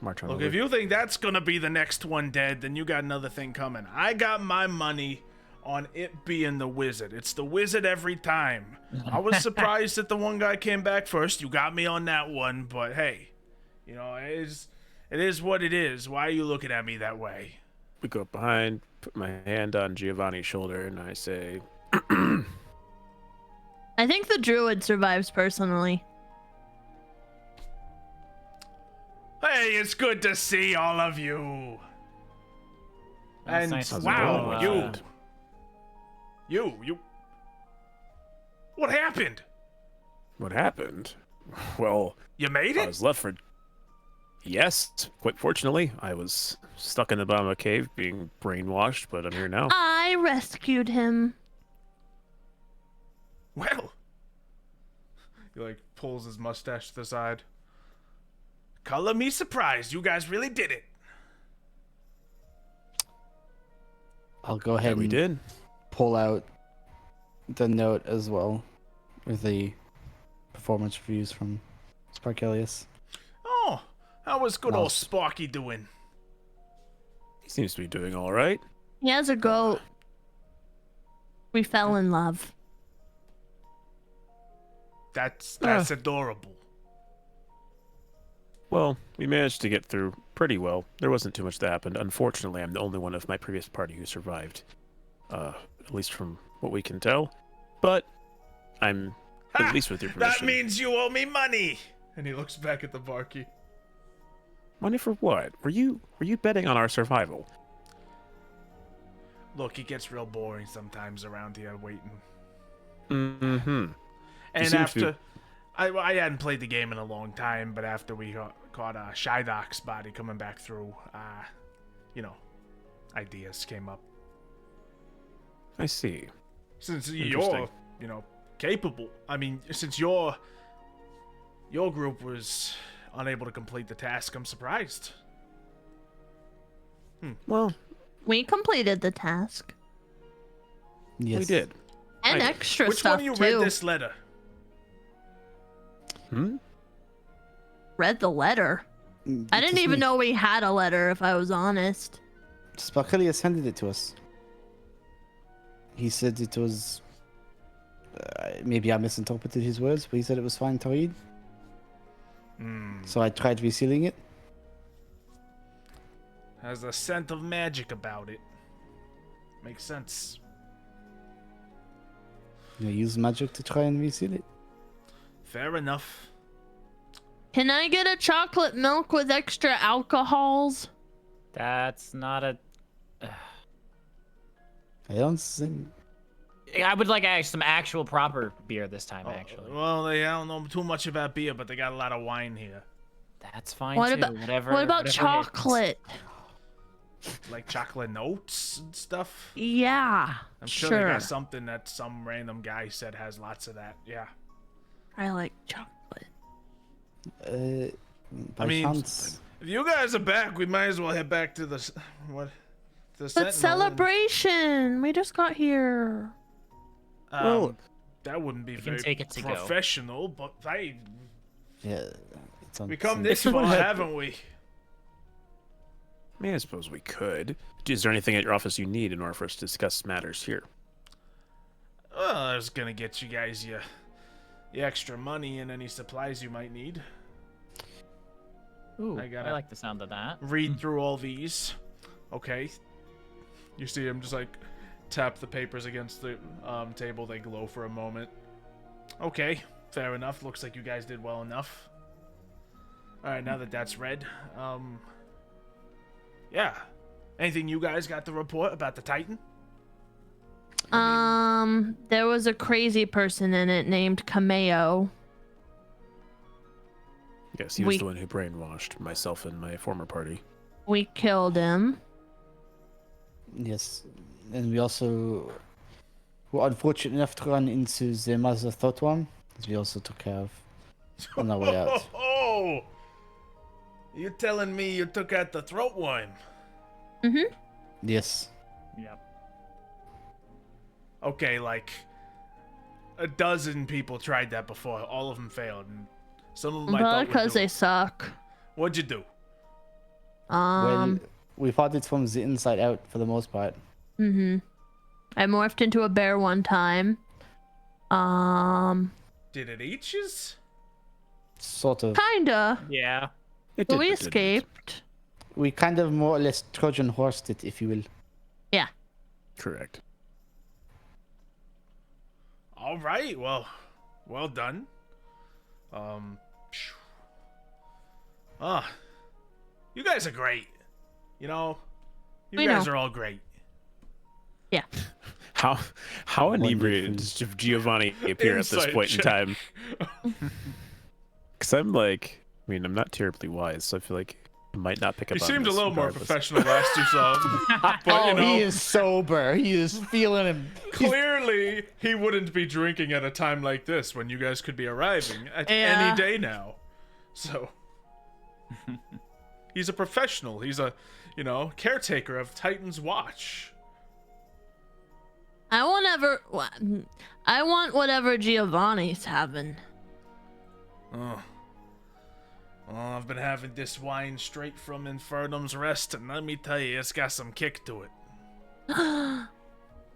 March on Look, over. if you think that's gonna be the next one dead, then you got another thing coming. I got my money on it being the wizard. It's the wizard every time. I was surprised that the one guy came back first. You got me on that one, but hey, you know, it is what it is. Why are you looking at me that way? We go up behind, put my hand on Giovanni's shoulder, and I say, I think the druid survives personally. Hey, it's good to see all of you. That's And nice of wow, you. you. What happened? what happened? Well, You made I it? was left for... Yes, quite fortunately. I was stuck in the bottom of a cave being brainwashed, but I'm here now. I rescued him. Well, he like pulls his mustache to the side. Color me surprised. You guys really did it. I'll go Yeah, ahead we and did. pull out the note as well, with the performance reviews from Sparkelius. Oh, how was good old Lost. Sparky doing? He seems to be doing all right. He has a goat. We fell in love. That's Ah. adorable. Well, we managed to get through pretty well. There wasn't too much that happened. Unfortunately, I'm the only one of my previous party who survived. At least from what we can tell. But I'm Ha! at least with your permission. That means you owe me money. And he looks back at the barkeep. Money for what? Were you betting on our survival? Look, it gets real boring sometimes around here waiting. Mm-hmm. And seem to- after, I hadn't played the game in a long time, but after we caught Shydok's body coming back through, you know, ideas came up. I see. Since Interesting. you're, you know, capable. I mean, since your group was unable to complete the task, I'm surprised. Well, We completed the task. Yes. we did. And Right. extra Which stuff one of you too. read this letter? Hmm? Read the letter. I didn't even know we had a letter, if I was honest. Sparkelius handed it to us. He said it was. Maybe I misinterpreted his words, but he said it was fine to read. So I tried resealing it. Has a scent of magic about it. Makes sense. You use magic to try and reseal it. Fair enough. Can I get a chocolate milk with extra alcohols? That's not a. I don't think. I would like some actual proper beer this time, actually. Well, I don't know too much about beer, but they got a lot of wine here. That's fine What too. about whatever, what about whatever hits. chocolate? Like chocolate notes and stuff. Yeah, I'm sure they got something that some random guy said has lots of that. Yeah. I like chocolate. By I mean, chance. If you guys are back, we might as well head back to the what? The But Sentinel and- celebration! We just got here. Well, that wouldn't be we can very take it to go. professional, but hey, Yeah. It's on we come scene. this It's what far, happened. haven't we? I mean, I suppose we could. Is there anything at your office you need in order for us to discuss matters here? Well, I was gonna get you guys your extra money and any supplies you might need. Ooh, I I gotta- like the sound of that. Read through all these. Okay. You see him just like tap the papers against the table. They glow for a moment. Okay, fair enough. Looks like you guys did well enough. All right, now that that's read, yeah. Anything you guys got to report about the Titan? There was a crazy person in it named Cameo. Yes, he was We- the one who brainwashed myself and my former party. We killed him. Yes. And we also were unfortunate enough to run into the Mother Thought one, that we also took care of on our way out. Oh, you telling me you took out the throat worm? Mm-hmm. Yes. Yep. Okay, like a dozen people tried that before. All of them failed, and some of them I Probably thought would because do they it. suck. What'd you do? Well, we fought it from the inside out for the most part. Mm-hmm. I morphed into a bear one time. Did it eat yous? Sort of. Kinda. Yeah. It But we but didn't. escaped. We kind of more or less Trojan horsed it, if you will. Yeah. Correct. All right. Well done. You guys are great. You know, you We guys know. are all great. Yeah. How inebriated does Giovanni appear at this Insight point in check. time? Because I'm like, I mean, I'm not terribly wise, so I feel like I might not pick up He on seemed a this little more regardless. professional last you saw him. But Oh, you know, he is sober. He is feeling him. clearly he wouldn't be drinking at a time like this when you guys could be arriving at Yeah. any day now. So he's a professional. He's a, caretaker of Titan's watch. I want whatever Giovanni's having. Oh. Well, I've been having this wine straight from Infernum's Rest, and let me tell you, it's got some kick to it.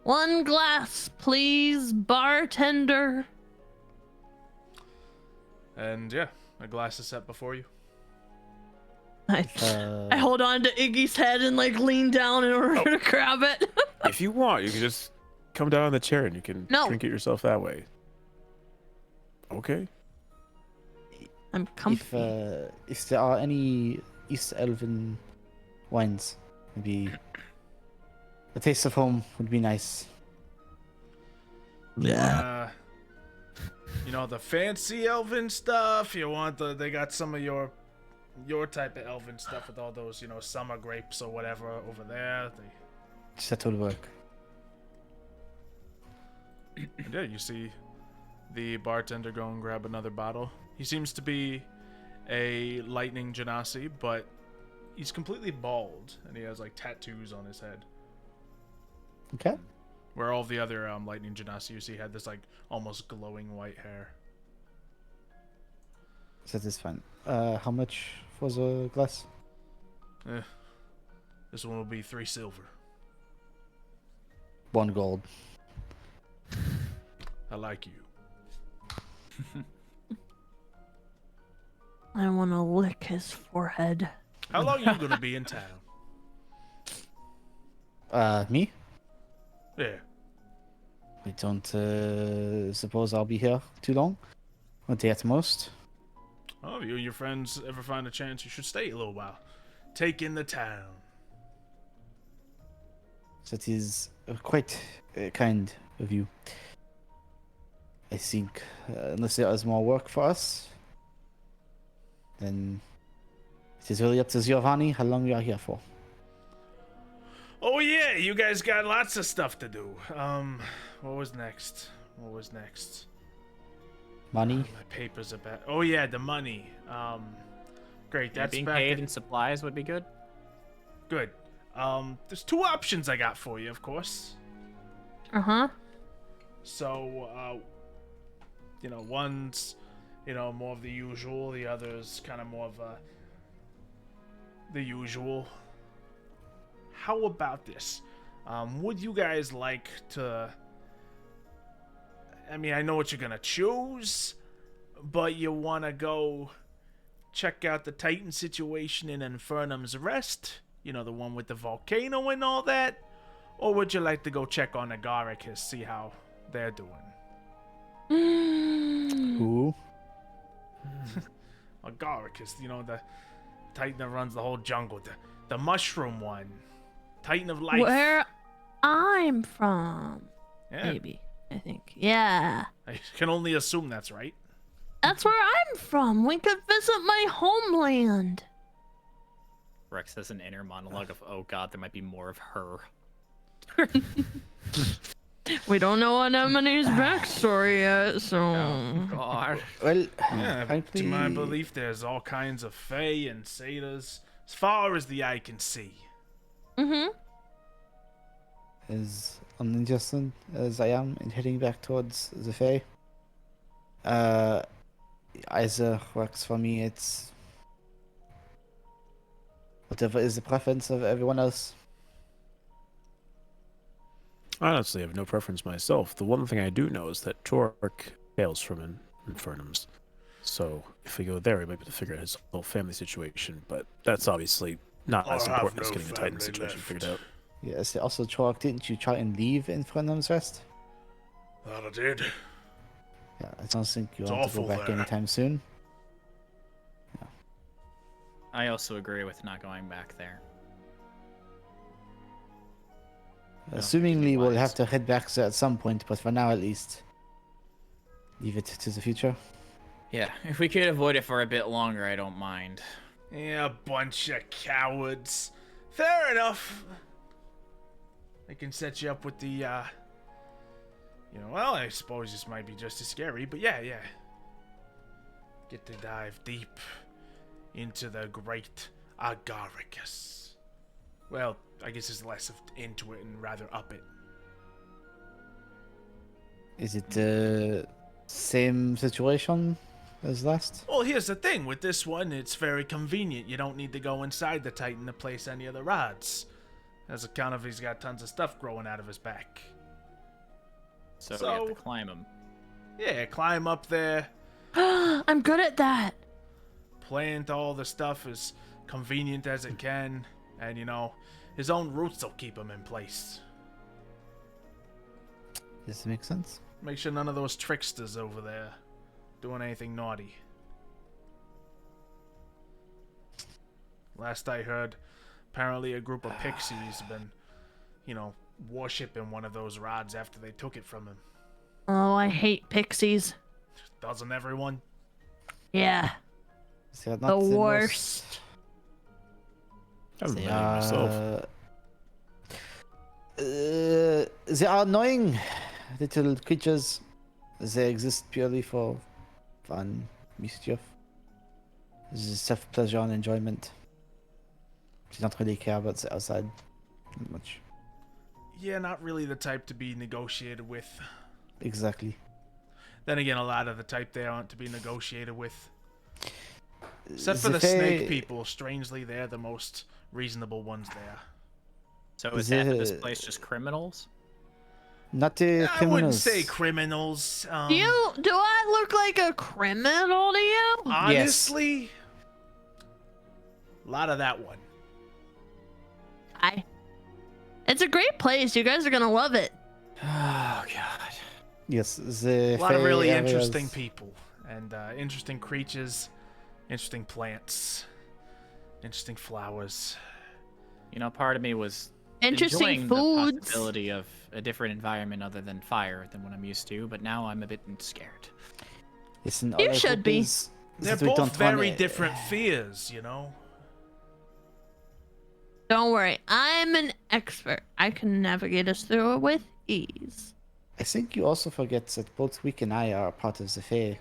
One glass, please, bartender. And yeah, a glass is set before you. I hold on to Iggy's head and like lean down in order to grab it. If you want, you can just come down on the chair and you can No. drink it yourself that way. Okay. I'm comfy. If there are any East Elven wines, maybe a taste of home would be nice. The fancy elven stuff. They got some of your type of elven stuff with all those, summer grapes or whatever over there. That will work. And yeah, you see the bartender go and grab another bottle. He seems to be a lightning genasi, but he's completely bald and he has like tattoos on his head. Okay. Where all the other lightning genasi you see had this like almost glowing white hair. That is fine. How much for the glass? This one will be 3 silver. 1 gold. I like you. I want to lick his forehead. How long are you gonna be in town? Me? Yeah. I don't suppose I'll be here too long. 1 day at most. Oh, if you and your friends ever find a chance, you should stay a little while. Take in the town. That is quite kind of you. I think unless there is more work for us, then it is really up to Giovanni how long we are here for. Oh yeah, you guys got lots of stuff to do. What was next? Money? My papers are back. Oh yeah, the money. Great. Yeah, That's being back paid at- in supplies would be good. Good. There's 2 options I got for you, of course. Uh-huh. So, one's, more of the usual. The other's kind of more of the usual. How about this? Would you guys like to... I mean, I know what you're gonna choose, but you want to go check out the Titan situation in Infernum's Rest? The one with the volcano and all that? Or would you like to go check on Agaricus, see how they're doing? Who? Agaricus, the Titan that runs the whole jungle. The mushroom one. Titan of life. Where I'm from. Yeah, Maybe. I think. Yeah. I can only assume that's right. That's where I'm from. We could visit my homeland. Rex has an inner monologue of, oh god, there might be more of her. We don't know Anemone's backstory yet, so. Oh, God. Well, Yeah, frankly, to my belief, there's all kinds of fae and satyrs as far as the eye can see. Mm-hmm. as uninterested as I am in heading back towards the Fae, either works for me. It's whatever is the preference of everyone else. I honestly have no preference myself. The one thing I do know is that Torque hails from Infernums. So if we go there, we might be able to figure out his whole family situation. But that's obviously not I as have important as no getting the Titan family situation left. figured out. Yes. Also, Chork, didn't you try and leave Infernum's Rest? That I did. Yeah, I don't think you It's want to go awful back there. anytime soon. I also agree with not going back there. No, Assumingly, we'll wise. have to head back there at some point, but for now, at least, leave it to the future. Yeah, if we could avoid it for a bit longer, I don't mind. Yeah, a bunch of cowards. Fair enough. I can set you up with the, well, I suppose this might be just as scary, but yeah. Get to dive deep into the great Agaricus. Well, I guess there's less of into it and rather up it. Is it the same situation as last? Well, here's the thing. With this one, it's very convenient. You don't need to go inside the Titan to place any of the rods. As account of he's got tons of stuff growing out of his back. So we have So- to climb them. Yeah, climb up there, I'm good at that. plant all the stuff as convenient as it can, and his own roots will keep him in place. Does this make sense? Make sure none of those tricksters over there doing anything naughty. Last I heard, apparently a group of pixies have been, worshipping one of those rods after they took it from him. Oh, I hate pixies. Doesn't everyone? Yeah, Is that the not most- worst. I haven't They met any myself. They are annoying little creatures. They exist purely for fun, mischief. This is self-pleasure and enjoyment. They don't really care about the outside much. Yeah, not really the type to be negotiated with. Exactly. Then again, a lot of the type they aren't to be negotiated with. Except for The the snake Fae- people. Strangely, they're the most reasonable ones there. So is half of this The- place just criminals? Not the I wouldn't criminals. say criminals. Do I look like a criminal to you? Honestly, a lot of that one. It's a great place. You guys are gonna love it. Oh, God. Yes, the A lot of Fae really areas- interesting people. And interesting creatures, interesting plants, interesting flowers. Part of me was Interesting enjoying foods. the possibility of a different environment other than fire than what I'm used to, but now I'm a bit scared. Listen, You all I should hope be. is They're that we both don't run very it- different fears, Don't worry, I'm an expert. I can navigate us through it with ease. I think you also forget that both Wick and I are part of the Fae.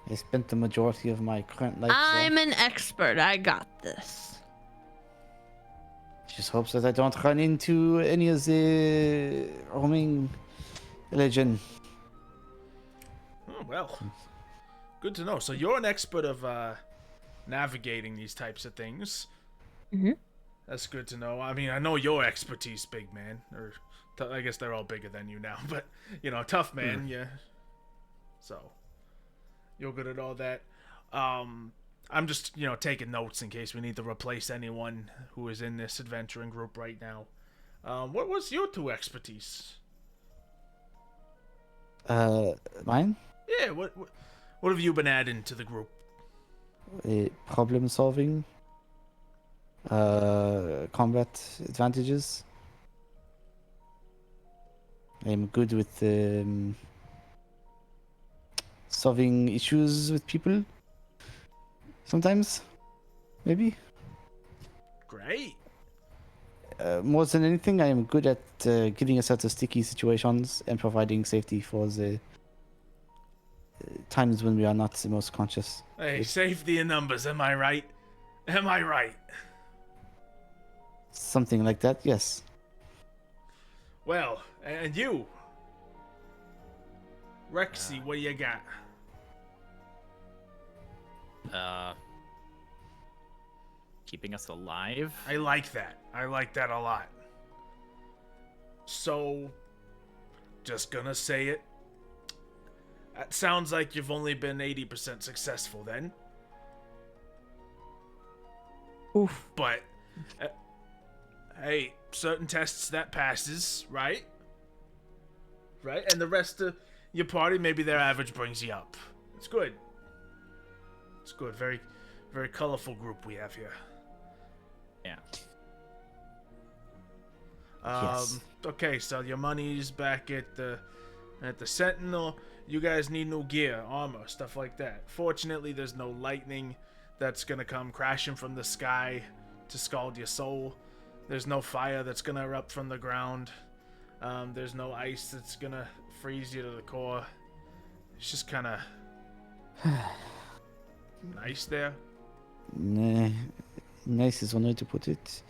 I spent the majority of my current life there. I'm an expert. I got this. Just hopes that I don't run into any of the roaming religion. Oh, well. Good to know. So you're an expert of navigating these types of things. Mhm. That's good to know. I mean, I know your expertise, big man. Or I guess they're all bigger than you now, but tough man, yeah. So you're good at all that. I'm just taking notes in case we need to replace anyone who is in this adventuring group right now. What was your two expertise? Mine? Yeah, what have you been adding to the group? Problem solving. Combat advantages. I'm good with solving issues with people. Sometimes, maybe. Great. more than anything, I am good at getting us out of sticky situations and providing safety for the times when we are not the most conscious. Hey, safety in numbers, am I right? Am I right? Something like that, yes. Well, and you? Rexy, what you got? Keeping us alive. I like that. I like that a lot. So, just gonna say it. That sounds like you've only been 80% successful then. Oof. But, hey, certain tests that passes, right? Right? And the rest of your party, maybe their average brings you up. It's good. It's good. Very, very colorful group we have here. Yeah. Yes. Okay, so your money's back at the Sentinel. You guys need new gear, armor, stuff like that. Fortunately, there's no lightning that's gonna come crashing from the sky to scald your soul. There's no fire that's gonna erupt from the ground. There's no ice that's gonna freeze you to the core. It's just kind of nice there. Nah, nice is one way to put it.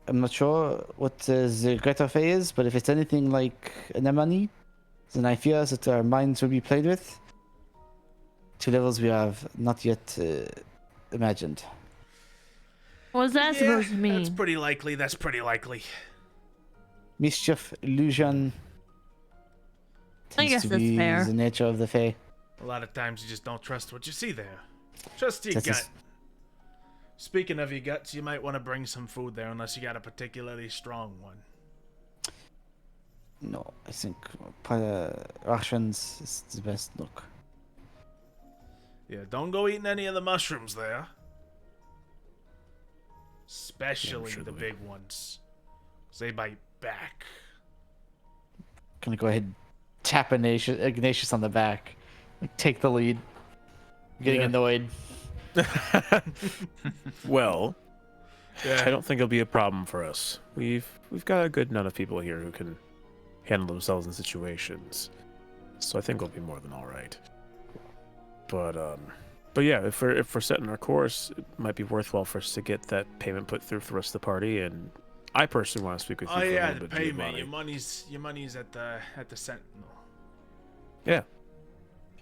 I'm not sure what the Greta Fey is, but if it's anything like an Emani, then I fear that our minds will be played with to levels we have not yet imagined. What's that supposed to mean? That's pretty likely. That's pretty likely. Mischief, illusion. I Tends guess to that's be fair. the nature of the Fae. A lot of times you just don't trust what you see there. Trust your That's gut. just- Speaking of your guts, you might want to bring some food there unless you got a particularly strong one. No, I think rations is the best look. Yeah, don't go eating any of the mushrooms there. Especially sure the they big ones. 'Cause they bite back. Gonna go ahead and tap Ignatius on the back. Like, take the lead. I'm getting Yeah. annoyed. Well, Yeah. I don't think it'll be a problem for us. We've got a good amount of people here who can handle themselves in situations, so I think we'll be more than all right. But yeah, if we're setting our course, it might be worthwhile for us to get that payment put through for the rest of the party. And I personally want to speak with you Oh for a yeah, little the bit, payment. Giovanni. Your money's at the Sentinel. Yeah.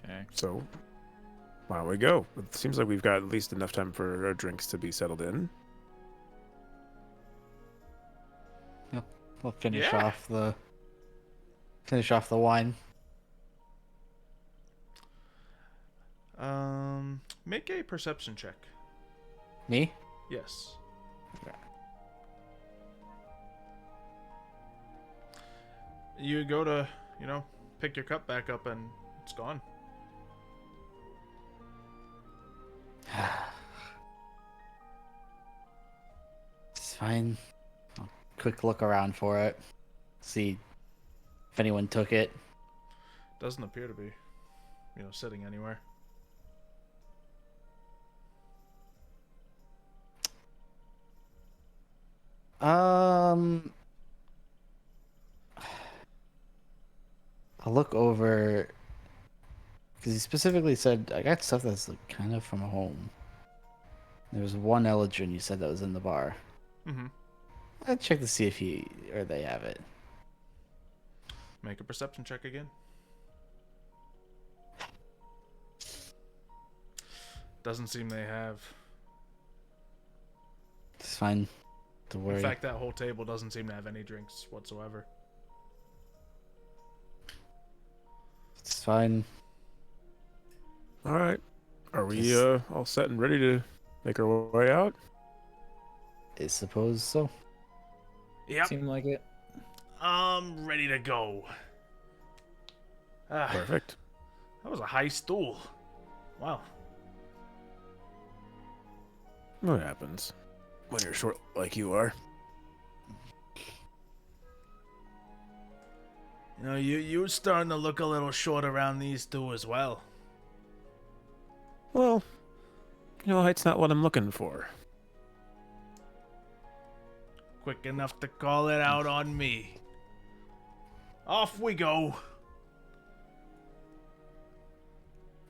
Okay. So why don't we go? It seems like we've got at least enough time for our drinks to be settled in. We'll finish Yeah. off the wine. Make a perception check. Me? Yes. You go to, pick your cup back up and it's gone. It's fine. I'll quick look around for it. See if anyone took it. Doesn't appear to be, sitting anywhere. I'll look over because he specifically said I got stuff that's like kind of from home. There was one Eldrin you said that was in the bar. Mm-hmm. I'd check to see if he or they have it. Make a perception check again. Doesn't seem they have. It's fine. Don't worry. In fact, that whole table doesn't seem to have any drinks whatsoever. It's fine. All right. Are we Just- all set and ready to make our way out? I suppose so. Yep. Seemed like it. I'm ready to go. Ah, Perfect. that was a high stool. Wow. What happens when you're short like you are? You're starting to look a little short around these two as well. Well, height's not what I'm looking for. quick enough to call it out on me. Off we go.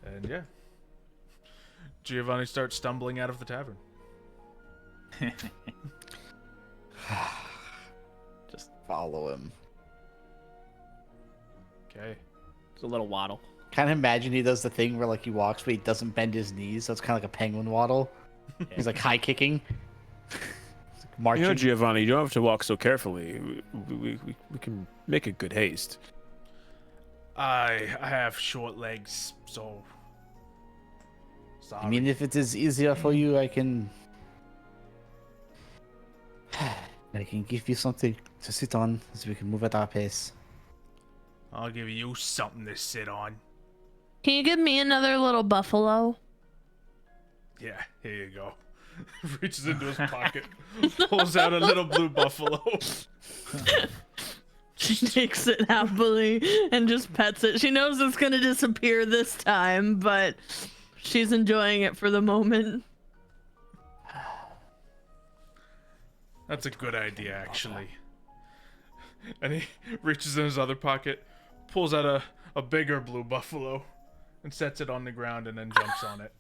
And yeah. Giovanni starts stumbling out of the tavern. Just follow him. Okay. It's a little waddle. Kind of imagine he does the thing where like he walks but he doesn't bend his knees, so it's kind of like a penguin waddle. He's like high kicking. Marching. You know, Giovanni, you don't have to walk so carefully. We can make a good haste. I have short legs, so... Sorry. I mean, if it is easier for you, I can give you something to sit on so we can move at our pace. I'll give you something to sit on. Can you give me another little buffalo? Yeah, here you go. Reaches into his pocket, pulls out a little blue buffalo. She takes it happily and just pets it. She knows it's gonna disappear this time, but she's enjoying it for the moment. That's a good idea, actually. And he reaches in his other pocket, pulls out a bigger blue buffalo, and sets it on the ground and then jumps on it.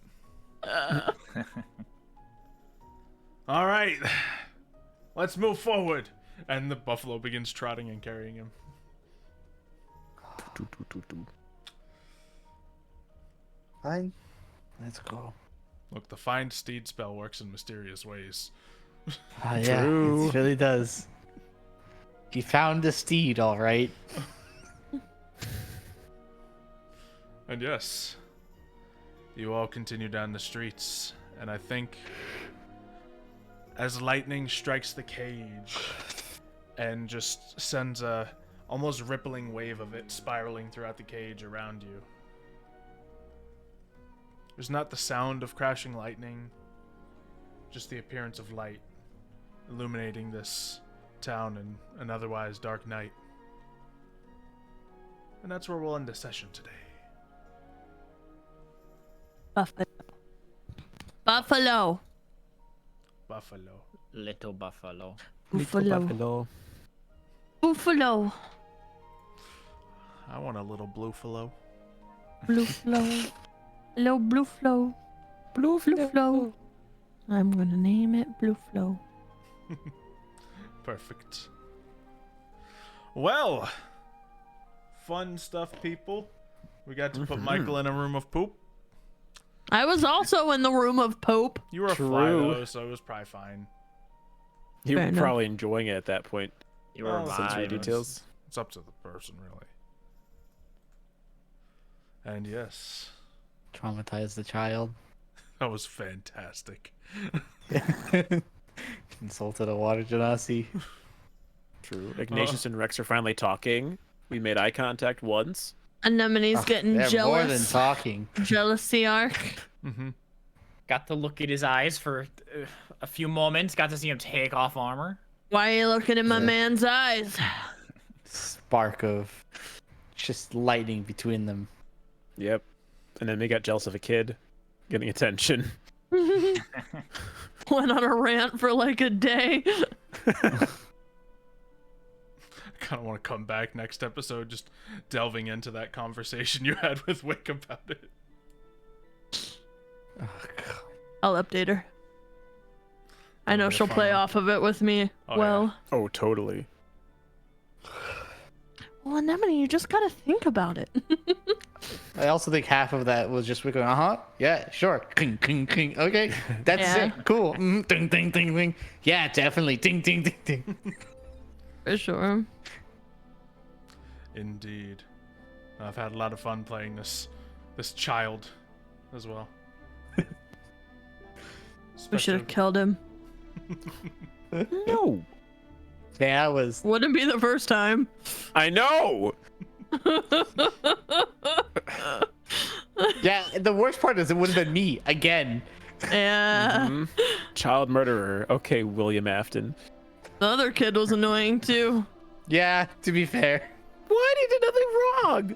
All right, let's move forward. And the buffalo begins trotting and carrying him. Fine. Let's go. Look, the find steed spell works in mysterious ways. Yeah, it really does. He found the steed, all right. And yes, you all continue down the streets, and I think as lightning strikes the cage and just sends a almost rippling wave of it spiraling throughout the cage around you. There's not the sound of crashing lightning, just the appearance of light illuminating this town in an otherwise dark night. And that's where we'll end the session today. Buffalo. Buffalo. Little buffalo. Buffalo. Buffalo. I want a little blue fallow. Blue flow. Hello, blue flow. Blue flow. I'm gonna name it Blue Flow. Perfect. Well, fun stuff, people. We got to put Michael in a room of poop. I was also in the room of poop. You were a fly though, so it was probably fine. You Fair were enough. probably enjoying it at that point. You were Well, Sensory vibing. details. It's up to the person, really. And yes, Traumatize the child. that was fantastic. Insulted a water genasi. True. Ignatius and Rex are finally talking. We made eye contact once. Anemone's getting They're more than jealous. talking. Jealousy arc. Mm-hmm. Got to look at his eyes for a few moments. Got to see him take off armor. Why are you looking in my man's eyes? Spark of just lightning between them. Yep. And then they got jealous of a kid getting attention. Went on a rant for like a day. I kind of want to come back next episode, just delving into that conversation you had with Wick about it. Oh, God. I'll update her. I know That'll be a she'll fun play one. off of it with me. Oh, well, Oh, totally. well, Anemone, you just gotta think about it. I also think half of that was just we going, yeah, sure, cling, cling, cling. Okay, that's Yeah. it, cool. Ding, ding, ding, ding. Yeah, definitely, ding, ding, ding, ding. For sure. Indeed. I've had a lot of fun playing this child as well. We should have killed him. No. Yeah, I was. Wouldn't be the first time. I know. Yeah, the worst part is it would have been me again. Yeah. Mhm. Child murderer. Okay, William Afton. The other kid was annoying too. Yeah, to be fair. What? He did nothing wrong.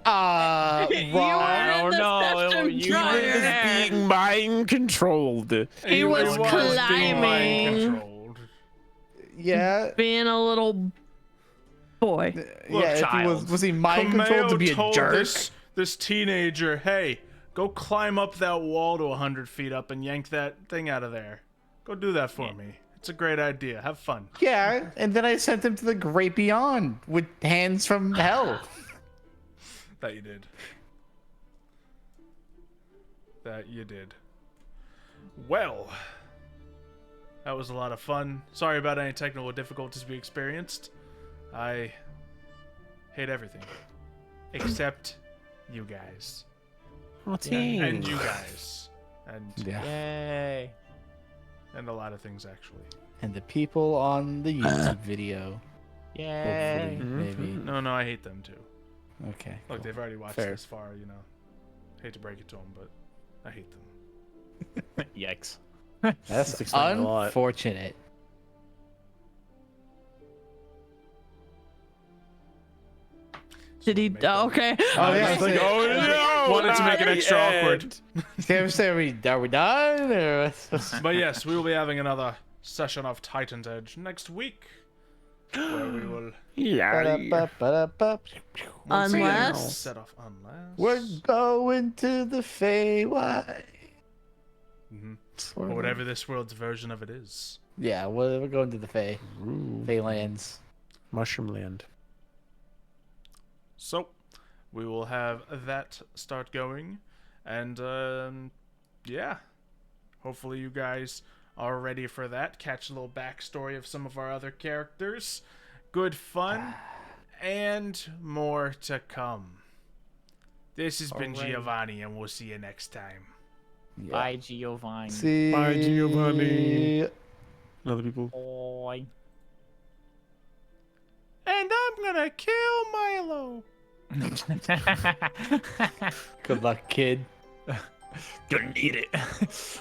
You Wrong. were in the no, session you prior. were there. Being mind controlled. He was being climbing. mind controlled. Yeah. being a little boy. Yeah, if he was he mind controlled to be a told jerk? this teenager, hey, go climb up that wall to 100 feet up and yank that thing out of there. Go do that for me. It's a great idea. Have fun. Yeah, and then I sent him to the great beyond with hands from hell. That you did. That you did. Well, that was a lot of fun. Sorry about any technical difficulties we experienced. I hate everything. Except you guys. Oh, team. And you guys. And Yeah. Yay. and a lot of things actually. And the people on the YouTube video. Yay. Hopefully, maybe. No, I hate them too. Okay. Look, they've already watched Fair. this far, you know. Hate to break it to them, but I hate them. Yikes. That's explaining a lot. unfortunate. Did he? Make them- Oh, okay. Oh yeah. It's like, oh no! Wanted to make it extra awkward. Are we done? Or what's- But yes, we will be having another session of Titan's Edge next week, where we will Yeah. Ba-da-ba-ba-da-ba. once again Unless- set off unless We're going to the Feywild. Mhm. or whatever this world's version of it is. Yeah, we're going to the Feylands. Mushroom Land. So we will have that start going, and yeah, hopefully you guys are ready for that. Catch a little backstory of some of our other characters, good fun, and more to come. This has been Alright. Giovanni, and we'll see you next time. Yeah. Bye, Giovanni. See. Bye, Giovanni. Other people. Bye. And I'm gonna kill Milo. Good luck, kid. Gonna need it.